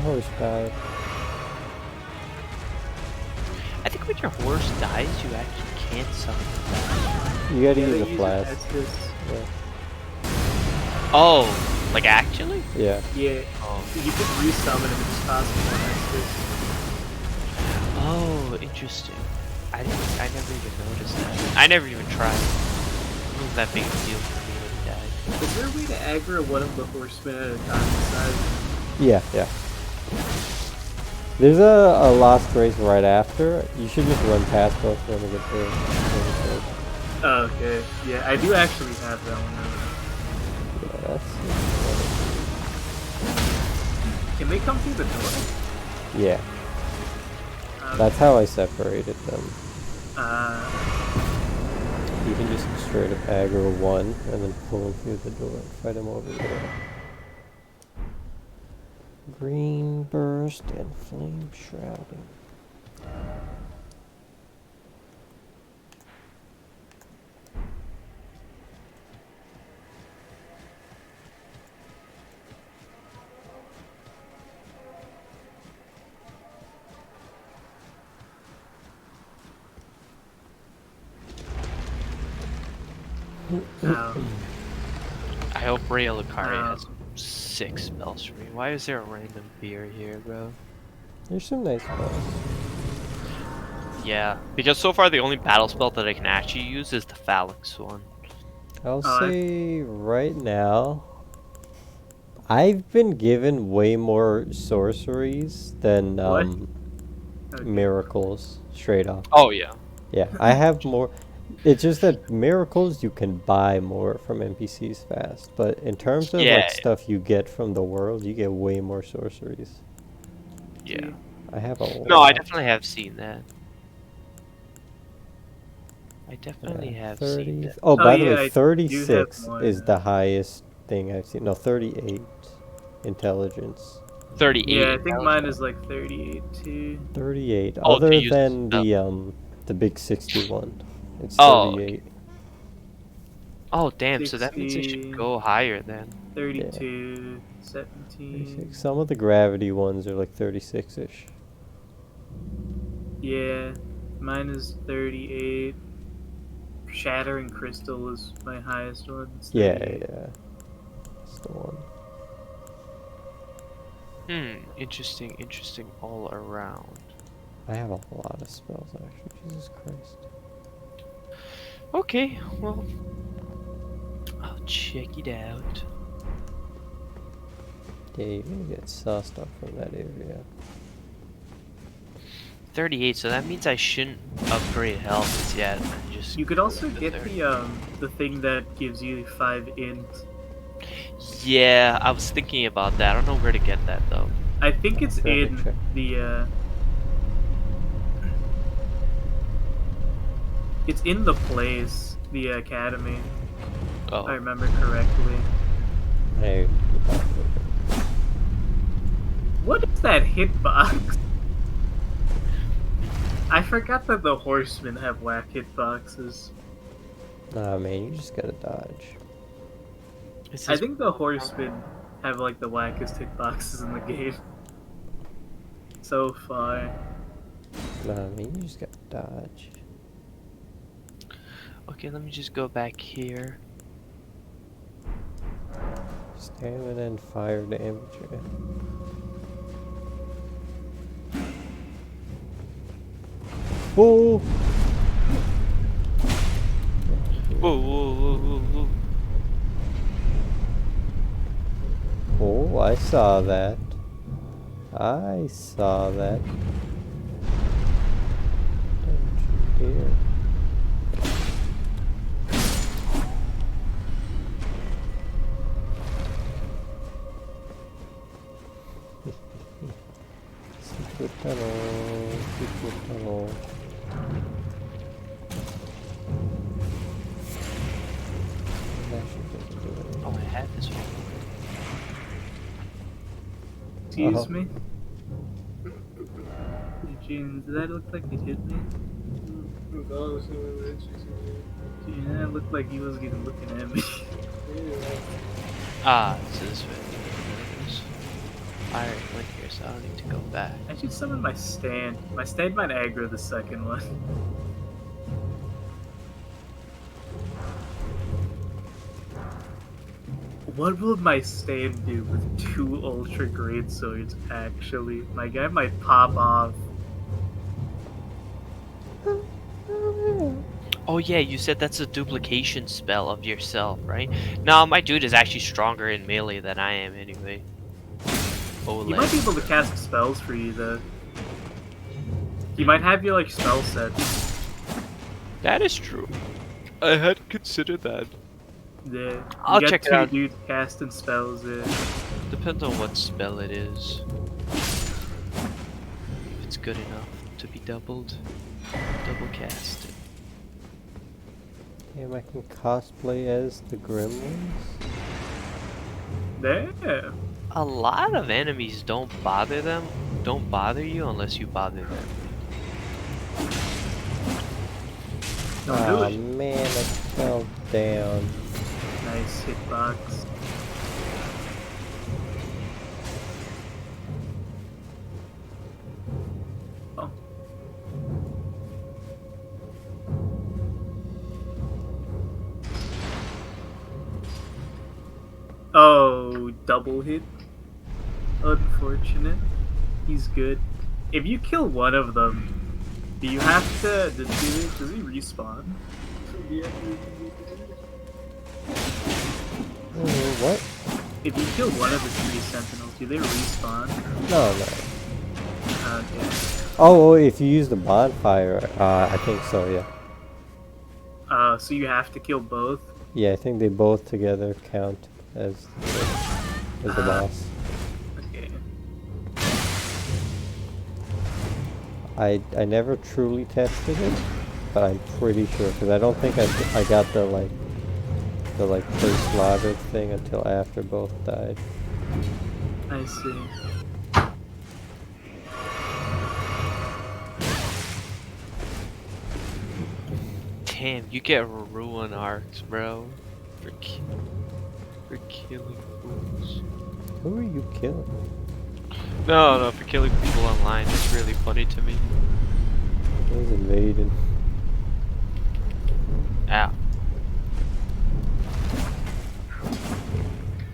Horsepower. I think when your horse dies, you actually can't summon it back. You gotta Yeah, use they a use it flask. as this. Yeah. Oh, like actually? Yeah. Yeah, Oh. you could resummon him and just toss him on this. Oh, interesting. I never even noticed that. I never even tried. It wasn't that big a deal for me when he died. Is there a way to aggro one of the horsemen at a time besides? Yeah, yeah. There's a lost race right after. You should just run past both of them and get through. Oh, okay. Yeah, I do actually have that one. Yeah, that's... Can they come through the door? Yeah. That's how I separated them. You can just straight up aggro one and then pull him through the door and fight him over there. Green burst and flame shrouding. I hope Ray Lucari has 6 spells for me. Why is there a random beer here, bro? There's some nice spells. Yeah, because so far the only battle spell that I can actually use is the Phalanx one. I'll say right now, I've been given way more sorceries than miracles, straight off. Oh yeah. Yeah, I have more. It's just that miracles you can buy more from NPCs fast, but in terms of like stuff you get from the world, you get way more sorceries. Yeah. I have a lot. No, I definitely have seen that. I definitely have 30. seen that. Oh, by the yeah, way, I 36 more, is the highest thing I've seen. No, 38 intelligence. 38. Yeah, I think mine is like 38 too. 38. Oh, Other to use than the big 61. It's 38. Oh, damn, so that means I should go higher then. 32, 17. 36. Some of the gravity ones are like 36-ish. Yeah, mine is 38. Shattering Crystal is my highest one. It's Yeah, 38. yeah. That's the one. Interesting all around. I have a lot of spells, actually. Jesus Christ. Okay, well, I'll check it out. Yeah, you're gonna get sussed up from that area. 38, so that means I shouldn't upgrade health yet. Just You could go also with get 30. the thing that gives you 5 int. Yeah, I was thinking about that. I don't know where to get that though. I think it's in check. the it's in the place, the academy. Oh. If I remember correctly. Hey, What is that hitbox? I forgot that the horsemen have whack hitboxes. nah, man, you just gotta dodge. I think the horsemen have like the wackest hitboxes in the game. So far. Nah, man, you just gotta dodge. Okay, let me just go back here. Stamina and fire damage. Yeah. Oh! Whoa. Oh, I saw that. I saw that. Don't you dare. Secret tunnel. Secret tunnel. Oh, I had this one. Excuse me? Eugene, did that look like it hit me? Gee, that looked like he wasn't even looking at me. Ah, it's this way. I went here, so I don't need to go back. I should summon my stand. My stand might aggro the second one. What will my stand do with 2 ultra great swords, actually? My guy might pop off. Oh yeah, you said that's a duplication spell of yourself, right? No, my dude is actually stronger in melee than I am anyway. Oh, He might be able to cast spells for you, though. He might have your, like, spell set. That is true. I had considered that. Yeah. I'll you got check it 2 out. dudes casting spells there. Depends on what spell it is. If it's good enough to be doubled. Double cast it. Damn, I can cosplay as the gremlins? Damn. A lot of enemies don't bother you unless you bother them. Don't do Aw, it. man, I fell down. Nice hitbox. Oh. Oh, double hit. Unfortunate. He's good. If you kill one of them, do you have to? Does he respawn? What? If you kill one of the 3 sentinels, do they respawn? No, no. Okay. Oh, if you use the bonfire, I think so, yeah. So you have to kill both? Yeah, I think they both together count as the boss. Okay. I never truly tested it, but I'm pretty sure, because I don't think I got the first slaughtered thing until after both died. I see. Damn, you get ruin arcs, bro. For killing fools. Who are you killing? No, for killing people online. It's really funny to me. He's invading. Ow.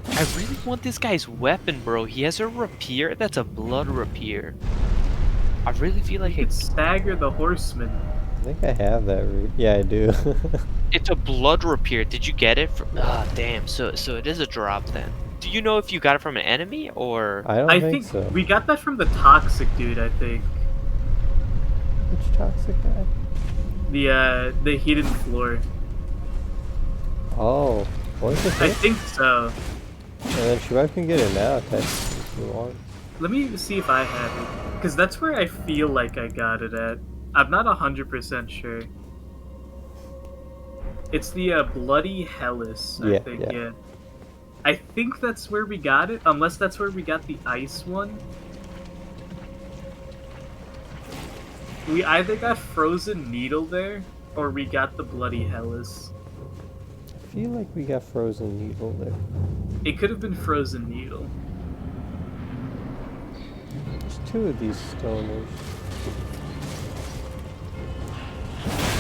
I really want this guy's weapon, bro. He has a rapier that's a blood rapier. I really feel like You could stagger the horseman. I think I have that yeah, I do. it's a blood rapier. Did you get it from? Ah, damn. So it is a drop then. Do you know if you got it from an enemy or? I don't think so. We got that from the toxic dude, I think. Which toxic guy? The hidden floor. Oh, was it? I think so. And then Shabab can get it now, technically, if you want. Let me see if I have it. Because that's where I feel like I got it at. I'm not 100% sure. It's the Bloody Hellas, I think, yeah. I think that's where we got it, unless that's where we got the ice one. We either got Frozen Needle there, or we got the Bloody Hellas. I feel like we got Frozen Needle there. It could have been Frozen Needle. There's 2 of these stoners.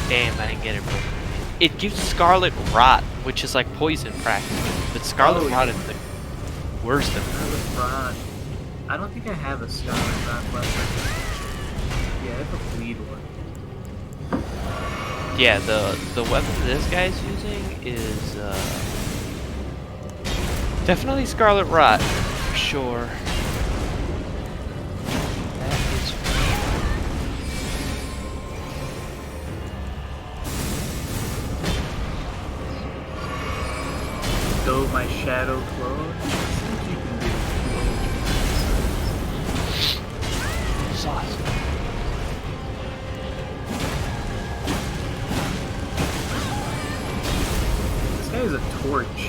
Damn, I didn't get it, bro. It gives Scarlet Rot, which is like poison practically. But Scarlet Rot is the worst of Scarlet Rot. I don't think I have a Scarlet Rot left. Yeah, I have a bleed one. Yeah, the weapon this guy's using is definitely Scarlet Rot, for sure. That is for sure. Go my shadow clone. You can do Sauce. This guy is a torch.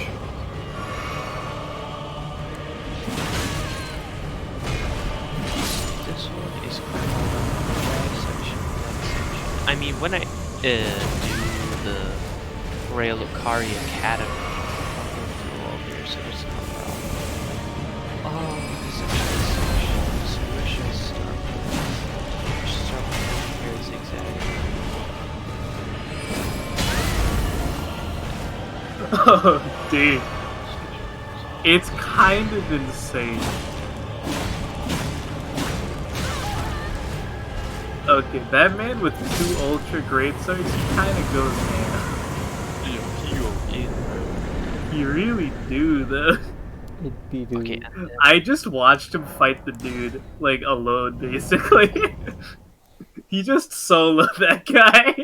This one is called section. I mean, when I do the Rail Lucari Academy, I'll go through all here, so there's no problem. Oh, this section. So where should I start? I should start with here, zigzag. Oh, dude. It's kind of insane. Okay, that man with 2 ultra great swords, he kind of goes ham. You really do, though. It'd be dude. Okay. I just watched him fight the dude, like, alone, basically. He just soloed that guy.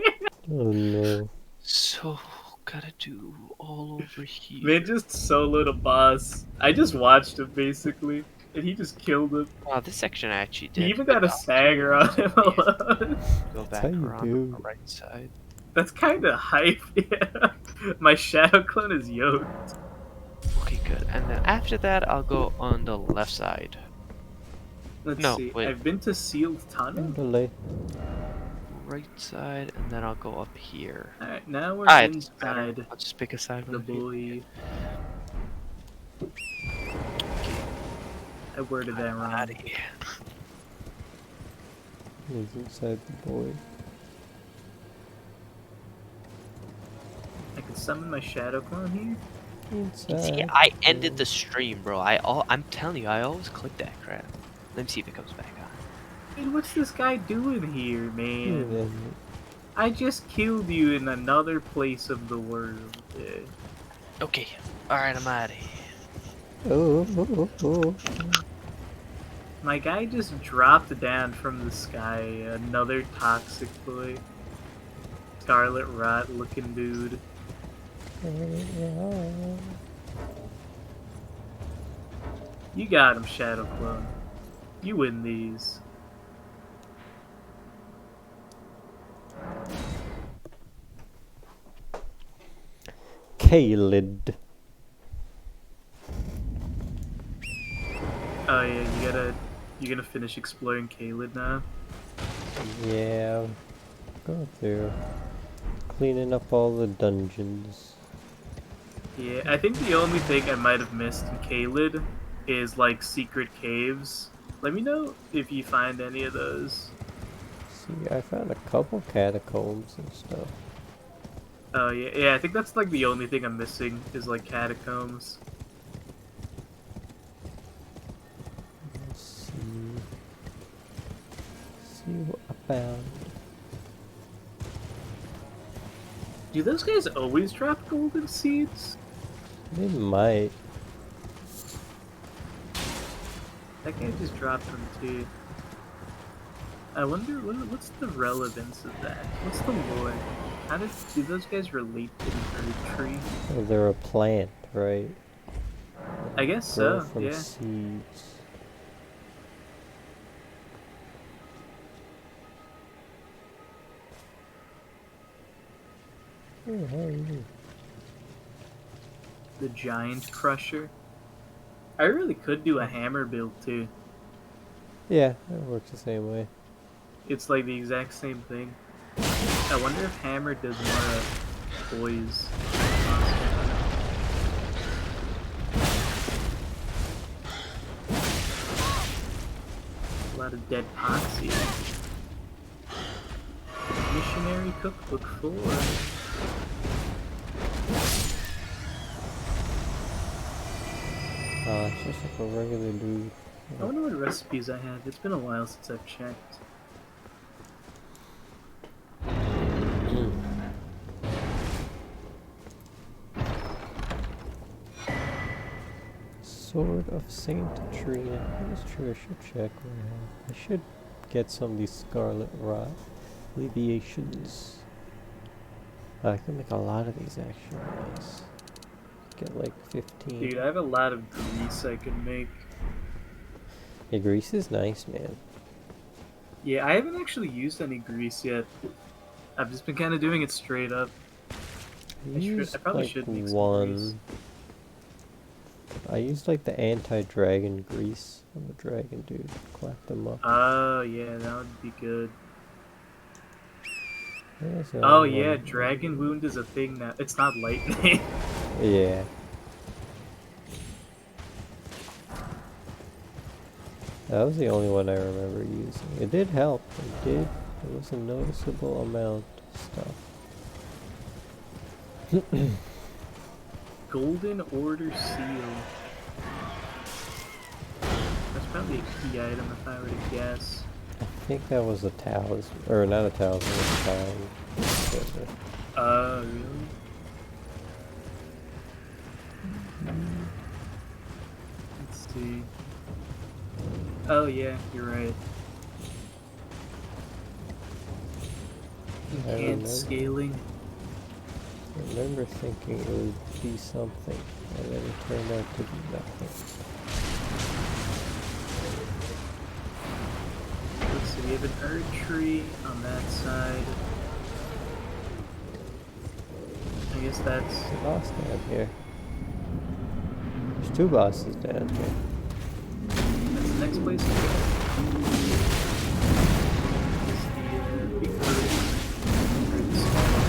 Oh no. So, gotta do all over here. Man just soloed a boss. I just watched him, basically. And he just killed him. Wow, this section I actually He did. even got a stagger on him alone. Go That's back how you around on do. the right side. That's kind of hype, yeah. My shadow clone is yoked. Okay, good. And then after that, I'll go on the left side. Let's No, see. wait. I've been to Sealed Tunnel. Underlay. Right side, and then I'll go up here. Alright, now we're Ah, it doesn't matter. inside I'll just pick a side. the boy. I worded that wrong. Alrighty. He's inside the boy. I can summon my shadow clone here. Inside. See, I ended the stream, bro. I'm telling you, I always click that crap. Let me see if it comes back on. Hey, what's this guy doing here, man? And I just killed you in another place of the world. Yeah. Okay. Alright, I'm out of here. oh. My guy just dropped down from the sky. Another toxic boy. Scarlet Rot looking dude. You got him, Shadow Clone. You win these. Caelid. Oh yeah, you're gonna finish exploring Caelid now? Yeah. Go through. Cleaning up all the dungeons. Yeah, I think the only thing I might have missed in Caelid is like secret caves. Let me know if you find any of those. See, I found a couple catacombs and stuff. Oh yeah, I think that's like the only thing I'm missing is like catacombs. Let's see. See what I found. Do those guys always drop golden seeds? They might. That guy just dropped them too. I wonder what's the relevance of that? What's the lore? How do those guys relate to the bird tree? Oh, they're a plant, right? I guess Grow so. from Yeah. seeds. Oh, how are you? The giant crusher. I really could do a hammer build too. Yeah, it works the same way. It's like the exact same thing. I wonder if hammer does more poise. A lot of dead pots here. Missionary Cookbook 4. It's just like a regular dude. I wonder what recipes I have. It's been a while since I've checked. Sword of Saint Trina. That's true, I should check what I have. I should get some of these Scarlet Rot alleviations. I can make a lot of these actually. Nice. Get like 15. Dude, I have a lot of grease I can make. Yeah, grease is nice, man. Yeah, I haven't actually used any grease yet. I've just been kind of doing it straight up. I used I probably like should make some grease. one. I used like the anti-dragon grease on the dragon dude. Clap them up. Oh, yeah, that would be good. That's the Oh, only yeah, one. Dragon Wound is a thing now. It's not lightning. Yeah. That was the only one I remember using. It did help. It did. It was a noticeable amount of stuff. Golden Order Seal. That's probably a key item if I were to guess. I think that was a talisman. Or not a talisman, a sign. Really? Let's see. Oh yeah, you're right. I Enhanced remember. scaling. I remember thinking it would be something, and then it turned out to be nothing. So we have an Erd tree on that side. I guess that's... There's a boss down here. There's two bosses down here. That's the next place to go. Is the big bird. Or the small one.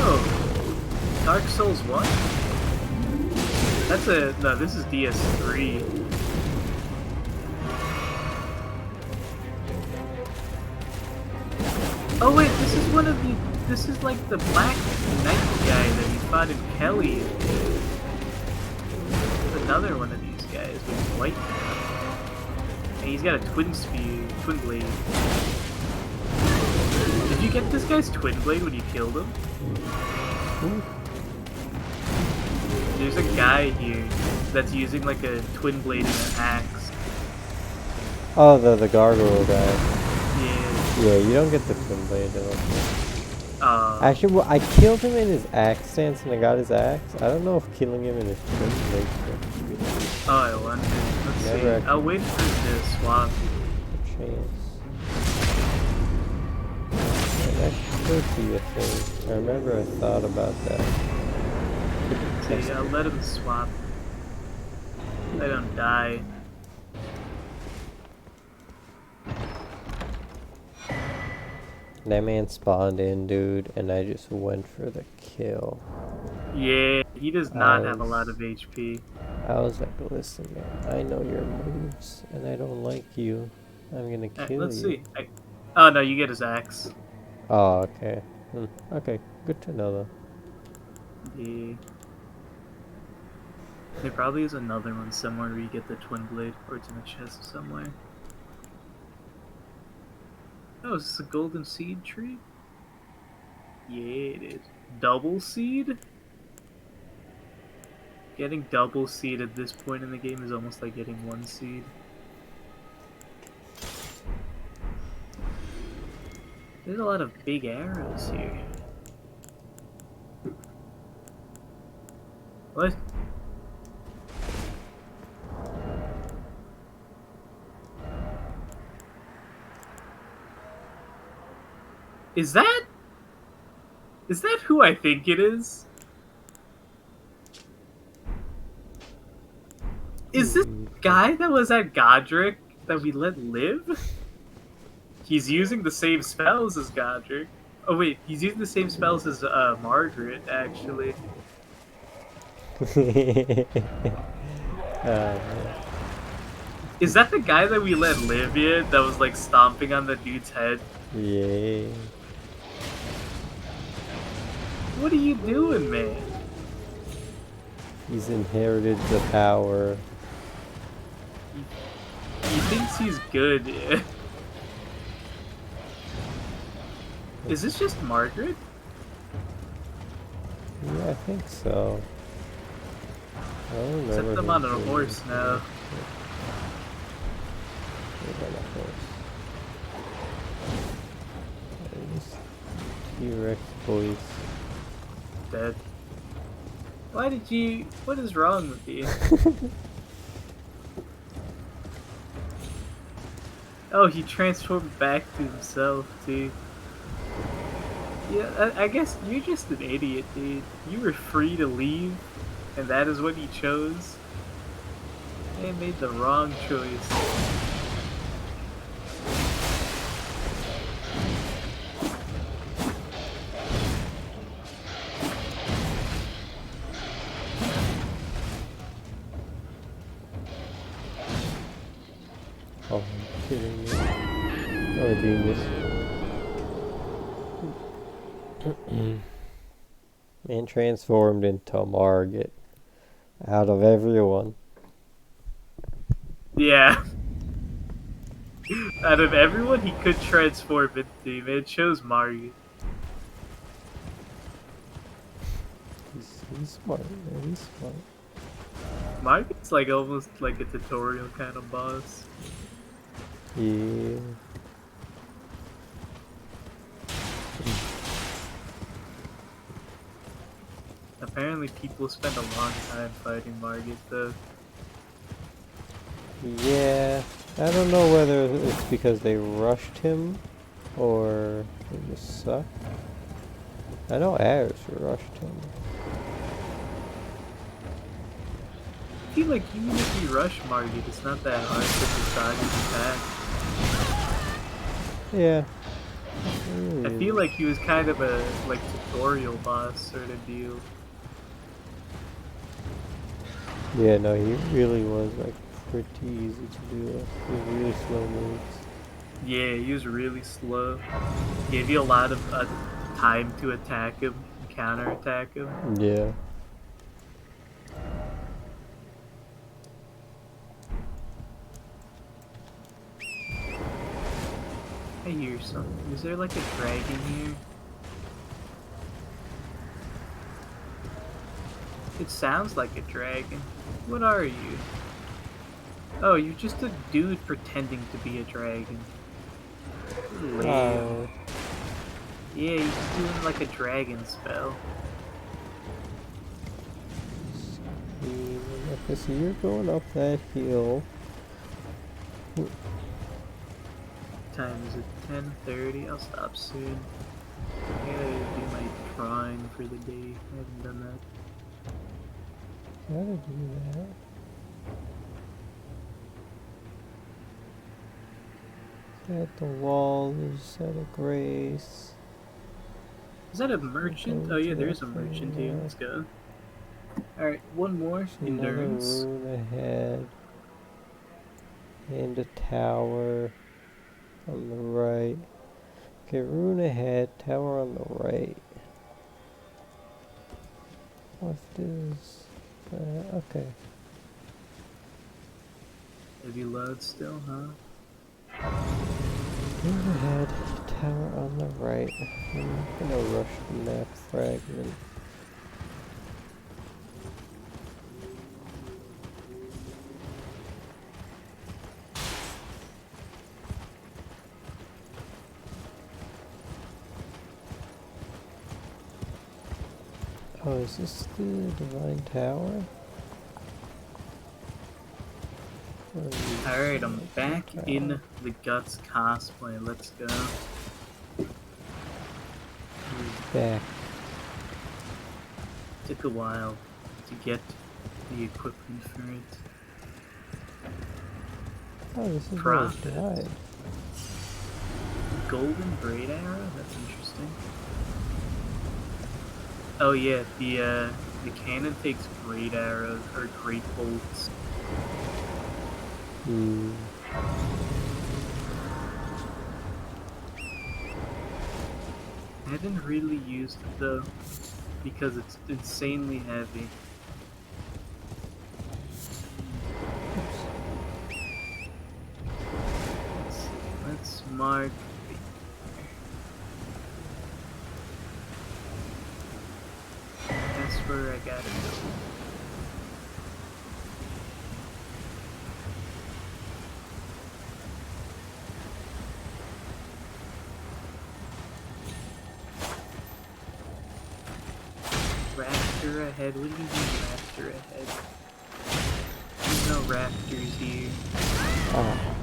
Oh! Dark Souls 1? That's a... No, this is DS3. Oh wait, this is one of the... This is like the Black Knight guy that he fought in Caelid. Another one of these guys with white hair. And he's got a twin spear, twin blade. Did you get this guy's twin blade when you killed him? There's a guy here that's using like a twin blade and an axe. Oh, the gargoyle guy. Yeah. Yeah, you don't get the twin blade. I don't think. Actually, well, I killed him in his axe stance and I got his axe. I don't know if killing him in his twin blade is Oh, I wonder. Let's Never see. actually- I'll wait for him to swap. a chance. And that could be a thing. I remember I thought about that. See, I'll let him swap. I don't die. That man spawned in, dude, and I just went for the kill. Yeah, he does not have a lot of HP. I was like, listen, man, I know your moves, and I don't like you. I'm gonna kill Let's you. see. Oh no, you get his axe. Oh, okay. Okay, good to know, though. Yeah. There probably is another one somewhere where you get the twin blade, or it's in a chest somewhere. Oh, is this a golden seed tree? Yeah, it is. Double seed? Getting double seed at this point in the game is almost like getting one seed. There's a lot of big arrows here. What? Is that who I think it is? Is this guy that was at Godric that we let live? He's using the same spells as Godric. Oh wait, he's using the same spells as Margaret, actually. Man. Is that the guy that we let live yet? That was like stomping on the dude's head? Yeah. What are you doing, man? He's inherited the power. He thinks he's good. Is this just Margaret? Yeah, I think so. I don't remember. Except I'm him on a being horse now. He's on a horse. There's T-Rex boys. Dead. Why did you... What is wrong with you? Oh, he transformed back to himself, too. Yeah, I guess you're just an idiot, dude. You were free to leave, and that is what he chose. They made the wrong choice. Oh, are you kidding me? Oh, genius. Man transformed into Margit. Out of everyone. Yeah. Out of everyone he could transform into, man, it chose Mario. He's smart, man. He's smart. Mario's like almost like a tutorial kind of boss. Yeah. Apparently people spend a long time fighting Margit though. Yeah. I don't know whether it's because they rushed him or they just suck. I know Ayers rushed him. I feel like even if you rush Margit, it's not that hard to decide his attack. Yeah. I feel like he was kind of a like tutorial boss sort of deal. Yeah, no, he really was like pretty easy to do. He was really slow moves. Yeah, he was really slow. Gave you a lot of time to attack him, counterattack him. Yeah. I hear something. Is there like a dragon here? It sounds like a dragon. What are you? Oh, you're just a dude pretending to be a dragon. Lame. Oh. Yeah, he's doing like a dragon spell. Okay, so you're going up that hill. Time is it? 10:30. I'll stop soon. I gotta do my drawing for the day. I haven't done that. Gotta do that. At the wall, there's a set of grace. Is that a merchant? Oh yeah, there is a merchant here. Let's go. Alright, one more. Another Endurance. rune ahead. And a tower on the right. Okay, rune ahead, tower on the right. Left is... okay. Heavy load still, huh? Rune ahead, tower on the right. I'm not gonna rush the map fragment. Oh, is this the Divine Tower? Alright, I'm back in the Guts cosplay. Let's go. He's back. Took a while to get the equipment for it. Oh, this is Profit. where I died. Golden braid arrow? That's interesting. Oh yeah, the cannon takes great arrows or great bolts. Hmm. I haven't really used it though, because it's insanely heavy. Let's mark. That's where I gotta go. Raptor ahead? What do you mean raptor ahead? There's no raptors here. Ah,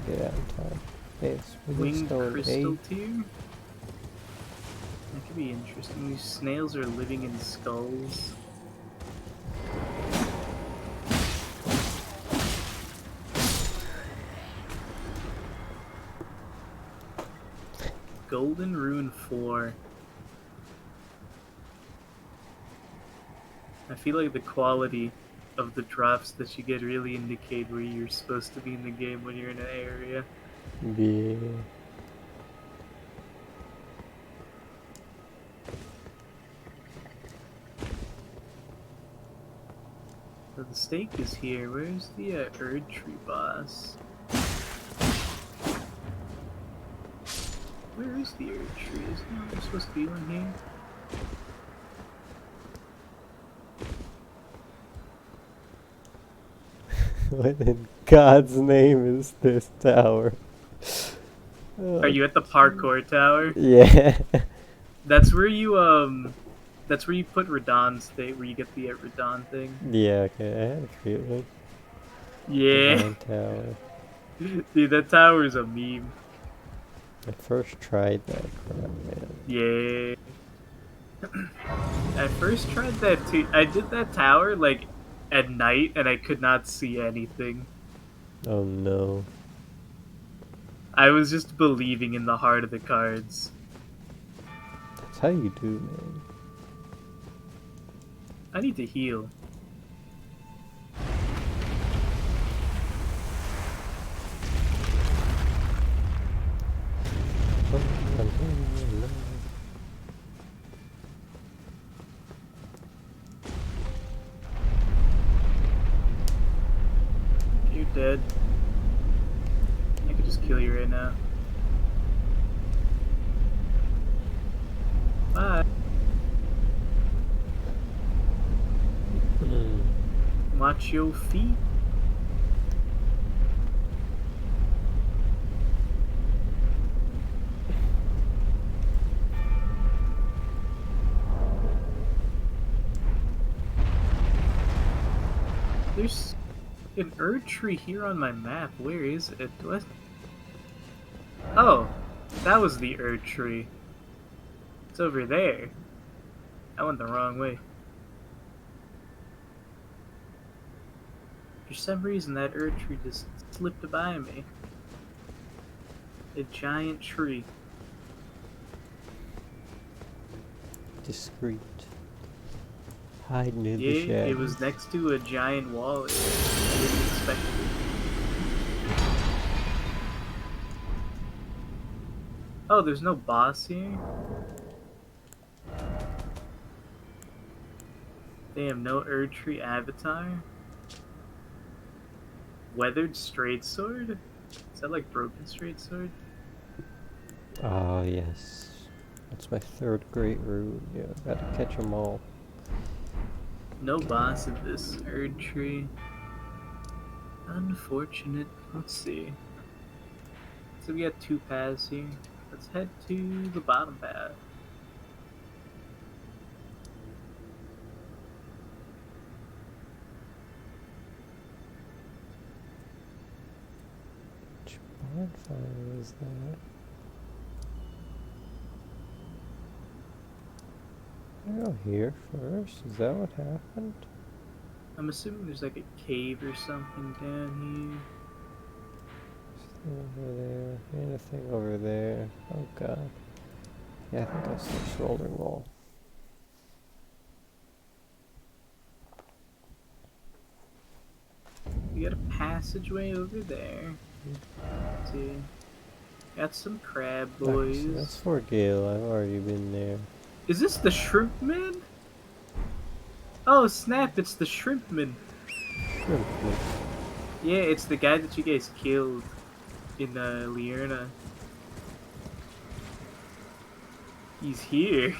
get out in time. Hey, it's Winged Stone crystal 8. tier? That could be interesting. These snails are living in skulls. Golden Rune 4. I feel like the quality of the drops that you get really indicate where you're supposed to be in the game when you're in an area. Yeah. So the stake is here. Where's the Erd Tree boss? Where is the Erd Tree? Isn't there supposed to be one here? What in God's name is this tower? Are you at the parkour tower? Yeah. That's where you put Radahn's thing, where you get the Radahn thing. Yeah, okay, I had a feeling. Yeah. Divine Tower. Dude, that tower is a meme. I first tried that crap, man. Yeah. I first tried that too. I did that tower like at night and I could not see anything. Oh no. I was just believing in the heart of the cards. That's how you do, man. I need to heal. You're dead. I could just kill you right now. Bye. Watch your feet. There's an Erd tree here on my map. Where is it? What? Oh, that was the Erd tree. It's over there. I went the wrong way. For some reason, that Erd tree just slipped by me. A giant tree. Discreet. Hiding in the Yeah, shadows. it was next to a giant wall. I didn't expect it. Oh, there's no boss here? Damn, no Erdtree avatar? Weathered straight sword? Is that like broken straight sword? Oh, yes. That's my third great rune. Yeah, gotta catch them all. No boss in this Erdtree. Unfortunate. Let's see. So we got two paths here. Let's head to the bottom path. Which bonfire is that? I go here first. Is that what happened? I'm assuming there's like a cave or something down Over there. Anything over there? Oh god. Yeah, I think I see a shoulder wall. here. We got a passageway over there. Let's see. Got some crab boys. That's for Gale. I've already been there. Is this the Shrimp Man? Oh snap, it's the Shrimp Man. Yeah, it's the guy that you guys killed in Liurna. He's here.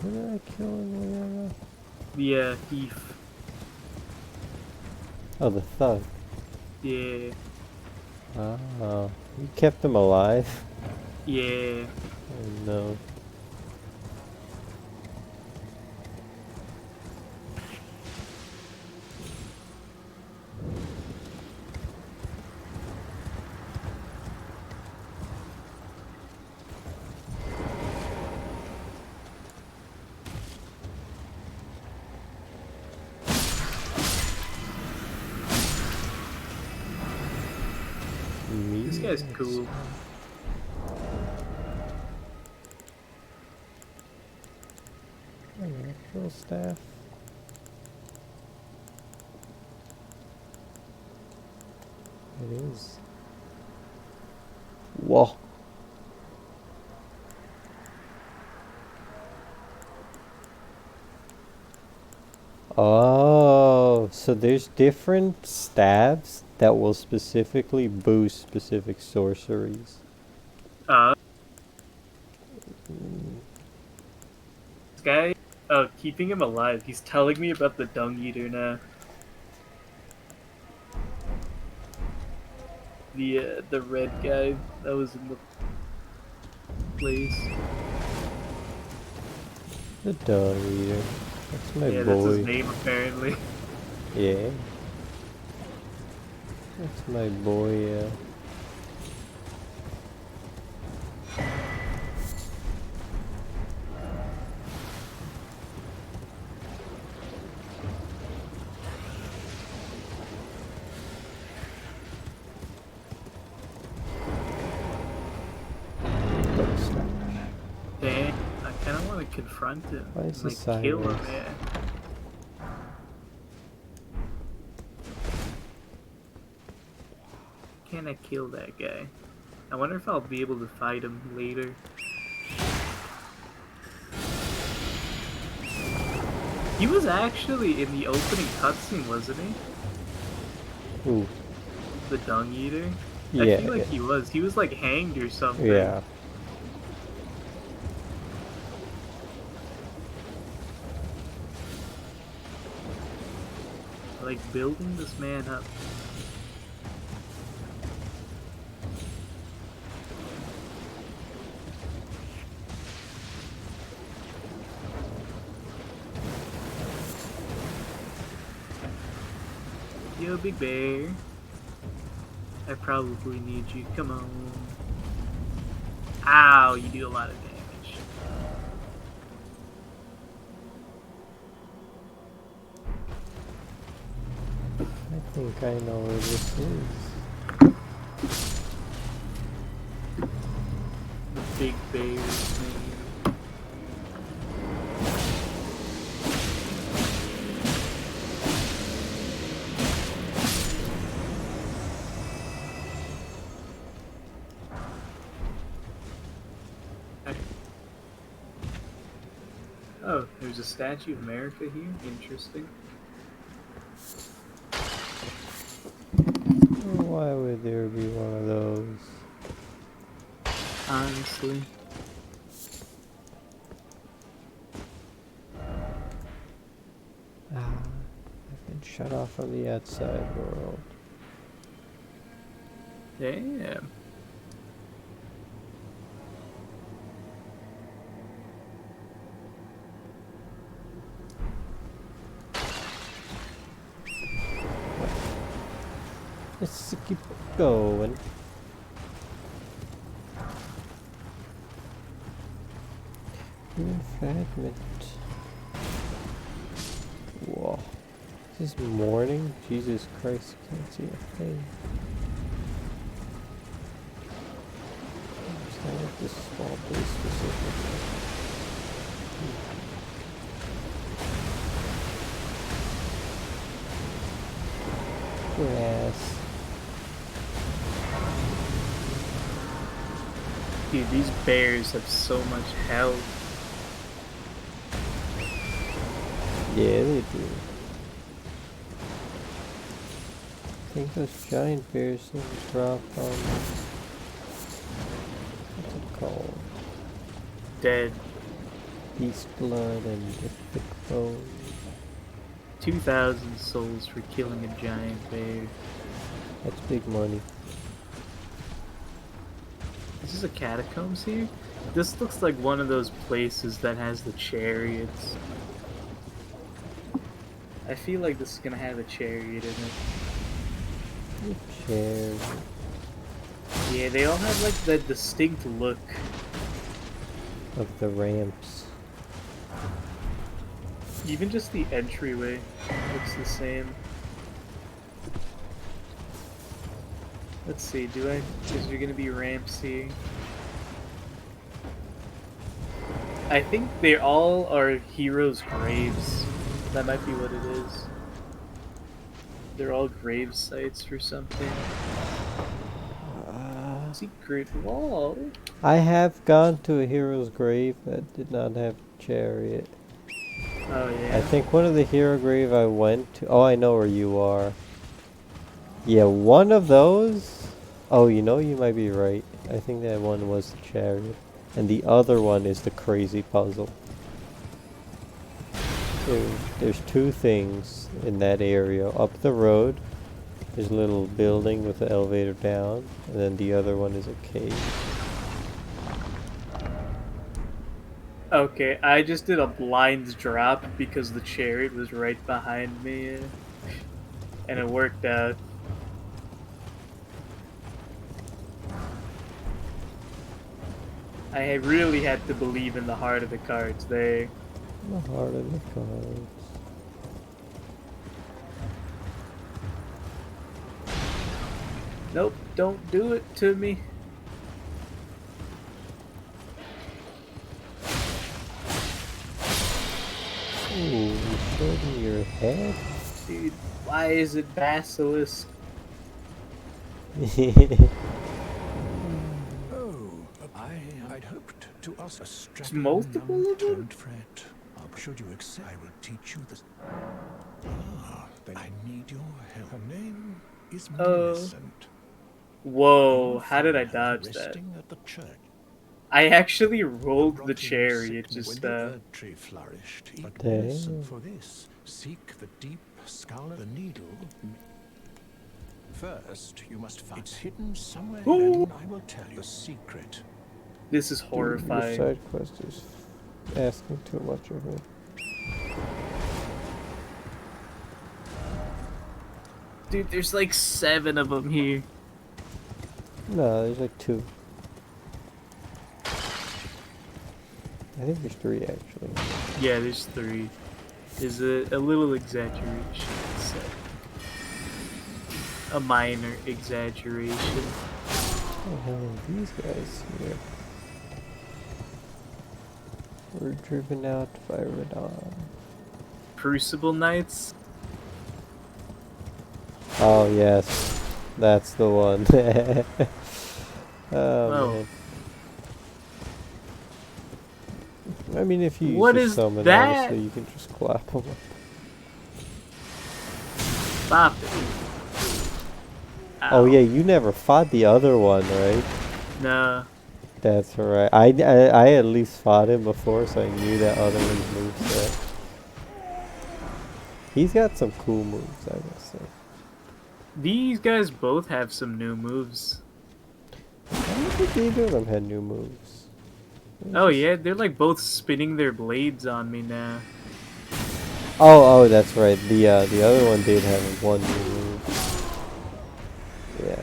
Who did I kill in Leona? The thief. Oh, the thug. Yeah. Oh, you kept him alive? Yeah. Oh no. This guy's cool. Little staff. It is. Whoa. Oh, so there's different staves that will specifically boost specific sorceries. This guy, keeping him alive. He's telling me about the Dung Eater now. the red guy that was in the place. The dog eater. That's my Yeah, that's his boy. name apparently. Yeah. That's my boy, yeah. Dang, I kind of want to confront him. Why is and, this like, kill him, silence? yeah. Can I kill that guy? I wonder if I'll be able to fight him later. He was actually in the opening cutscene, wasn't he? Ooh. The dung eater? Yeah. I feel like he was. He was like hanged or something. Yeah. Like building this man up. Yo, big bear. I probably need you. Come on. Ow, you do a lot of damage. I think I know where this is. The big bear's name. Oh, there's a Statue of America here? Interesting. Why would there be one of those? Honestly. I've been shut off from the outside world. Damn. Let's keep going. Human fragment. Whoa. Is this morning? Jesus Christ, can't see a thing. It's not like this small place specifically. Grass. Dude, these bears have so much health. Yeah, they do. I think those giant bears things drop on. What's it called? Dead. Beast blood and the thick bone. 2,000 souls for killing a giant bear. That's big money. This is a catacombs here? This looks like one of those places that has the chariots. I feel like this is gonna have a chariot in it. Chairs. Yeah, they all have like that distinct look. Of the ramps. Even just the entryway looks the same. Let's see, is there gonna be ramps here? I think they all are heroes' graves. That might be what it is. They're all grave sites for something. Secret wall. I have gone to a hero's grave that did not have chariot. Oh yeah. I think one of the hero grave I went to. Oh, I know where you are. Yeah, one of those. Oh, you know, you might be right. I think that one was the chariot, and the other one is the crazy puzzle. There's two things in that area. Up the road, There's a little building with the elevator down, and then the other one is a cave. Okay, I just did a blind drop because the chariot was right behind me, and it worked out. I really had to believe in the heart of the cards there. The heart of the cards. Nope, don't do it to me. Ooh, you showed me your head? Dude, why is it Basilisk? Oh, I'd hoped to ask a strapping multiple of them? unturned friend. Should you accept, I will teach you the. Then I need your help. Her name is Millicent. Whoa, how did I dodge that? Resting at the church. I actually rolled the Brought in chariot, sickness just, when the Earth tree flourished. But Damn. listen for this. Seek the deep skull of the needle. First, you must find it's hidden somewhere. Ooh. Then I will tell you a secret. This is Dude, horrifying. your side quest is asking too much of me. Dude, there's like 7 of them here. No, there's like 2. I think there's 3 actually. Yeah, there's 3. There's a little exaggeration. It's a minor exaggeration. What the hell are these guys here? We're driven out by Radahn. Crucible Knights? Oh yes, that's the one. Oh man. I mean, if you use What your is summon, that? honestly, you can just clap them up. Stop it. Oh Ow. yeah, you never fought the other one, right? Nah. That's right. I at least fought him before, so I knew that other one's moveset. He's got some cool moves, I must say. These guys both have some new moves. I don't think either of them had new moves. Oh yeah, they're like both spinning their blades on me now. Oh, that's right. The other one did have one new move. Yeah.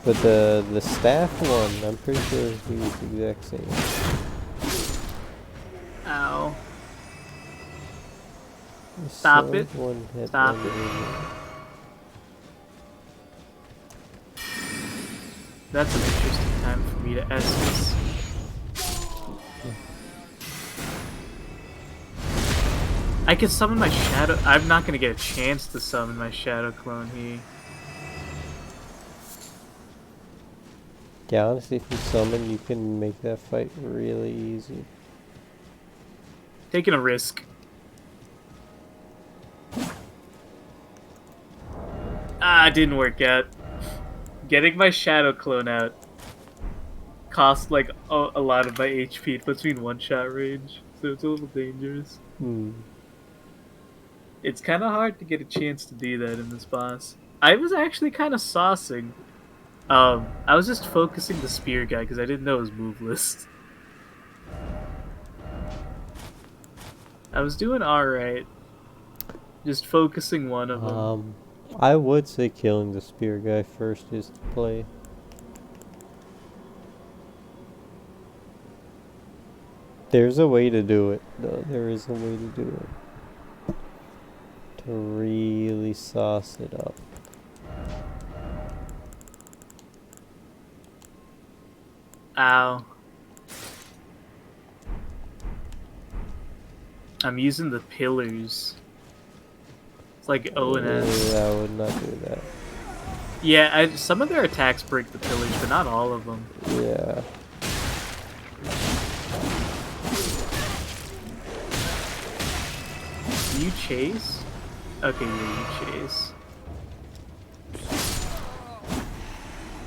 But the staff one, I'm pretty sure he was the exact same. Ow. The Stop sword it. one had Stop one it. new move. That's an interesting time for me to essence. I can summon my shadow. I'm not gonna get a chance to summon my shadow clone here. Yeah, honestly, if you summon, you can make that fight really easy. Taking a risk. Ah, it didn't work out. Getting my shadow clone out cost like a lot of my HP. It puts me in one-shot range, so it's a little dangerous. It's kind of hard to get a chance to do that in this boss. I was actually kind of saucing. I was just focusing the spear guy because I didn't know his move list. I was doing alright. Just focusing one of them. I would say killing the spear guy first is the play. There's a way to do it, though. There is a way to do it. To really sauce it up. Ow. I'm using the pillars. It's like O and S. I would not do that. Yeah, some of their attacks break the pillars, but not all of them. Yeah. Do you chase? Okay, yeah, you chase.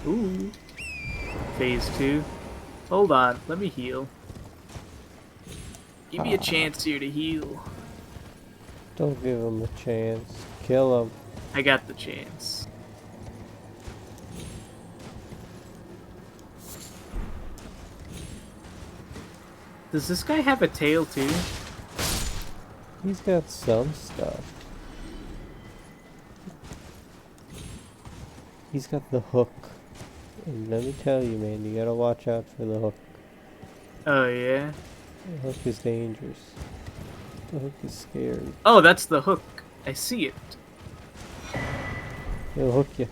Ooh. Phase 2. Hold on, let me heal. Give me a chance here to heal. Don't give him a chance. Kill him. I got the chance. Does this guy have a tail too? He's got some stuff. He's got the hook. And let me tell you, man, you gotta watch out for the hook. Oh yeah. The hook is dangerous. The hook is scary. Oh, that's the hook. I see it. He'll hook you.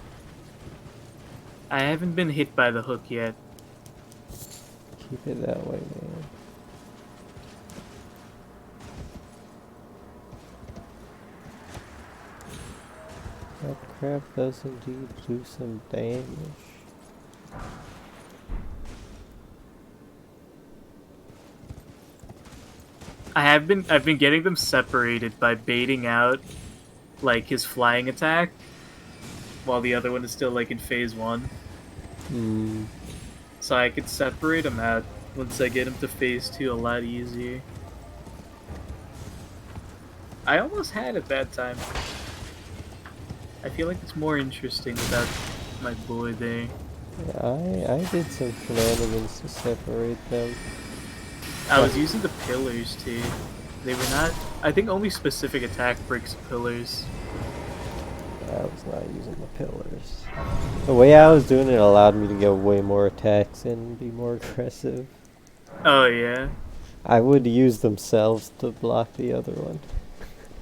I haven't been hit by the hook yet. Keep it that way, man. That crap does indeed do some damage. I've been getting them separated by baiting out like his flying attack while the other one is still like in phase 1. Hmm. So I could separate them out once I get him to phase 2 a lot easier. I almost had it that time. I feel like it's more interesting without my boy there. Yeah, I did some shenanigans to separate them. I was using the pillars too. They were not. I think only specific attack breaks pillars. I was not using the pillars. The way I was doing it allowed me to get way more attacks and be more aggressive. Oh yeah. I would use themselves to block the other one.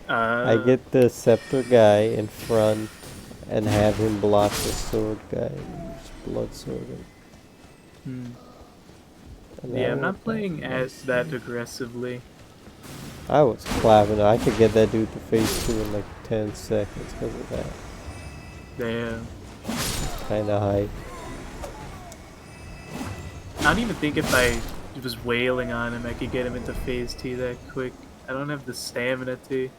I get the scepter guy in front and have him block the sword guy and use blood sword him. Hmm. And that Yeah, I'm not worked out playing as that nicely. aggressively. I was clapping. I could get that dude to phase 2 in like 10 seconds because of that. Damn. Kinda hype. I don't even think if I was wailing on him, I could get him into phase 2 that quick. I don't have the stamina to.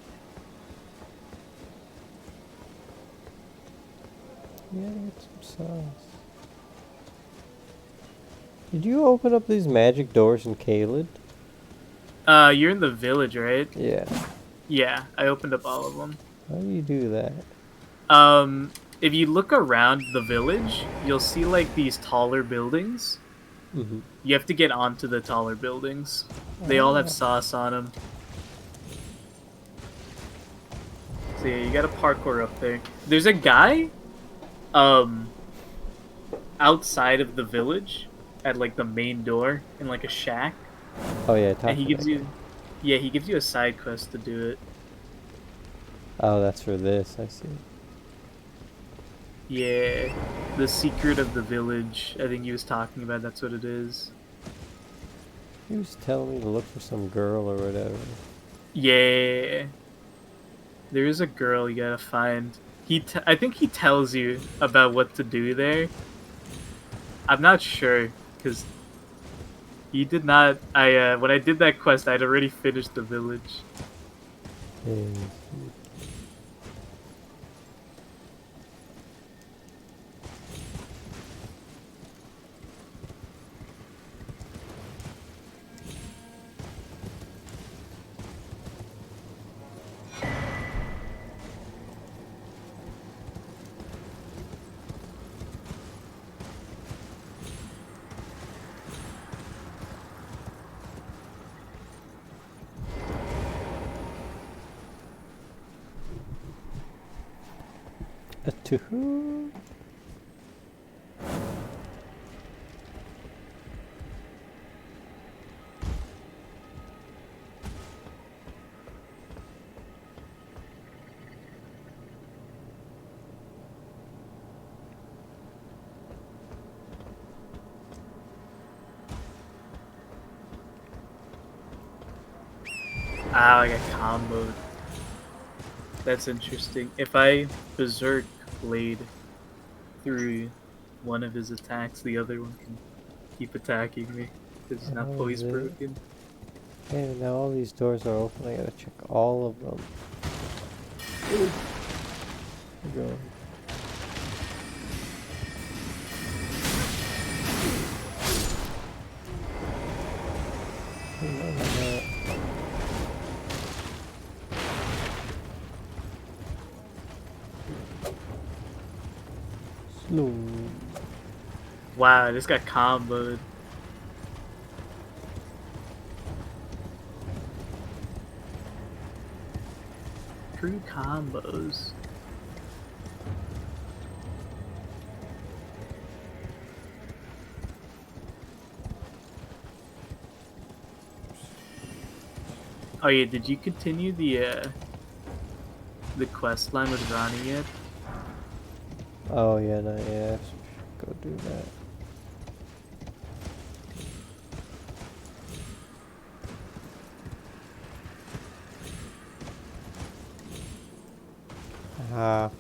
Yeah, get some sauce. Did you open up these magic doors in Caelid? You're in the village, right? Yeah. Yeah, I opened up all of them. How do you do that? If you look around the village, you'll see like these taller buildings. Mm-hmm. You have to get onto the taller buildings. They all have sauce on them. So yeah, you gotta parkour up there. There's a guy, outside of the village, at like the main door in like a shack, Oh yeah, and he gives you, yeah, he gives you a side quest to do it. Oh, that's for this. I see. Yeah, the secret of the village. I think he was talking about. That's what it is. He was telling me to look for some girl or whatever. Yeah, there is a girl you gotta find. I think he tells you about what to do there. I'm not sure because he did not. When I did that quest, I'd already finished the village. Yeah. A two. Ah, I got comboed. That's interesting. If I berserk blade through one of his attacks, the other one can keep attacking me because he's not Oh, poise is it? broken. Okay, now all these doors are open. I gotta check all of them. Ooh. Go. No. Wow, I just got comboed. True combos. Oh yeah, did you continue the quest line with Ronnie yet? Oh yeah, no, yeah. Go do that. Ah.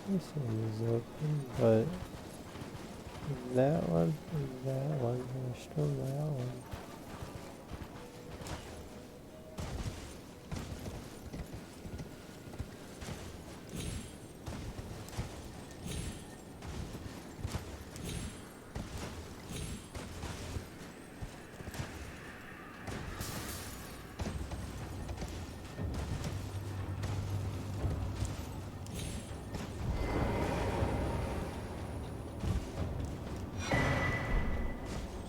This one is open, but that one, there's still that one.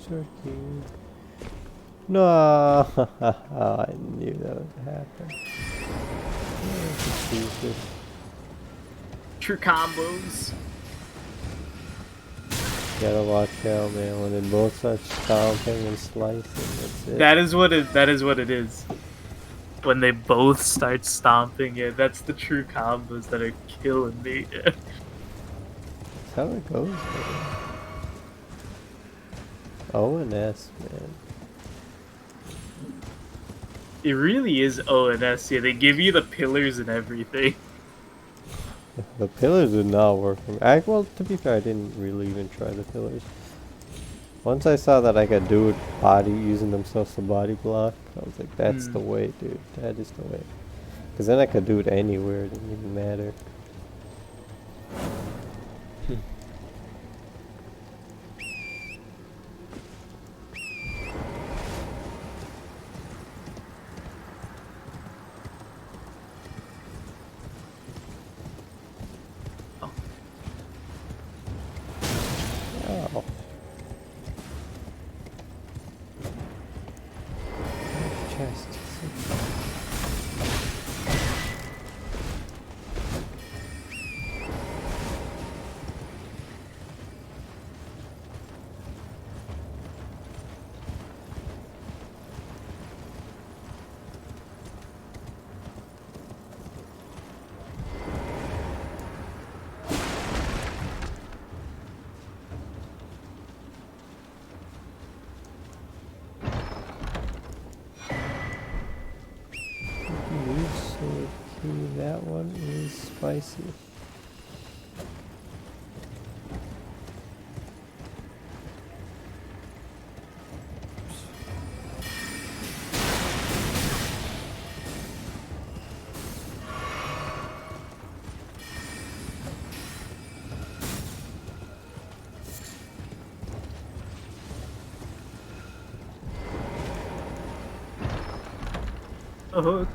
Turkey. No, I knew that would happen. Jesus. True combos. Gotta watch out, man. When they both start stomping and slicing, that's it. That is what it is. When they both start stomping, yeah, that's the true combos that are killing me. That's how it goes, man. O and S, man. It really is O and S. Yeah, they give you the pillars and everything. The pillars did not work for me. Well, to be fair, I didn't really even try the pillars. Once I saw that I could do it body, using themselves to body block, I was like, that's the way, dude. That is the way. Because then I could do it anywhere. It didn't even matter. Oh. Chest. That one is spicy. Oh.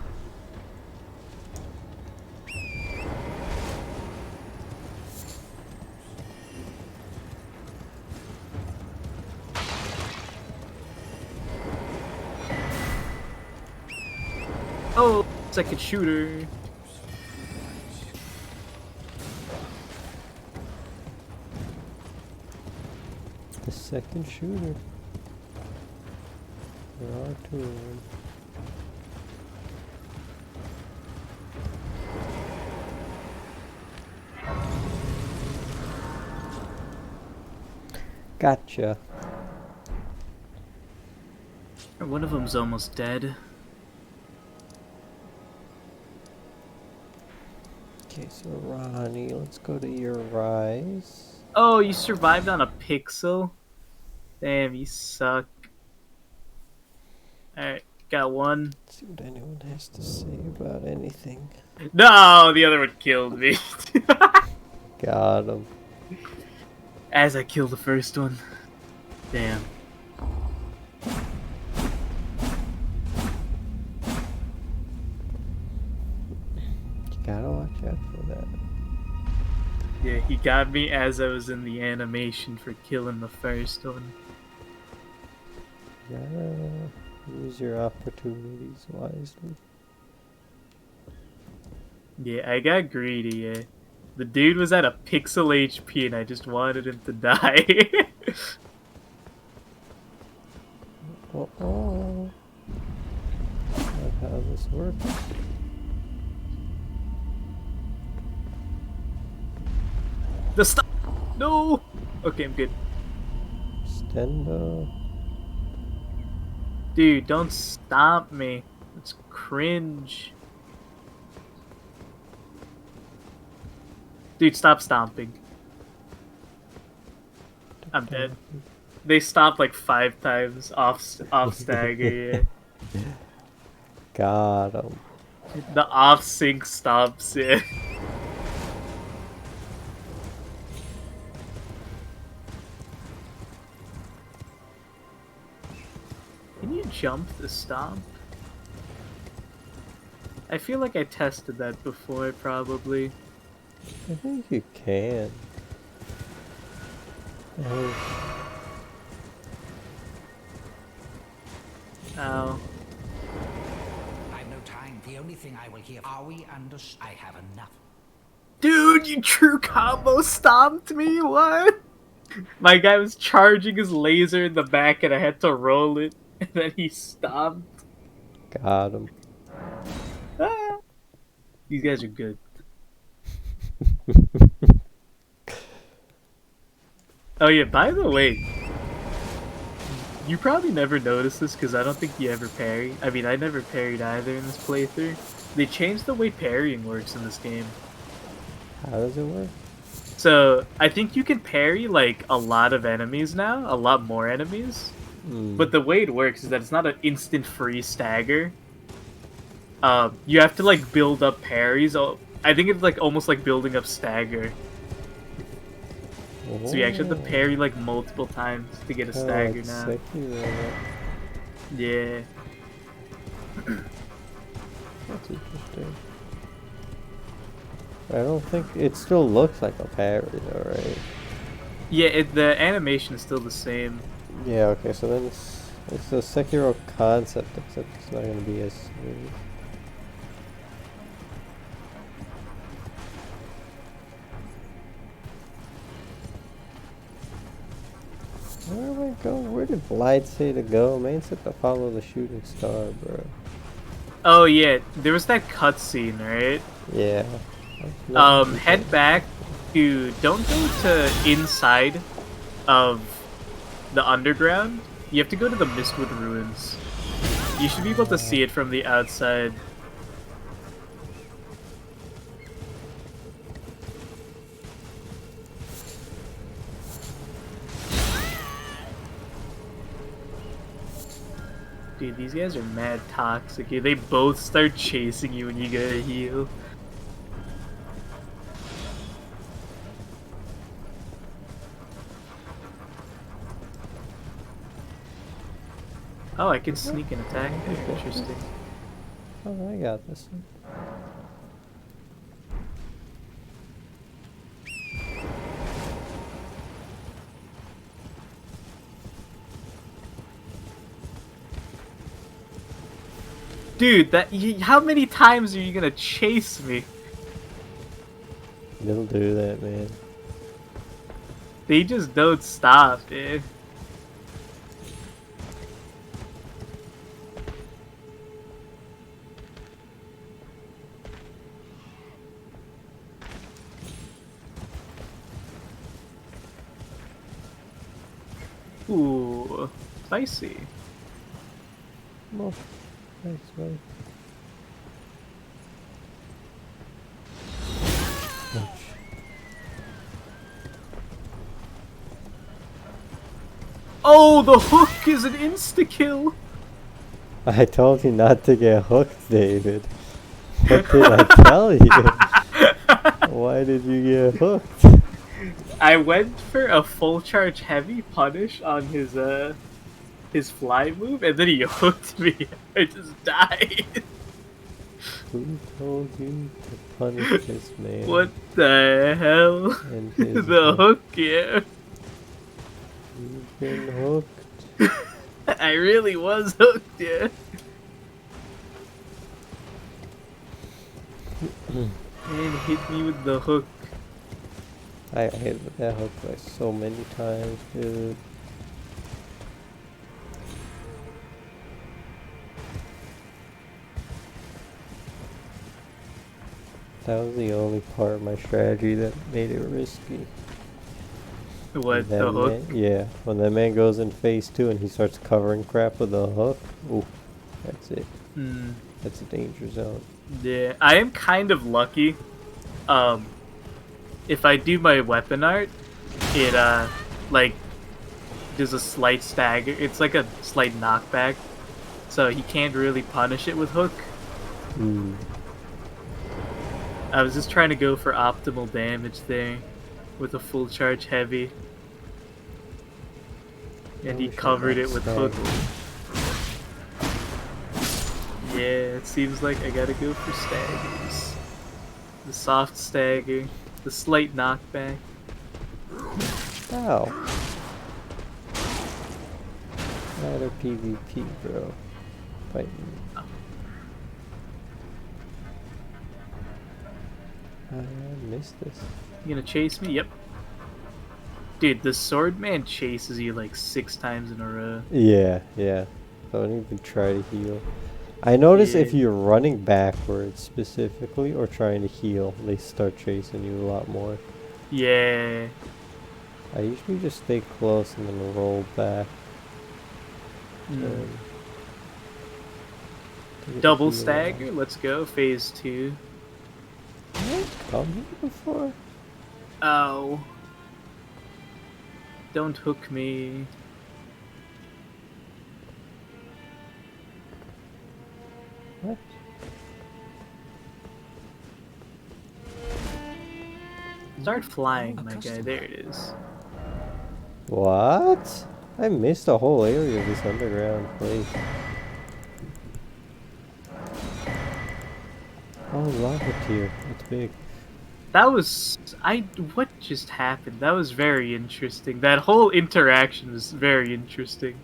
Oh, second shooter. The second shooter. There are two of them. Gotcha. One of them's almost dead. Okay, so Ronnie, let's go to your rise. Oh, you survived on a pixel? Damn, you suck. Alright, got one. Let's see what anyone has to say about anything. No, the other one killed me. Got him. As I killed the first one. Damn. that. Yeah, he got me as I was in the animation for killing the first one. Gotta use your opportunities wisely. Yeah, I got greedy, yeah. The dude was at a pixel HP and I just wanted him to die. Oh. Not how this works. The stop! No! Okay, I'm good. Stendo. Dude, don't stomp me. It's cringe. Dude, stop stomping. I'm dead. They stopped like 5 times off stagger, yeah. Got him. The off sync stops, yeah. Can you jump the stomp? I feel like I tested that before, probably. I think you can. Oh, Ow. I've no time. The only thing I will hear. Are we I have enough. Dude, you true combo stomped me? What? My guy was charging his laser in the back and I had to roll it. And then he stomped. got him. Ah. These guys are good. Oh yeah, by the way, you probably never noticed this because I don't think you ever parry. I mean, I never parried either in this playthrough. They changed the way parrying works in this game. How does it work? So, I think you can parry, like, a lot of enemies now. A lot more enemies. But the way it works is that it's not an instant free stagger. You have to, like, build up parries. I think it's, like, almost like building up stagger. So you actually have to parry, like, multiple times to get a stagger now. Sekiro. Yeah. That's interesting. I don't think it still looks like a parry though, right? Yeah, the animation is still the same. Yeah, okay, so then it's the Sekiro concept, except it's not gonna be as smooth. Where do I go? Where did Blight say to go? Man said to follow the shooting star, bro. Oh yeah, there was that cutscene, right? Yeah. Head back to... Don't go to inside of the underground. You have to go to the Mistwood Ruins. You should be able to see it from the outside. Dude, these guys are mad toxic. They both start chasing you when you get a heal. Oh, I can sneak an attack there. Interesting. Oh, I got this one. Dude, how many times are you gonna chase me? They'll do that, man. They just don't stop, dude. Ooh, spicy. Oh, thanks, buddy. Oh, the hook is an insta-kill! I told you not to get hooked, David. What did I tell you? Why did you get hooked? I went for a full charge heavy punish on his fly move, and then he hooked me. I just died. Who told you to punish this man? What the hell? And his The hook, yeah. You've been hooked. I really was hooked, yeah. And hit me with the hook. I hit that hook like so many times, dude. That was the only part of my strategy that made it risky. What, the hook? Yeah, when that man goes in phase 2 and he starts covering crap with a hook, ooh, that's it. That's a danger zone. Yeah, I am kind of lucky. If I do my weapon art, it, like, there's a slight stagger. It's like a slight knockback. So he can't really punish it with hook. I was just trying to go for optimal damage there with a full charge heavy. And he covered it with hook. Yeah, it seems like I gotta go for staggers. The soft stagger, the slight knockback. Ow. Not a PvP, bro. Fight me. Oh. I missed this. You gonna chase me? Yep. Dude, the swordman chases you like 6 times in a row. Yeah. Don't even try to heal. I notice if you're running backwards specifically or trying to heal, they start chasing you a lot more. Yeah. I usually just stay close and then roll back. Double stagger, let's go, phase 2. Come here before? Oh. Don't hook me. What? Start flying, my guy. There it is. What? I missed a whole area of this underground place. Oh, lava tier. That's big. That was... What just happened? That was very interesting. That whole interaction was very interesting.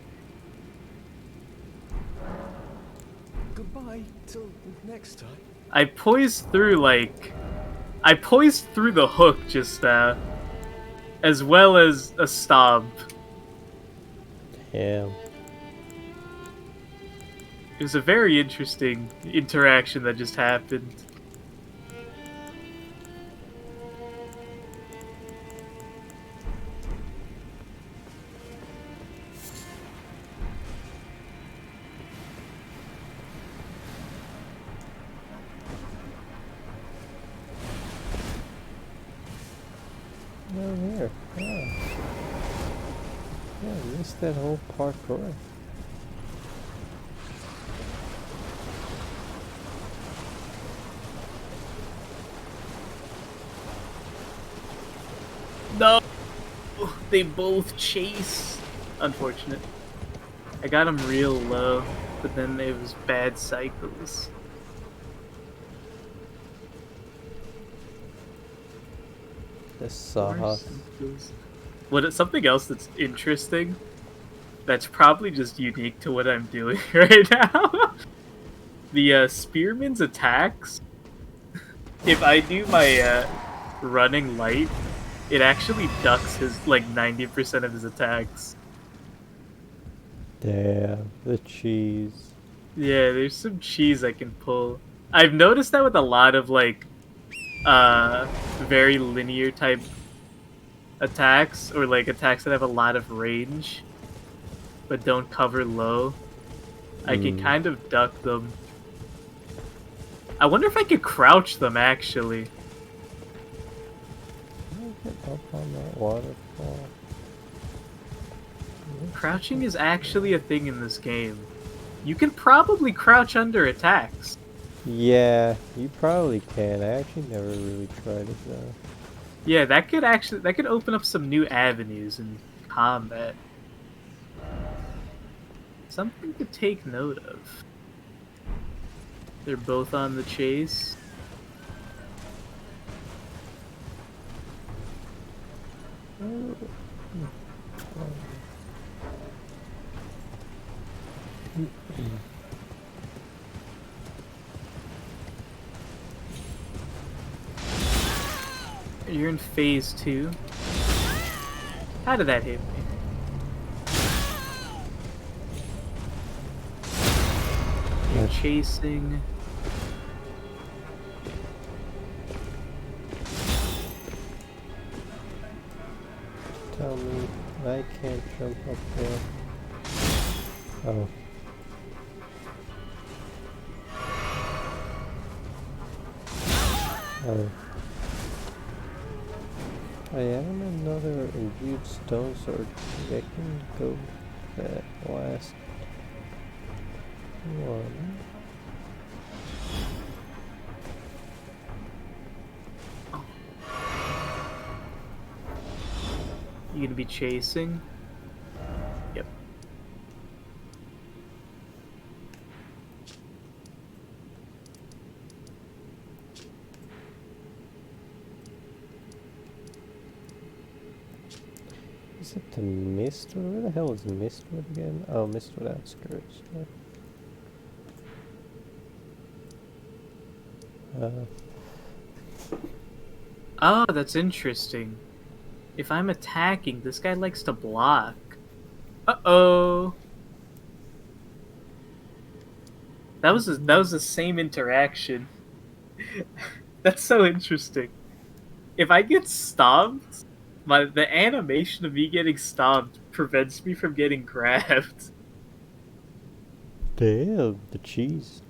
Goodbye till next time. I poised through, like... I poised through the hook just now. As well as a stomp. Damn. It was a very interesting interaction that just happened. Oh, here. Oh. Yeah, I missed that whole parkour. No! They both chase. Unfortunate. I got him real low, but then it was bad cycles. The sauce. Something else that's interesting, that's probably just unique to what I'm doing right now. The spearman's attacks, if I do my running light, it actually ducks his like 90% of his attacks. Damn, the cheese. Yeah, there's some cheese I can pull. I've noticed that with a lot of like very linear type attacks, or like attacks that have a lot of range but don't cover low. I can kind of duck them. I wonder if I could crouch them actually. Get up on that waterfall. Crouching is actually a thing in this game. You can probably crouch under attacks. Yeah, you probably can. I actually never really tried it though. Yeah, that could open up some new avenues in combat. Something to take note of. They're both on the chase. You're in phase 2. How did that hit me? You're chasing. Tell me, I can't jump up there. Oh. Oh. I am another imbued stone sword. I can go that last one. You gonna be chasing? Yep. Is it the Mistwood? Where the hell is Mistwood again? Oh, Mistwood outskirts. Oh, that's interesting. If I'm attacking, this guy likes to block. Uh-oh. That was the same interaction. That's so interesting. If I get stomped, the animation of me getting stomped prevents me from getting grabbed. Damn, the cheese.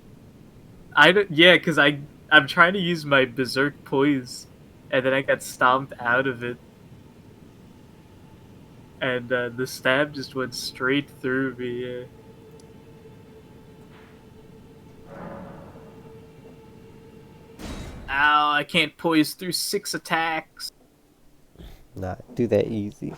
Because I'm trying to use my berserk poise, and then I got stomped out of it. And the stab just went straight through me. Yeah. Ow, I can't poise through 6 attacks. Nah, do that easy.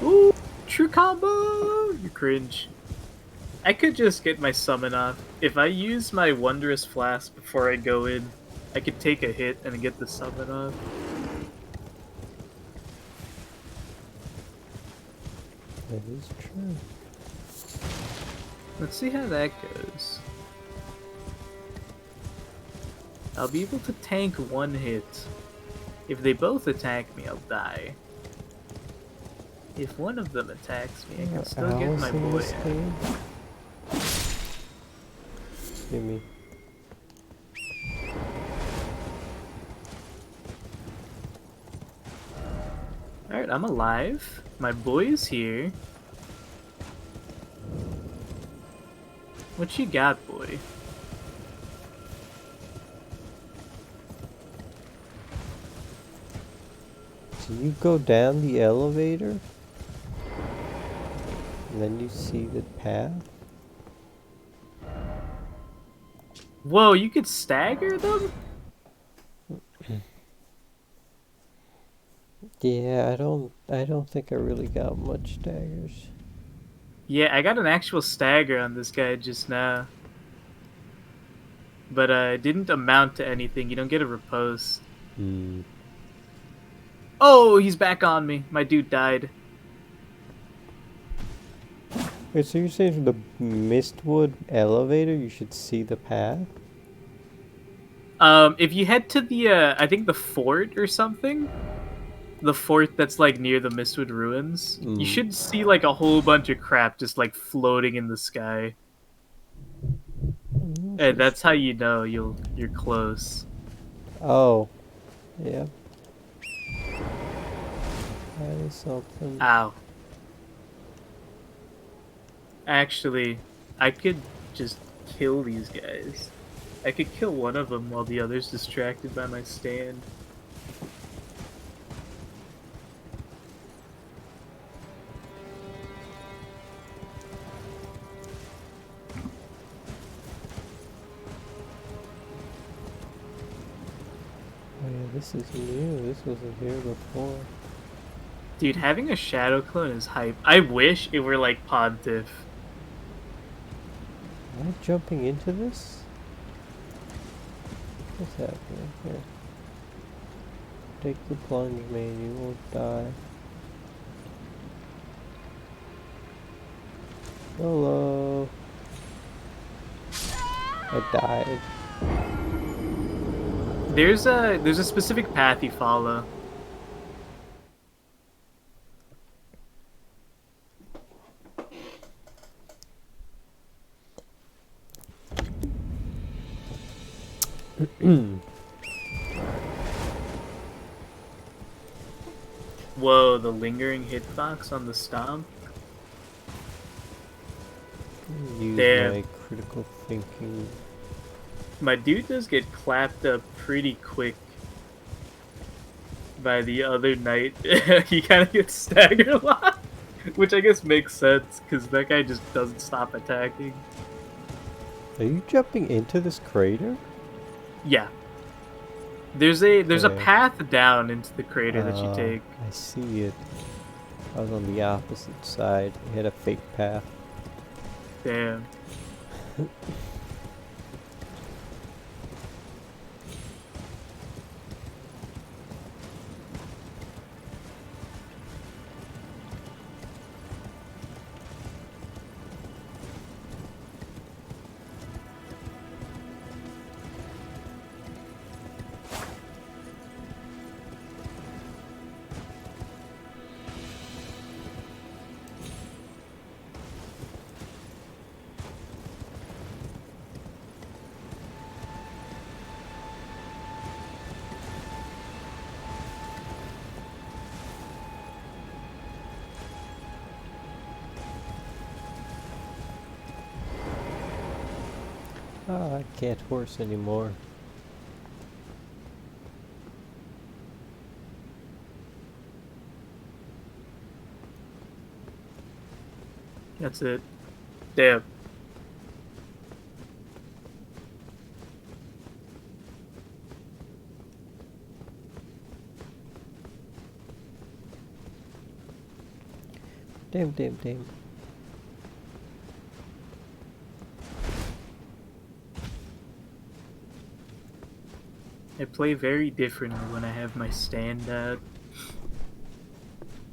Ooh, true combo! You cringe. I could just get my summon off. If I use my Wondrous Flask before I go in, I could take a hit and get the summon off. That is true. Let's see how that goes. I'll be able to tank 1 hit. If they both attack me, I'll die. If one of them attacks me, I can still get my boy out. Give me. Alright, I'm alive. My boy's here. What you got, boy? So you go down the elevator, and then you see the path. Whoa, you could stagger them? Yeah, I don't think I really got much daggers. Yeah, I got an actual stagger on this guy just now. But it didn't amount to anything. You don't get a riposte. Hmm. Oh, he's back on me. My dude died. Wait, so you're saying from the Mistwood elevator you should see the path? If you head to the, I think the fort or something, the fort that's like near the Mistwood ruins, you should see like a whole bunch of crap just like floating in the sky. And that's how you know you're close. Oh, yeah. That is something. Ow. Actually, I could just kill these guys. I could kill one of them while the other's distracted by my stand. Oh yeah, this is new. This wasn't here before. Dude, having a shadow clone is hype. I wish it were like Pontiff. Am I jumping into this? What's happening here? Take the plunge, man. You won't die. Hello. I died. There's a specific path you follow. Whoa, the lingering hitbox on the stomp. Use Damn. my critical thinking. My dude does get clapped up pretty quick by the other knight. He kind of gets staggered a lot, which I guess makes sense because that guy just doesn't stop attacking. Are you jumping into this crater? Yeah. There's a Okay. path down into the crater that you take. I see it. I was on the opposite side. I had a fake path. Damn. I can't horse anymore. That's it. Damn. Damn. I play very differently when I have my stand out.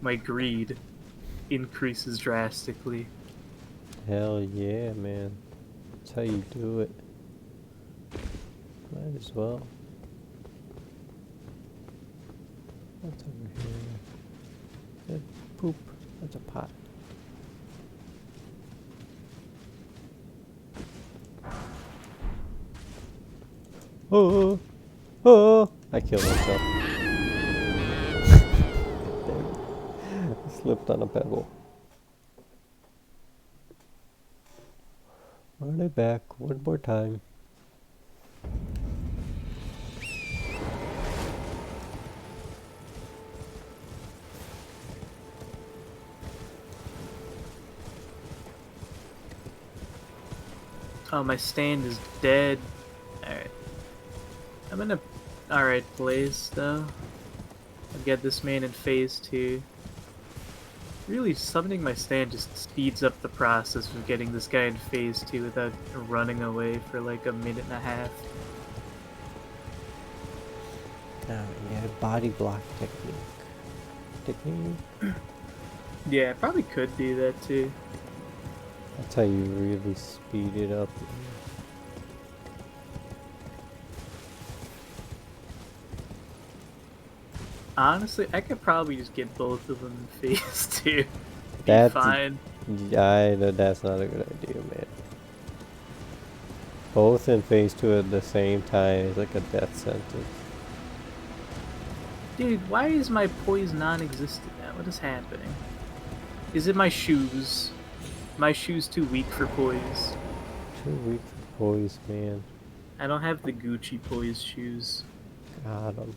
My greed increases drastically. Hell yeah, man. That's how you do it. Might as well. What's over here? Good poop. That's a pot. Oh! Oh! I killed myself. Damn it. I slipped on a pebble. Run it back one more time. Oh, my stand is dead. Alright. I'm in a alright place, though. I'll get this man in phase 2. Really, summoning my stand just speeds up the process of getting this guy in phase 2 without running away for like a minute and a half. Now we got a body block technique. Yeah, I probably could do that too. That's how you really speed it up. Honestly, I could probably just get both of them in phase 2. Be That's fine. I know that's not a good idea, man. Both in phase 2 at the same time is like a death sentence. Dude, why is my poise non-existent now? What is happening? Is it my shoes? My shoes too weak for poise. Too weak for poise, man. I don't have the Gucci poise shoes. Got him.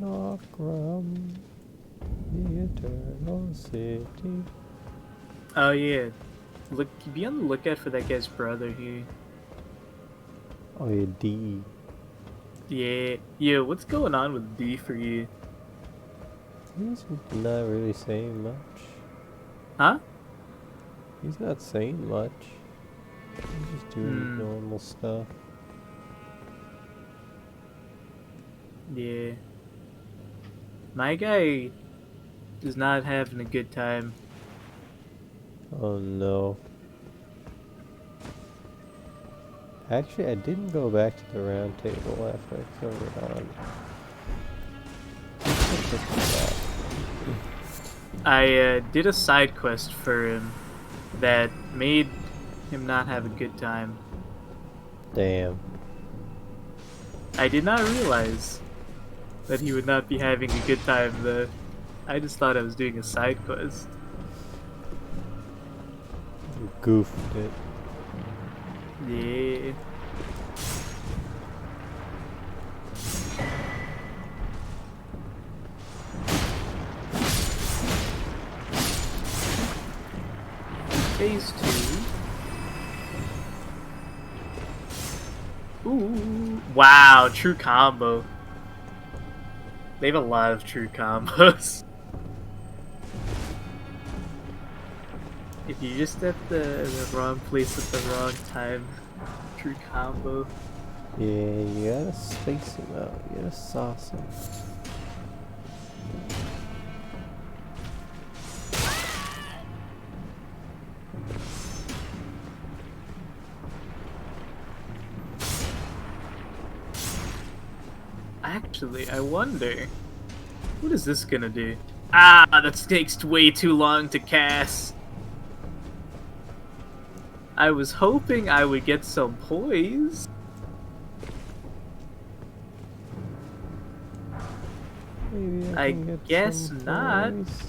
Nokron. The Eternal City. Oh yeah, look, be on the lookout for that guy's brother here. Oh yeah, D. Yeah, what's going on with D for you? He's not really saying much. Huh? He's not saying much. He's just doing normal stuff. Yeah. My guy is not having a good time. Oh no. Actually, I didn't go back to the round table after I killed Radahn. I did a side quest for him that made him not have a good time. Damn. I did not realize that he would not be having a good time though. I just thought I was doing a side quest. You goofed it. Yeah. Phase 2. Ooh. Wow, true combo. They have a lot of true combos. If you just at the wrong place at the wrong time, true combo. Yeah, you gotta space him out. You gotta sauce him. Actually, I wonder, what is this gonna do? Ah, that takes way too long to cast. I was hoping I would get some poise. Maybe I can get guess some not. poise.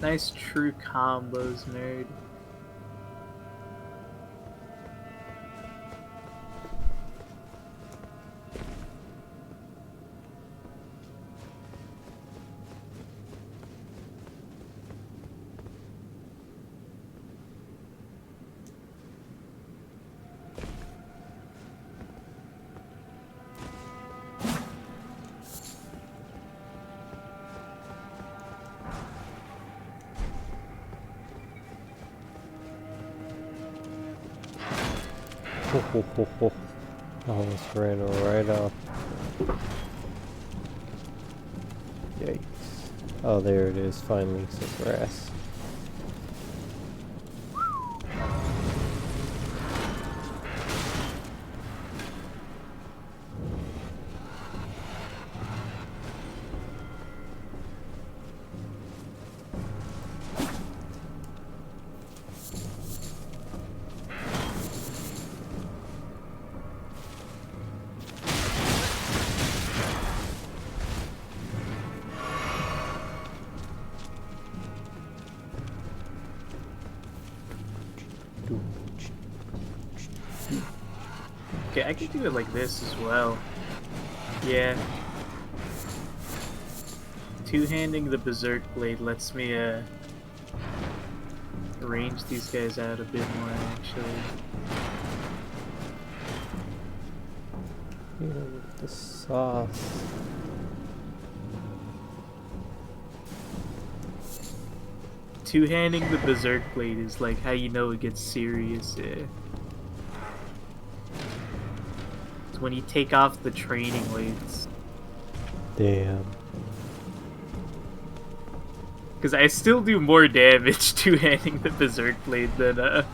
Nice true combos, nerd. Ho, ho, ho, ho. Almost ran right off. Yikes. Oh, there it is. Finally, some grass. Okay, I can do it like this as well. Yeah. Two-handing the Berserk Blade lets me range these guys out a bit more, actually. Here with the sauce. Two-handing the Berserk Blade is like how you know it gets serious. It's when you take off the training weights. Damn. Because I still do more damage two-handing the Berserk Blade than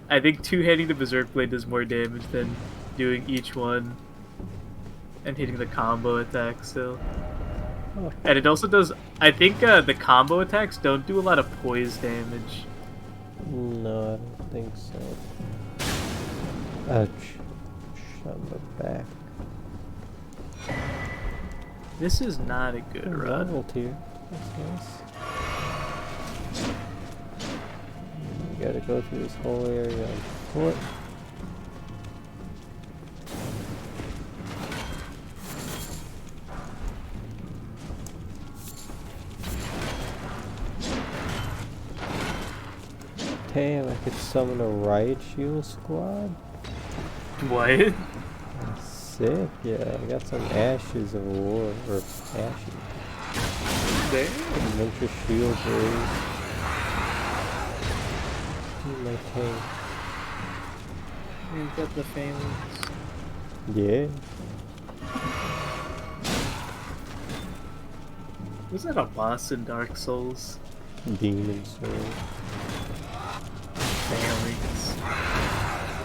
I think two-handing the Berserk Blade does more damage than doing each one and hitting the combo attack still. Oh. And it also does, I think the combo attacks don't do a lot of poise damage. No, I don't think so. Ouch. Shot in the back. This is not a good run. Level tier. That's nice. You gotta go through this whole area on foot. Damn, I could summon a riot shield squad? What? Sick, yeah. I got some ashes of war, or ashes. Damn. Adventure shield raise. My tank. You've got the families. Yeah. Was that a boss in Dark Souls? Demon Soul. Families.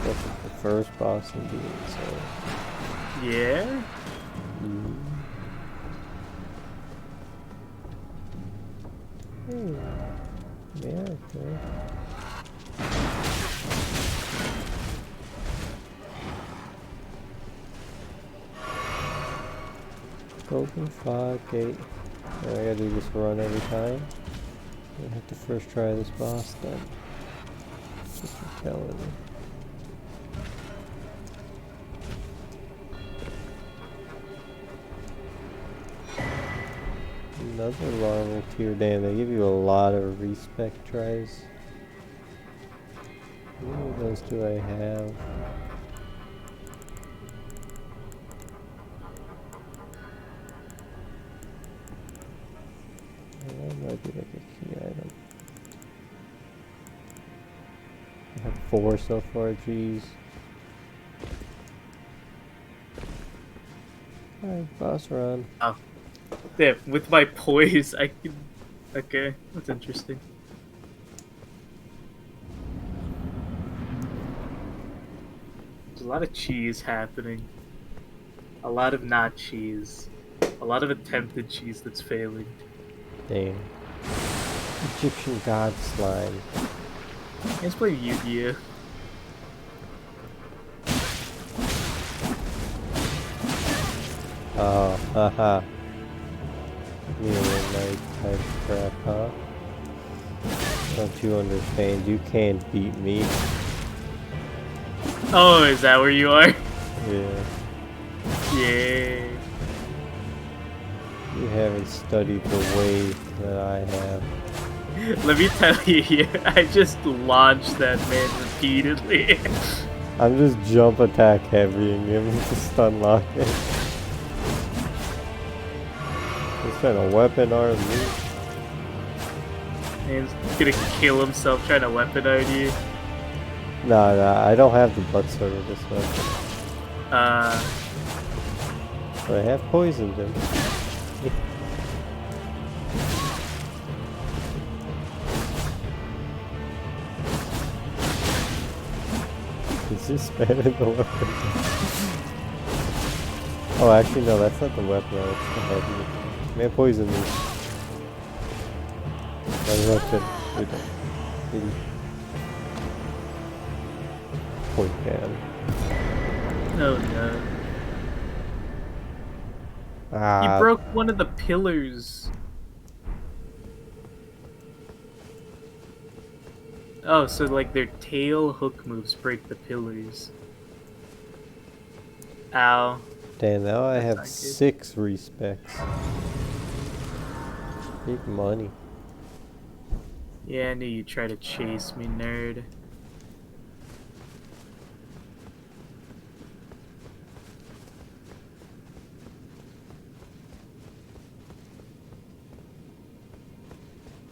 That's the first boss in Demon Soul. Yeah? Hey, America. Open fog gate. I gotta do this run every time. I have to first try this boss then. That's what you're telling me. Another larval tier. Damn, they give you a lot of respec tries. How many of those do I have? That might be like a key item. I have 4 so far, jeez. Alright, boss run. Oh. Yeah, with my poise, I can... Okay, that's interesting. There's a lot of cheese happening. A lot of not cheese. A lot of attempted cheese that's failing. Damn. Egyptian god slime. Let's play Yu-Gi-Oh! Oh, haha. You like type crap, huh? Don't you understand? You can't beat me. Oh, is that where you are? Yeah. Yeah. You haven't studied the way that I have. Let me tell you here, I just launched that man repeatedly. I'm just jump attack heavying him to stun lock him. He's trying to weapon arm me. Man's gonna kill himself trying to weaponize you. Nah, I don't have the butt sword with this weapon. But I have poisoned him. Is this better than the weapon? Oh, actually, no, that's not the weapon. That's the heavy. Man, poison me. Resurrected. Point down. Oh no. Ah. You broke one of the pillars. Oh, so like their tail hook moves break the pillars. Ow. Damn, now I That's have not good. 6 respecs. Big money. Yeah, I knew you'd try to chase me, nerd.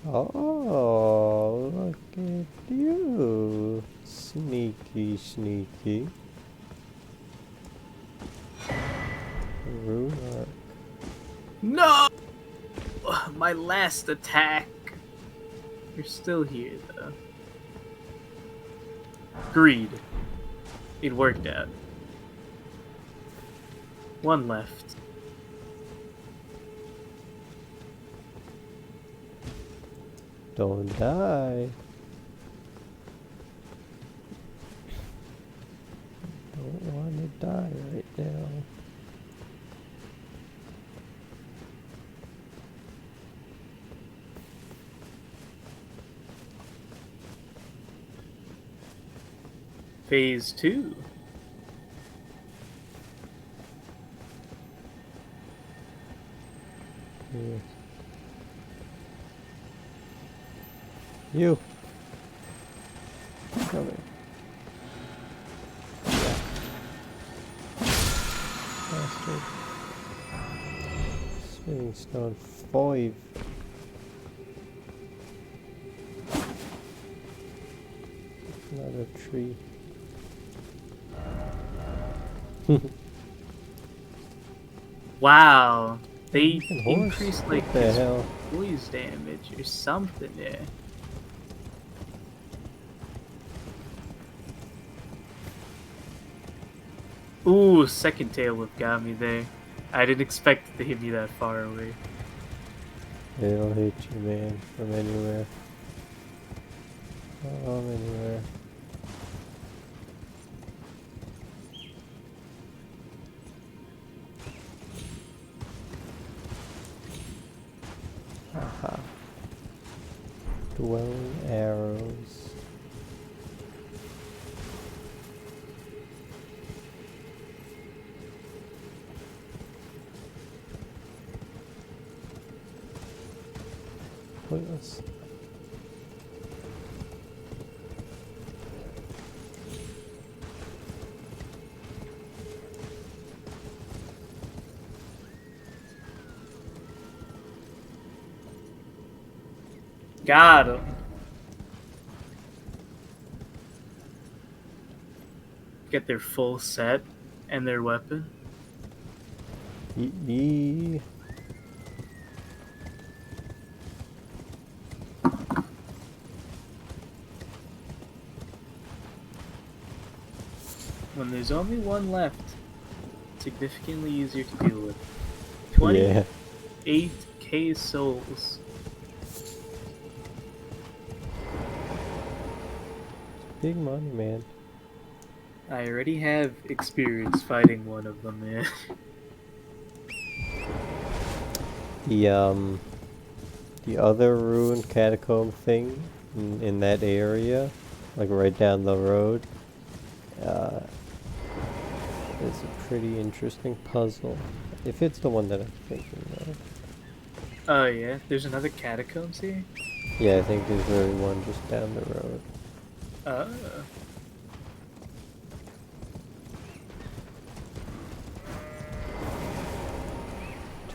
Oh, look at you. Sneaky, sneaky. Ruler. No! My last attack. You're still here, though. Greed. It worked out. One left. Don't die. Don't want to die right now. Phase 2. Yeah. You. Coming. Yeah. Bastard. Smithing stone 5. Another tree. Wow. They Fucking horse. increased like What the his hell? poise damage or something, yeah. Ooh, second tail whip got me there. I didn't expect it to hit me that far away. It'll hit you, man, from anywhere. From anywhere. Aha. Dwelling arrows. Pointless. Got him. Get their full set and their weapon. Yee. When there's only one left, significantly easier to deal with. Yeah. 28k souls. Big money, man. I already have experience fighting one of them, man. The other ruined catacomb thing in that area, like right down the road, is a pretty interesting puzzle. If it's the one that I'm thinking of. Oh yeah, there's another catacombs here? Yeah, I think there's really one just down the road. Oh.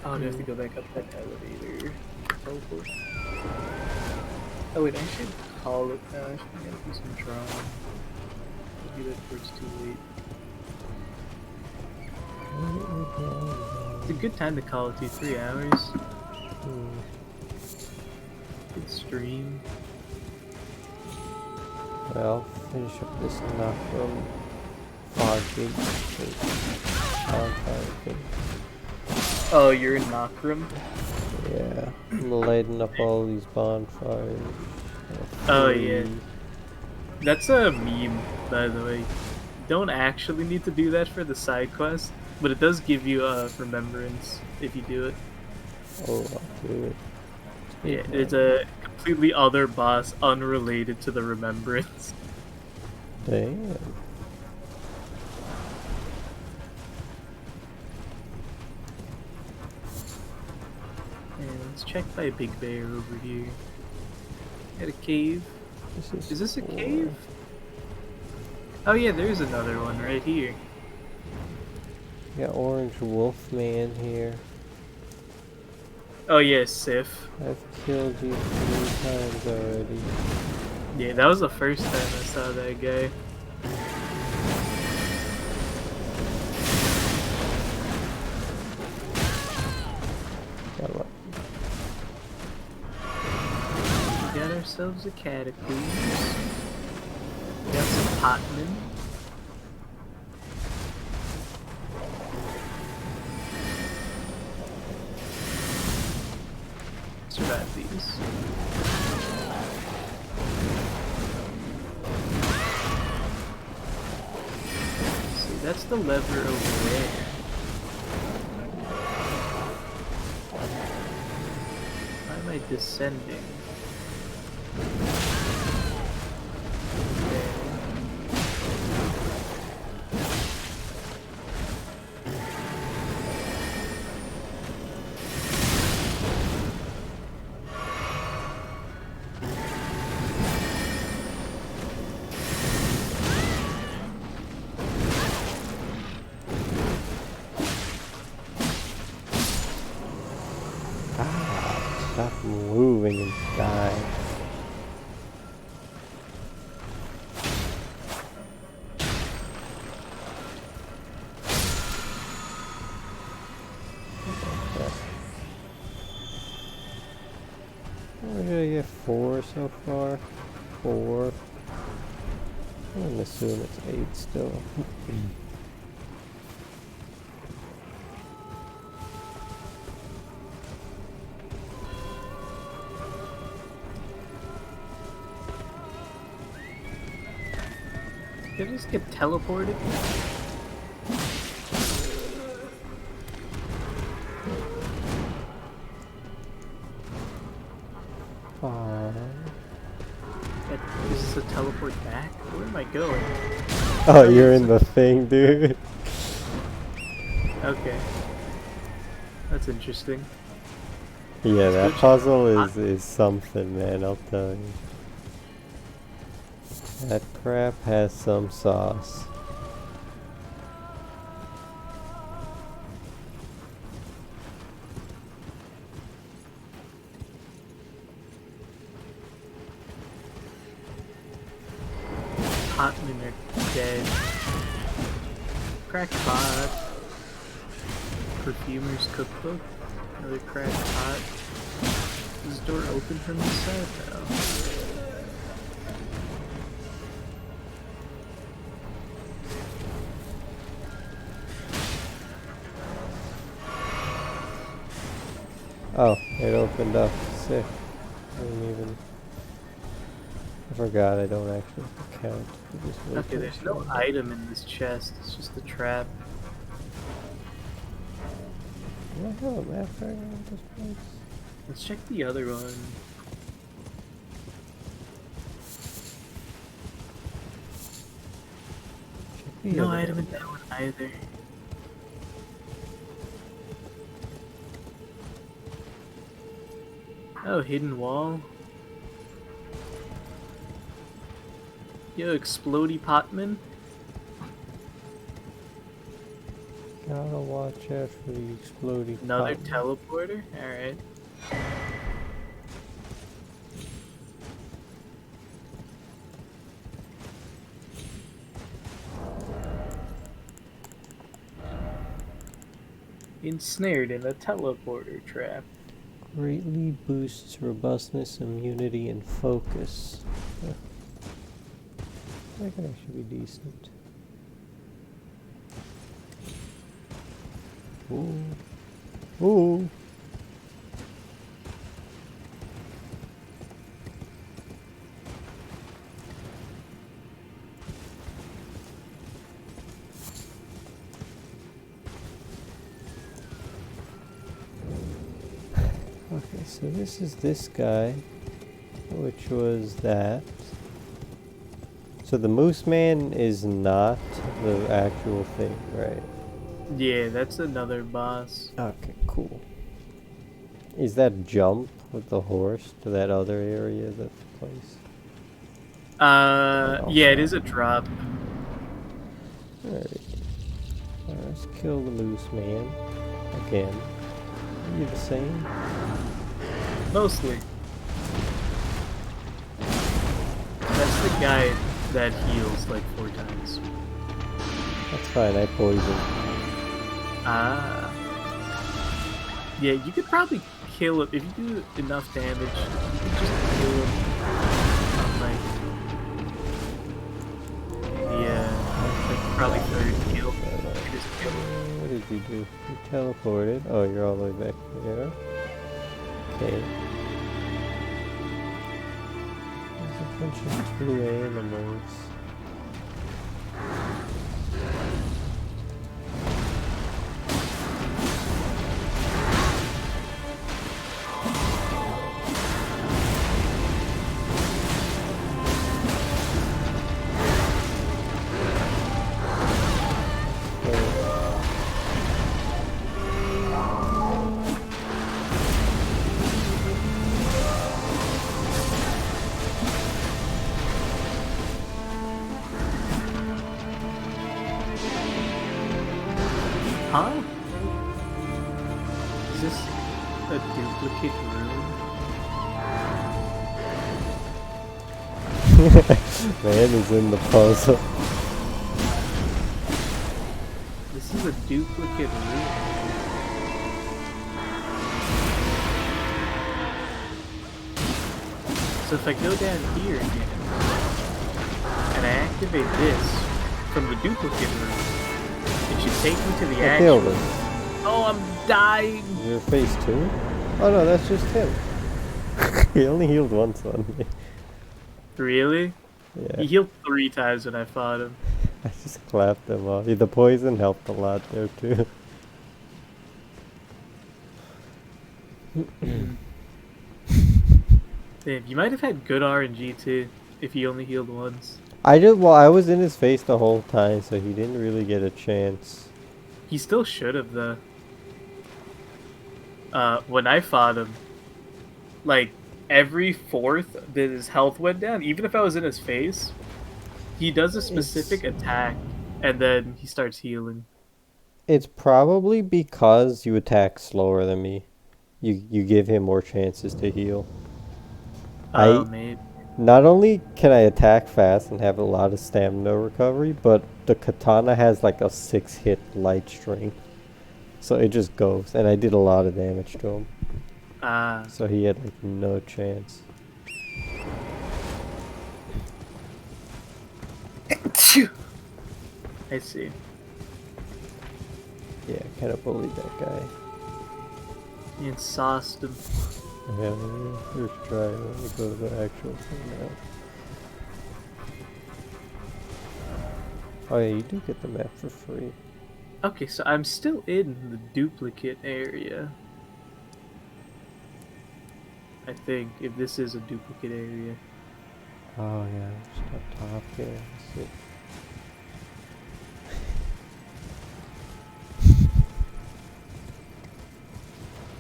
Oh, I have to go back up that elevator. Probably. Oh wait, I should call it now. I should gotta do some drawing. I'll do that before it's too late. It's a good time to call it, 3 hours. Good stream. Well, finish up this Nokron fog gate bonfire thing. Oh, you're in Nokron? Yeah, I'm lighting up all these bonfires. Oh yeah. That's a meme, by the way. You don't actually need to do that for the side quest, but it does give you a remembrance if you do it. Oh, I'll do it. Yeah, it's a completely other boss unrelated to the remembrance. Damn. And let's check by Big Bear over here. Got a cave. Is this a cave? Oh yeah, there's another one right here. Got Orange Wolf Man here. Oh yeah, Sif. I've killed you 3 times already. Yeah, that was the first time I saw that guy. Got We got ourselves a catacombs. We got some potmen. Survive these. See, that's the lever over there. Why am I descending? Stop moving and die. Where did I get 4 so far? 4. I'm gonna assume it's 8 still. Did I just get teleported? Is this a teleport back? Where am I going? Oh, you're in the thing, dude. Okay. That's interesting. Yeah, that Good. puzzle is something, man, I'll tell you. That crap has some sauce. Hotmen are dead. Cracked pot. Perfumer's cookbook. Another cracked pot. Is the door open from this side? No. Oh, it opened up. Sick. I didn't even... I forgot I don't actually count. Okay, there's no item in this chest. It's just a trap. Do I have a map right now at this place? Let's check the other one. Check the No other item one. in that one either. Oh, hidden wall. Yo, explodey potman. Gotta watch out for the exploding Another pot. teleporter? Alright. Ensnared in a teleporter trap. Greatly boosts robustness, immunity, and focus. Huh. That could actually be decent. Ooh. Ooh. Okay, so this is this guy, which was that. So the Moose Man is not the actual thing, right? Yeah, that's another boss. Okay, cool. Is that jump with the horse to that other area, that place? Yeah, it is a drop. Alright. Let's kill the Moose Man. Again. Are you the same? Mostly. That's the guy that heals like 4 times. That's fine, I poisoned. Ah. Yeah, you could probably kill him if you do enough damage. You could just kill him on like the probably 3rd kill. You just kill him. What did you do? You teleported. Oh, you're all the way back there. Okay. There's a bunch of blue animals. Man is in the puzzle. This is a duplicate room. So if I go down here again, and I activate this from the duplicate room, it should take me to the I killed actual... him. Oh, I'm dying! Is your face too? Oh no, that's just him. He only healed once on me. Really? Yeah. He healed 3 times when I fought him. I just clapped him off. The poison helped a lot there too. Damn, you might have had good RNG too, if he only healed once. I was in his face the whole time, so he didn't really get a chance. He still should have though. When I fought him, like every 4th that his health went down, even if I was in his face, he does a specific attack and then he starts healing. It's probably because you attack slower than me. You give him more chances to heal. Oh, maybe. Not only can I attack fast and have a lot of stamina recovery, but the katana has like a 6-hit light string. So it just goes, and I did a lot of damage to him. So he had like no chance. I see. Yeah, kind of bullied that guy. And sauced him. Yeah, here's try. Let me go to the actual thing now. Oh yeah, you do get the map for free. Okay, so I'm still in the duplicate area. I think, if this is a duplicate area. Oh yeah, just up top here. Let's see.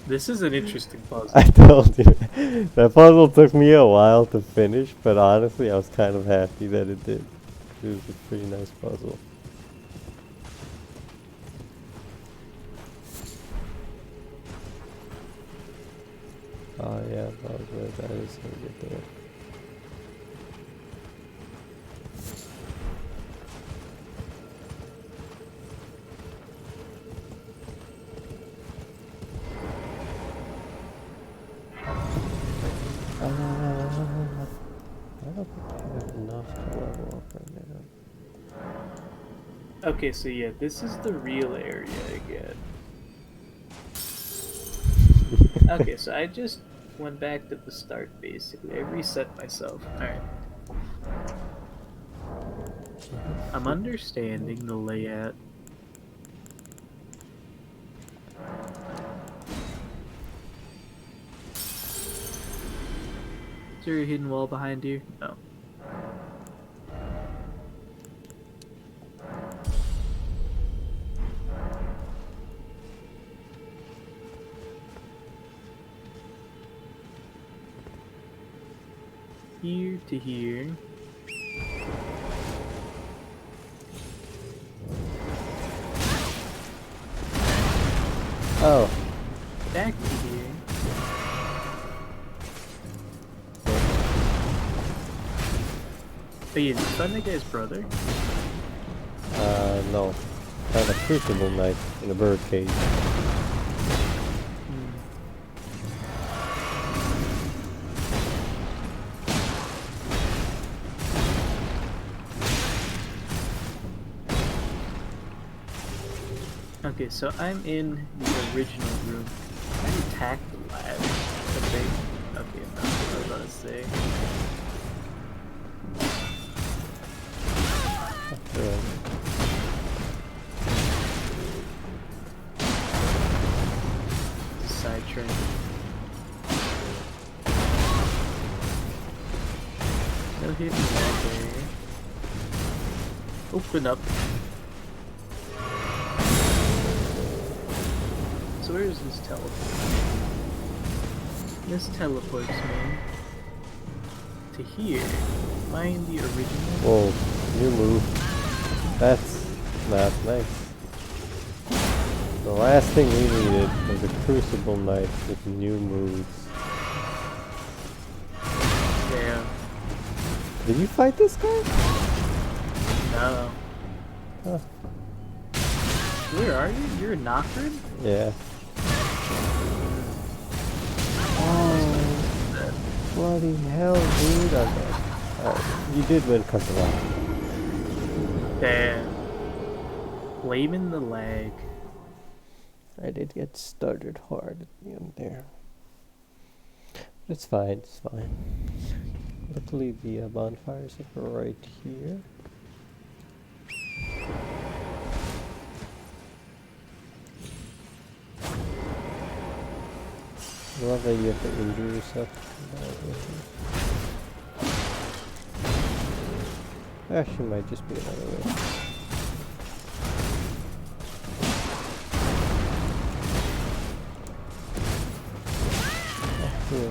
This is an interesting puzzle. I told you. That puzzle took me a while to finish, but honestly I was kind of happy that it did. It was a pretty nice puzzle. Oh yeah, that was right. That is gonna get there. I don't think I have enough to level up right now. Okay, so yeah, this is the real area again. Okay, so I just went back to the start basically. I reset myself. Alright. I'm understanding the layout. Is there a hidden wall behind you? No. Here to here. Oh. Back to here. Oh yeah, did you find that guy's brother? No. Found a crucible knife in a bird cage. Okay, so I'm in the original room. I attacked the lab. Okay, no, I was about to say. Side train. No hidden back area. Open up. So where is this teleport? This teleports me to here. Find the original. Whoa, new move. That's not nice. The last thing we needed was a crucible knife with new moves. Damn. Did you fight this guy? No. Huh. Where are you? You're in Nokron? Yeah. Oh, bloody hell, dude. Okay. Alright, you did win because of that. Damn. Blaming the lag. I did get started hard at the end there. But it's fine, it's fine. Luckily the bonfires are right here. I love that you have to injure yourself. Actually, might just be another way. Yeah.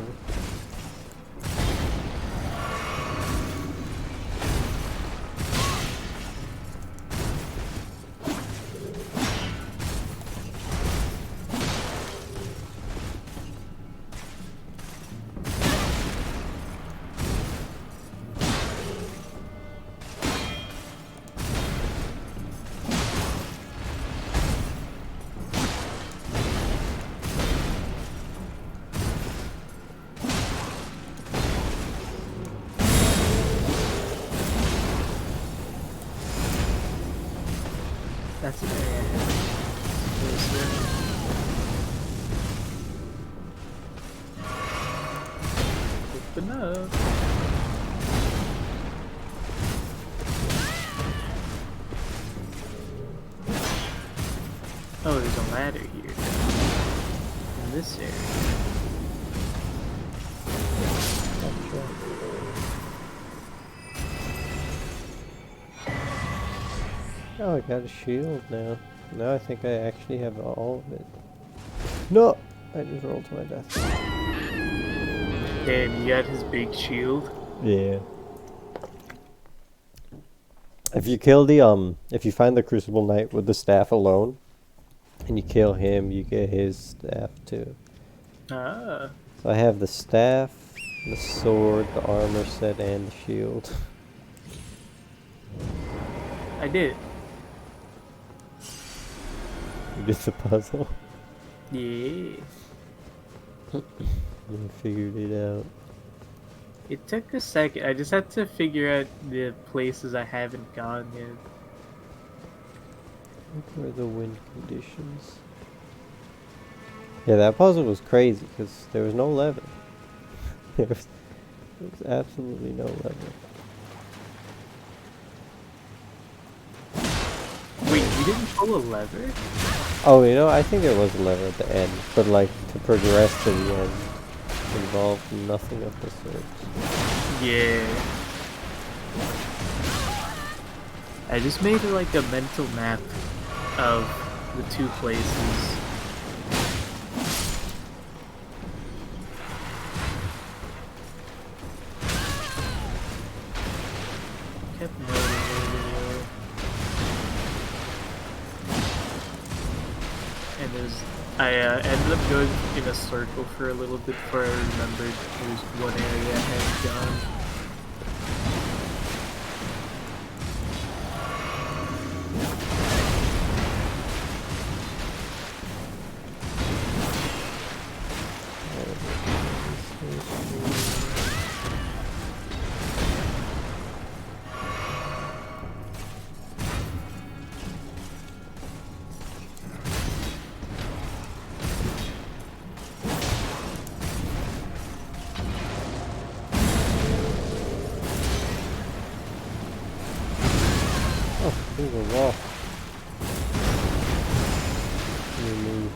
That's an area. Open up. Oh, there's a ladder here. In this area. Oh, I got a shield now. Now I think I actually have all of it. No! I just rolled to my death. Damn, you got his big shield. Yeah. If you kill the, if you find the Crucible Knight with the staff alone, and you kill him, you get his staff too. Ah. So I have the staff, the sword, the armor set, and the shield. I did. You did the puzzle. Yeah. You figured it out. It took a second. I just had to figure out the places I haven't gone yet. What were the wind conditions? Yeah, that puzzle was crazy because there was no lever. there was absolutely no lever. Wait, you didn't pull a lever? Oh, you know, I think there was a lever at the end, but like to progress to the end involved nothing of the sort. Yeah. I just made like a mental map of the two places. Kept noting earlier. And I ended up going in a circle for a little bit before I remembered there was one area I hadn't gone. There's a wall. Move.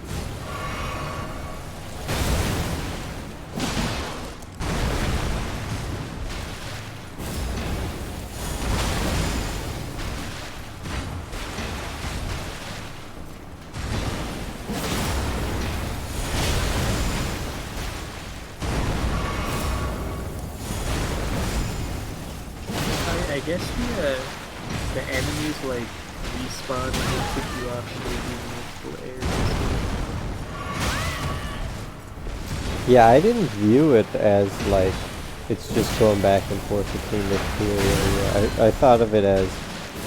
I guess the enemies like respawn and they pick you off maybe in multiple areas. Yeah, I didn't view it as like it's just going back and forth between the two areas. I thought of it as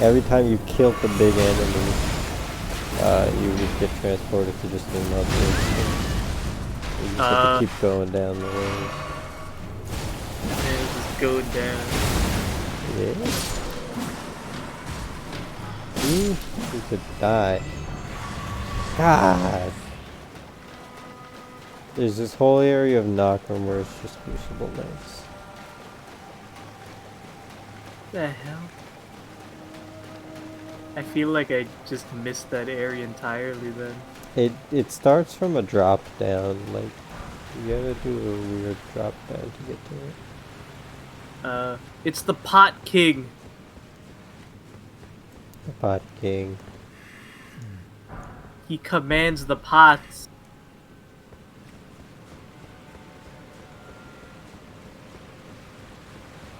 every time you killed the big enemy, you would get transported to just another instance. You just have to keep going down the road. And just going down. Yeah. You could die. God! There's this whole area of Nokron where it's just crucible knights. The hell? I feel like I just missed that area entirely then. It starts from a drop down, like you gotta do a weird drop down to get to it. It's the Pot King. The Pot King. He commands the pots.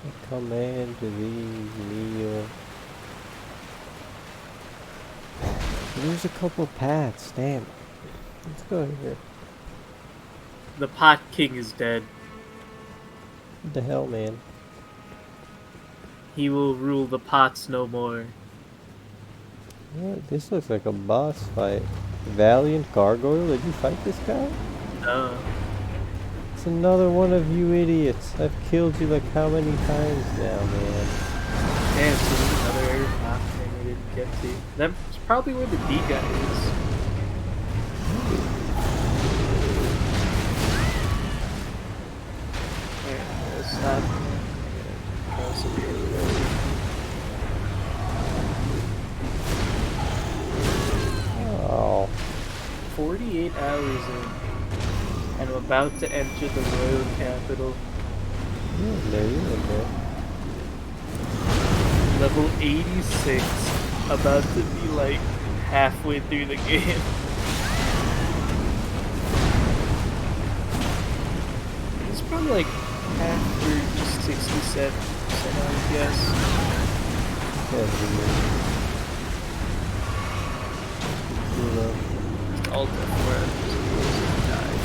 I command thee, kneel. There's a couple paths, damn. Let's go here. The Pot King is dead. What the hell, man? He will rule the pots no more. Yeah, this looks like a boss fight. Valiant Gargoyle, did you fight this guy? No. It's another one of you idiots. I've killed you like how many times now, man? Damn, so there's another area of thing we didn't get to. That's probably where the D guy is. Alright, let's stop. Cross the road. 48 hours in, and I'm about to enter the royal capital. Yeah, there you go. Level 86, about to be like halfway through the game. It's probably like after just 67%, I would guess. Alt F4 died.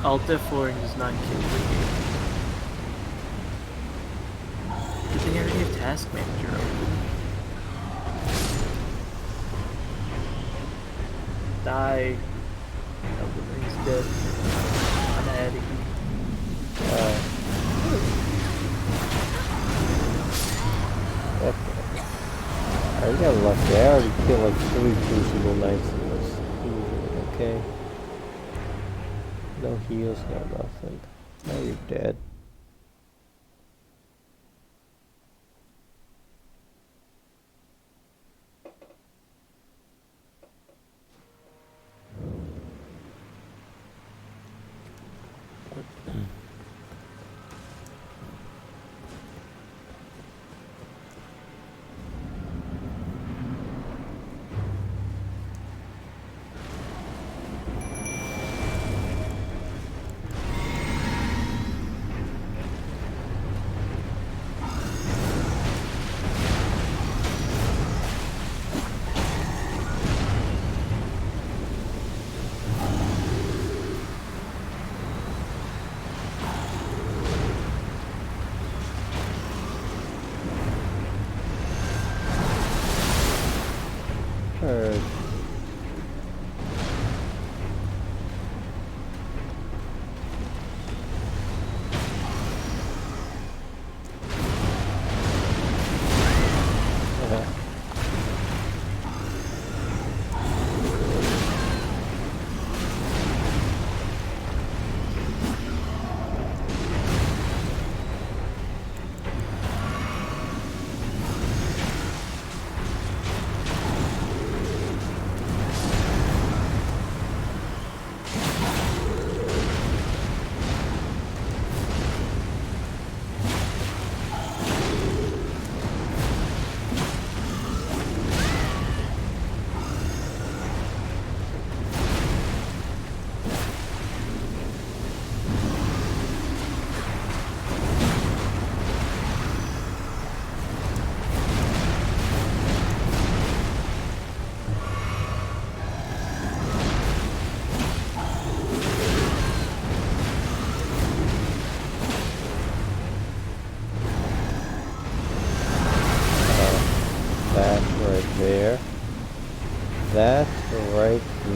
Alt F4 does not kill the game. Good thing I already have Task Manager open. Die. Eldenring's dead. I'm adding. I got lucky. I already killed like 3 Crucible Knights in this. Okay. No heals, no nothing. Now you're dead.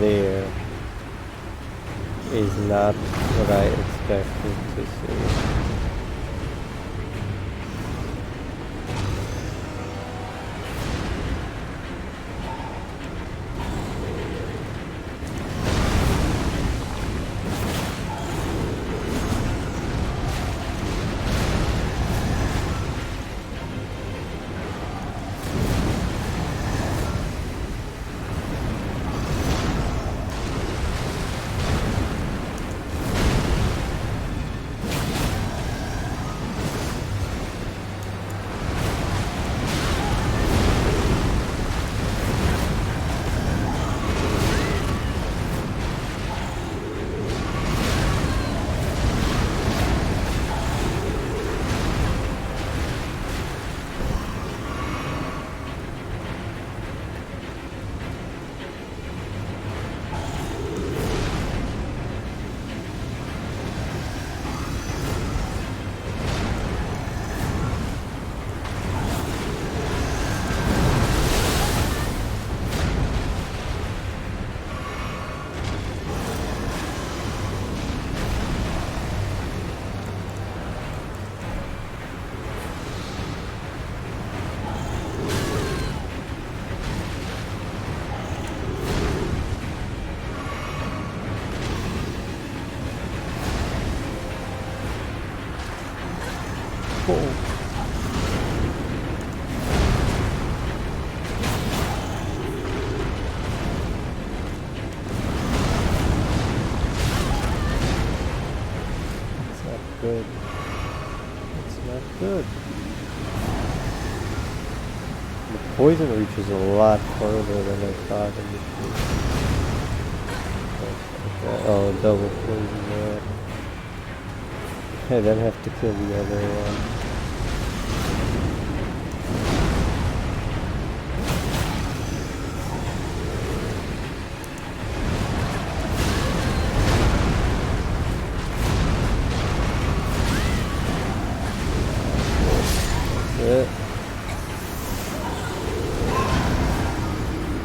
there is not what I expected to see. Good. It's not good. The poison reaches a lot further than I thought it would. Oh, double poison there. I then have to kill the other one.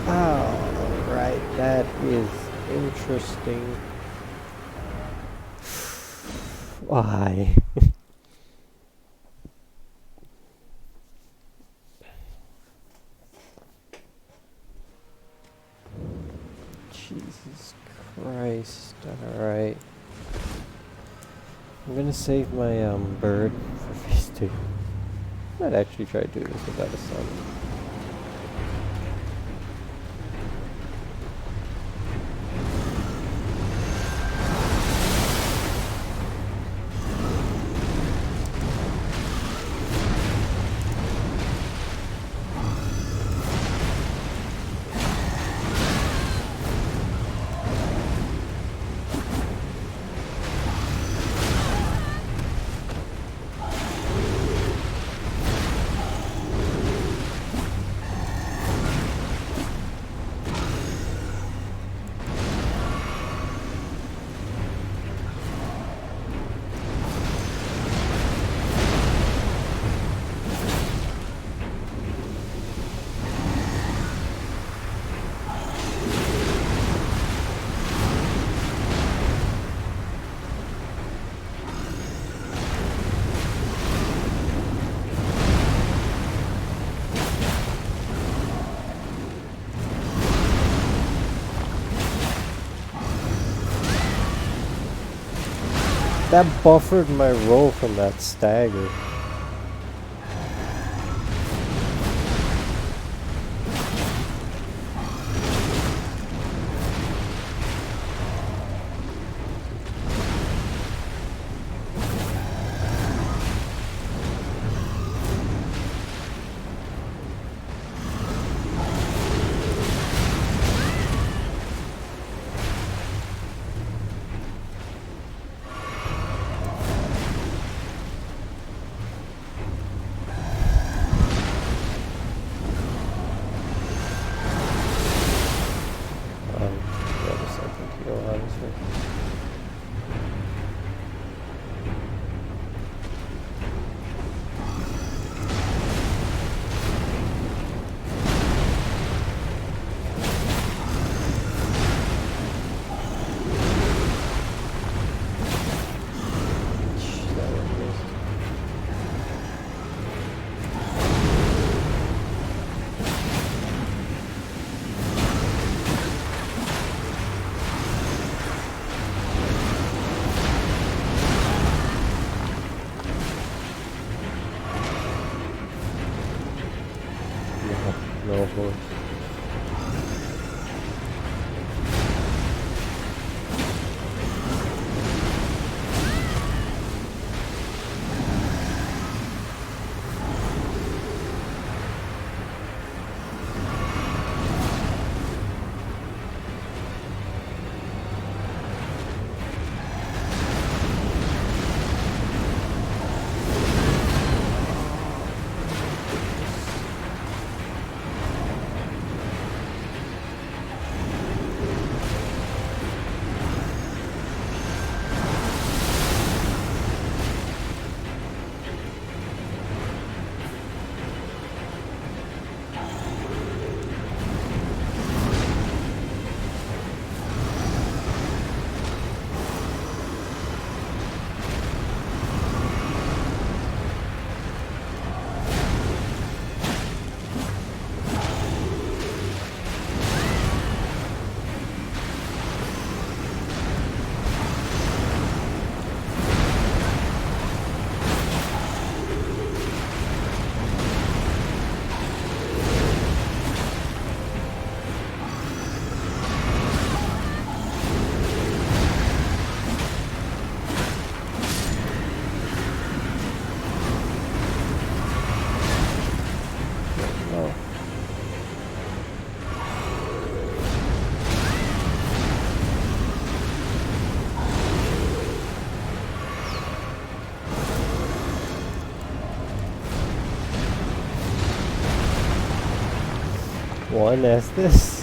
Alright, that is interesting. Why? Jesus Christ. Alright. I'm gonna save my bird for phase 2. Might actually try to do this without a sun. That buffered my roll from that stagger. one Estes?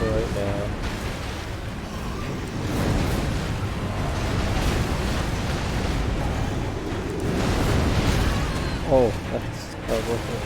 Right now. Oh, that's not working.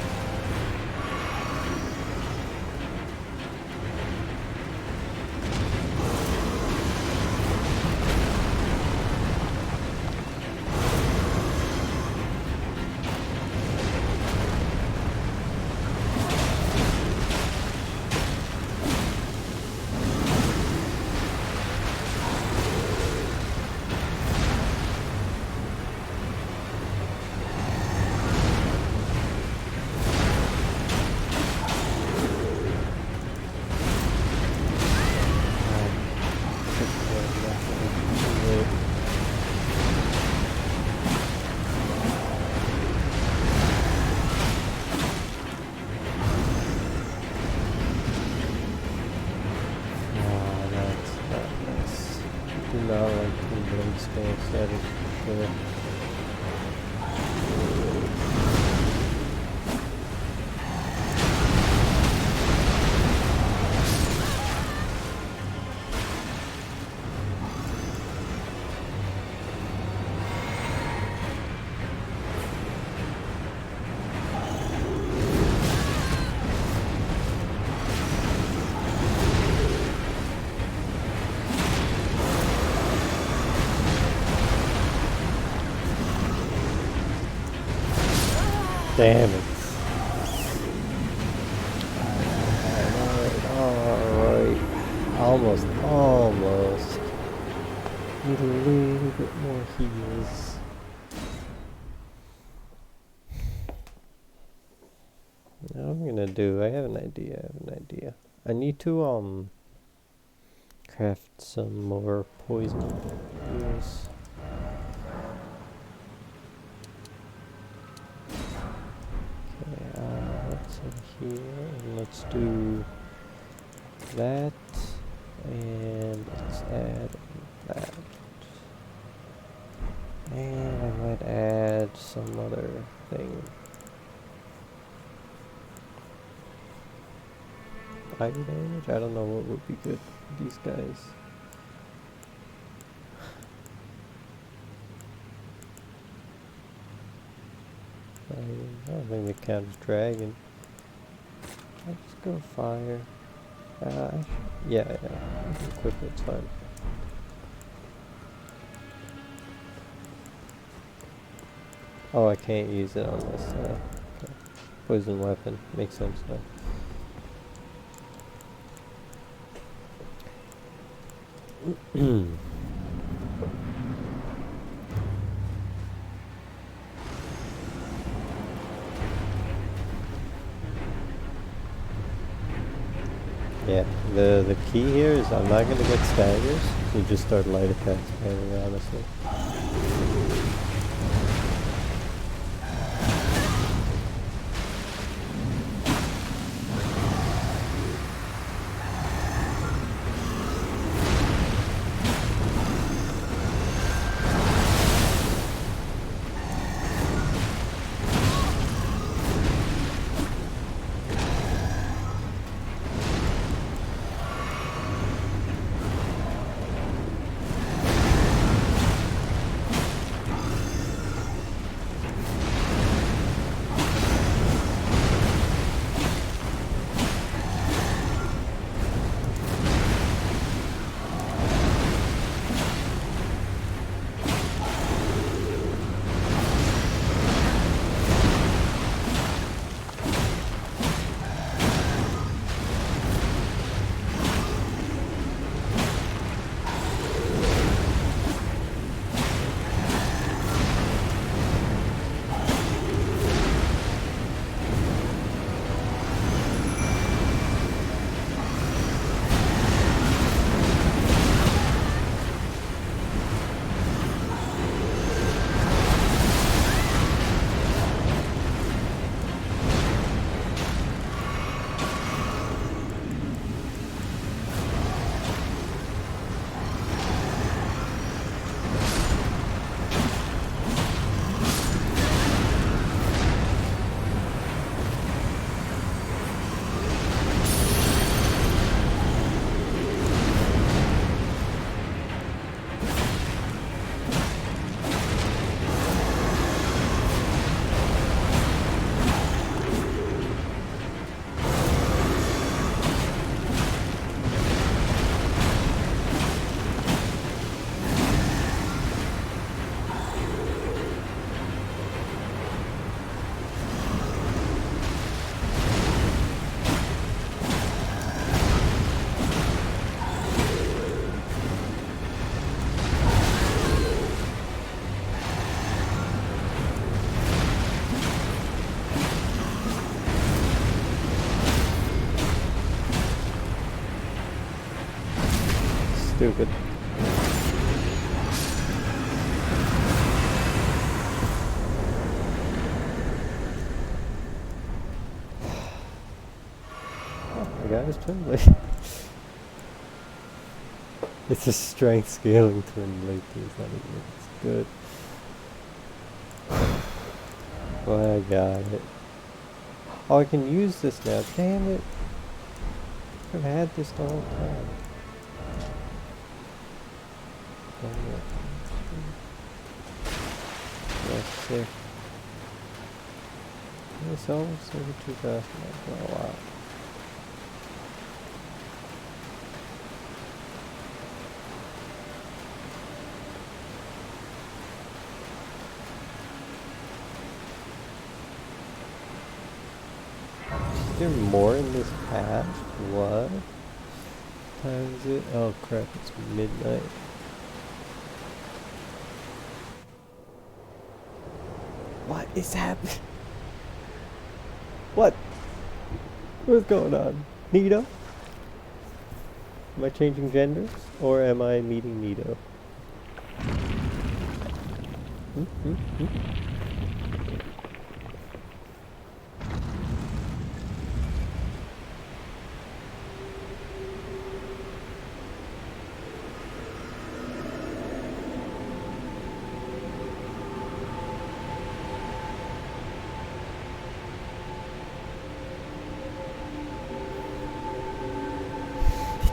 Damn it. Alright. Almost. Need a little bit more heals. What I'm gonna do, I have an idea. I need to, craft some more poison heals. Let's in here, and let's do that, and let's add that, and I might add some other thing. Fire damage? I don't know what would be good for these guys. I don't think they count as dragon. I'll just go fire. Yeah, equip it's fine. Oh, I can't use it on this. Okay. Poison weapon. Makes sense now. Yeah, the key here is I'm not gonna get staggers, so just start light attack spamming, honestly. stupid. Oh, the guy was totally. It's a strength scaling twin late. It's not even. It's good. Well, I got it. Oh, I can use this now. Damn it. I've had this the whole time. Damn it. That's sick. It's almost over 2,000. Oh, wow. Is there more in this path? What time is it? Oh crap, it's midnight. What is happening? What? What's going on? Nito? Am I changing genders? Or am I meeting Nito?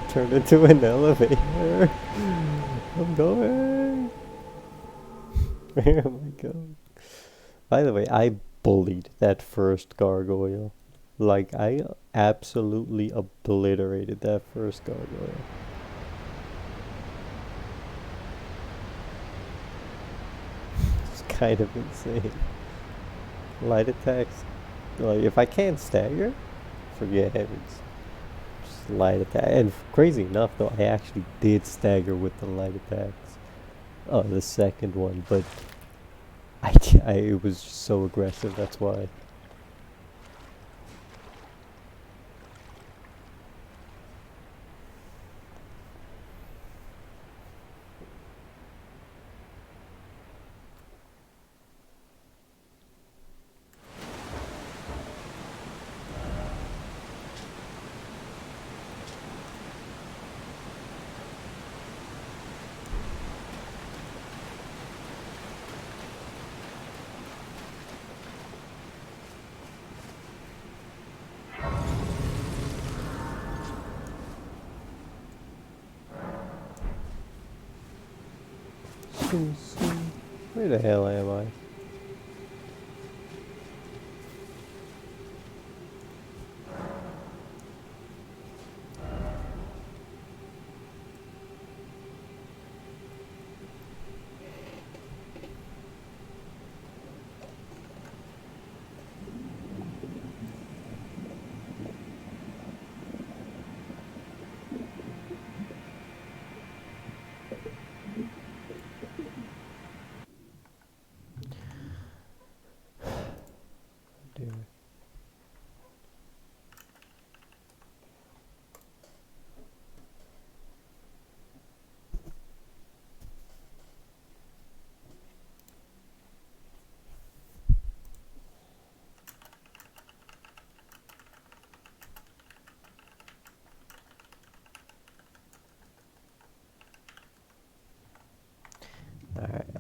Turned into an elevator. I'm going. Where am I going? By the way, I bullied that first gargoyle. Like, I absolutely obliterated that first gargoyle. It's kind of insane. Light attacks. Like, if I can't stagger, forget it. Just light attack. And crazy enough, though, I actually did stagger with the light attacks. Oh, the second one, but it was just so aggressive, that's why. Where the hell am I?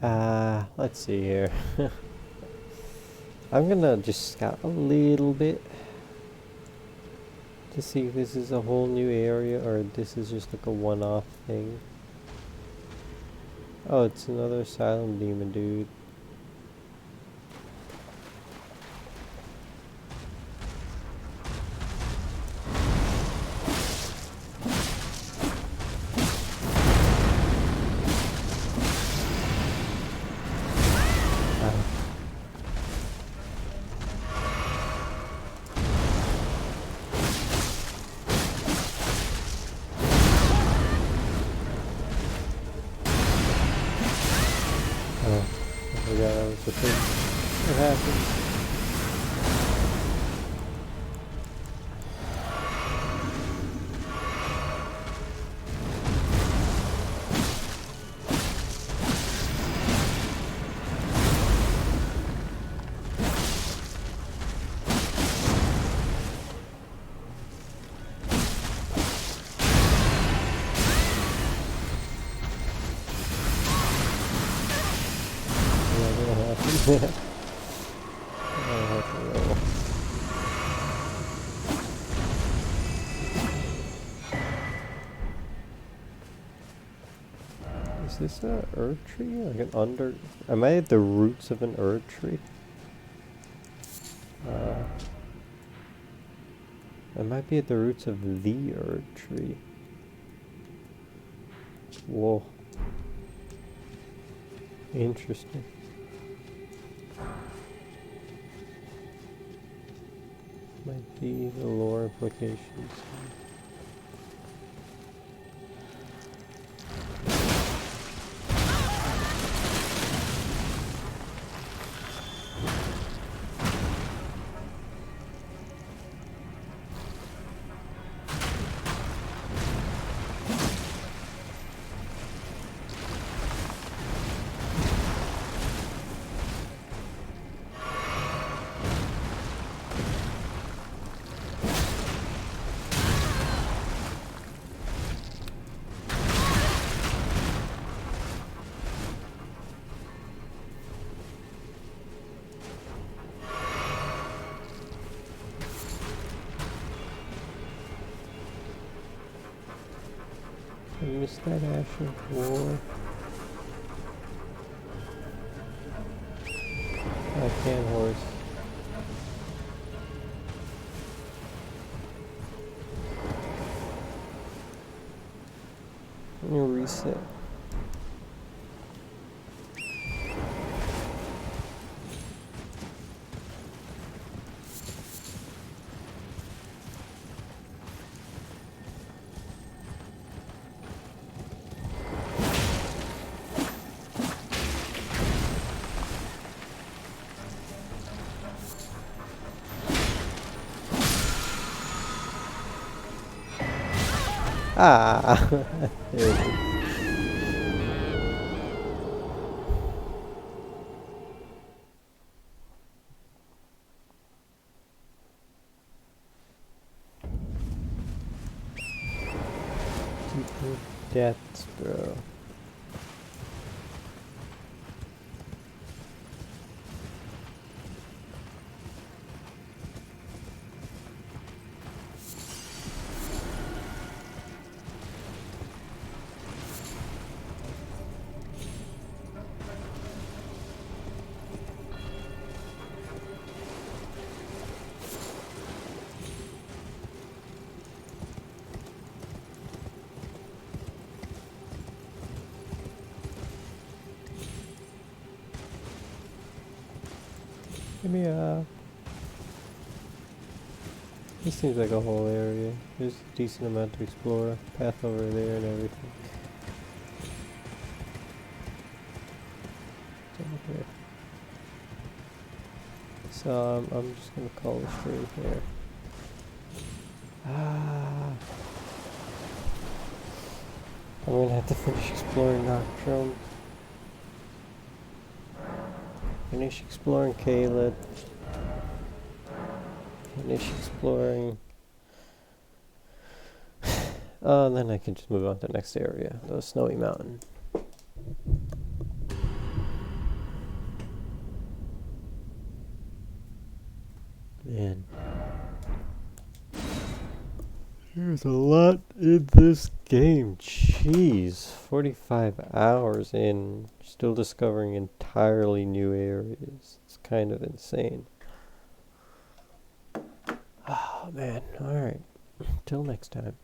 Alright, let's see here. I'm gonna just scout a little bit to see if this is a whole new area or this is just like a one-off thing. Oh, it's another asylum demon, dude. What happened? have to roll. Is this a Erd tree? Like an under... Am I at the roots of an Erd tree? I might be at the roots of the Erd tree. Whoa. Interesting. Might be the lore implications. I missed that Ashen War. I can horse. Let me reset. Ah! There it is. Deeper depths, bro. Give me a... This seems like a whole area. There's a decent amount to explore. Path over there and everything. Okay. So I'm just gonna call the stream here. Ah, I'm gonna have to finish exploring Nokron. Finish exploring Caelid. Finish exploring. And then I can just move on to the next area, the Snowy Mountain. Man. There's a lot in this game. Jeez. 45 hours in. Still discovering entirely new areas. It's kind of insane. Oh man. Alright. Till next time.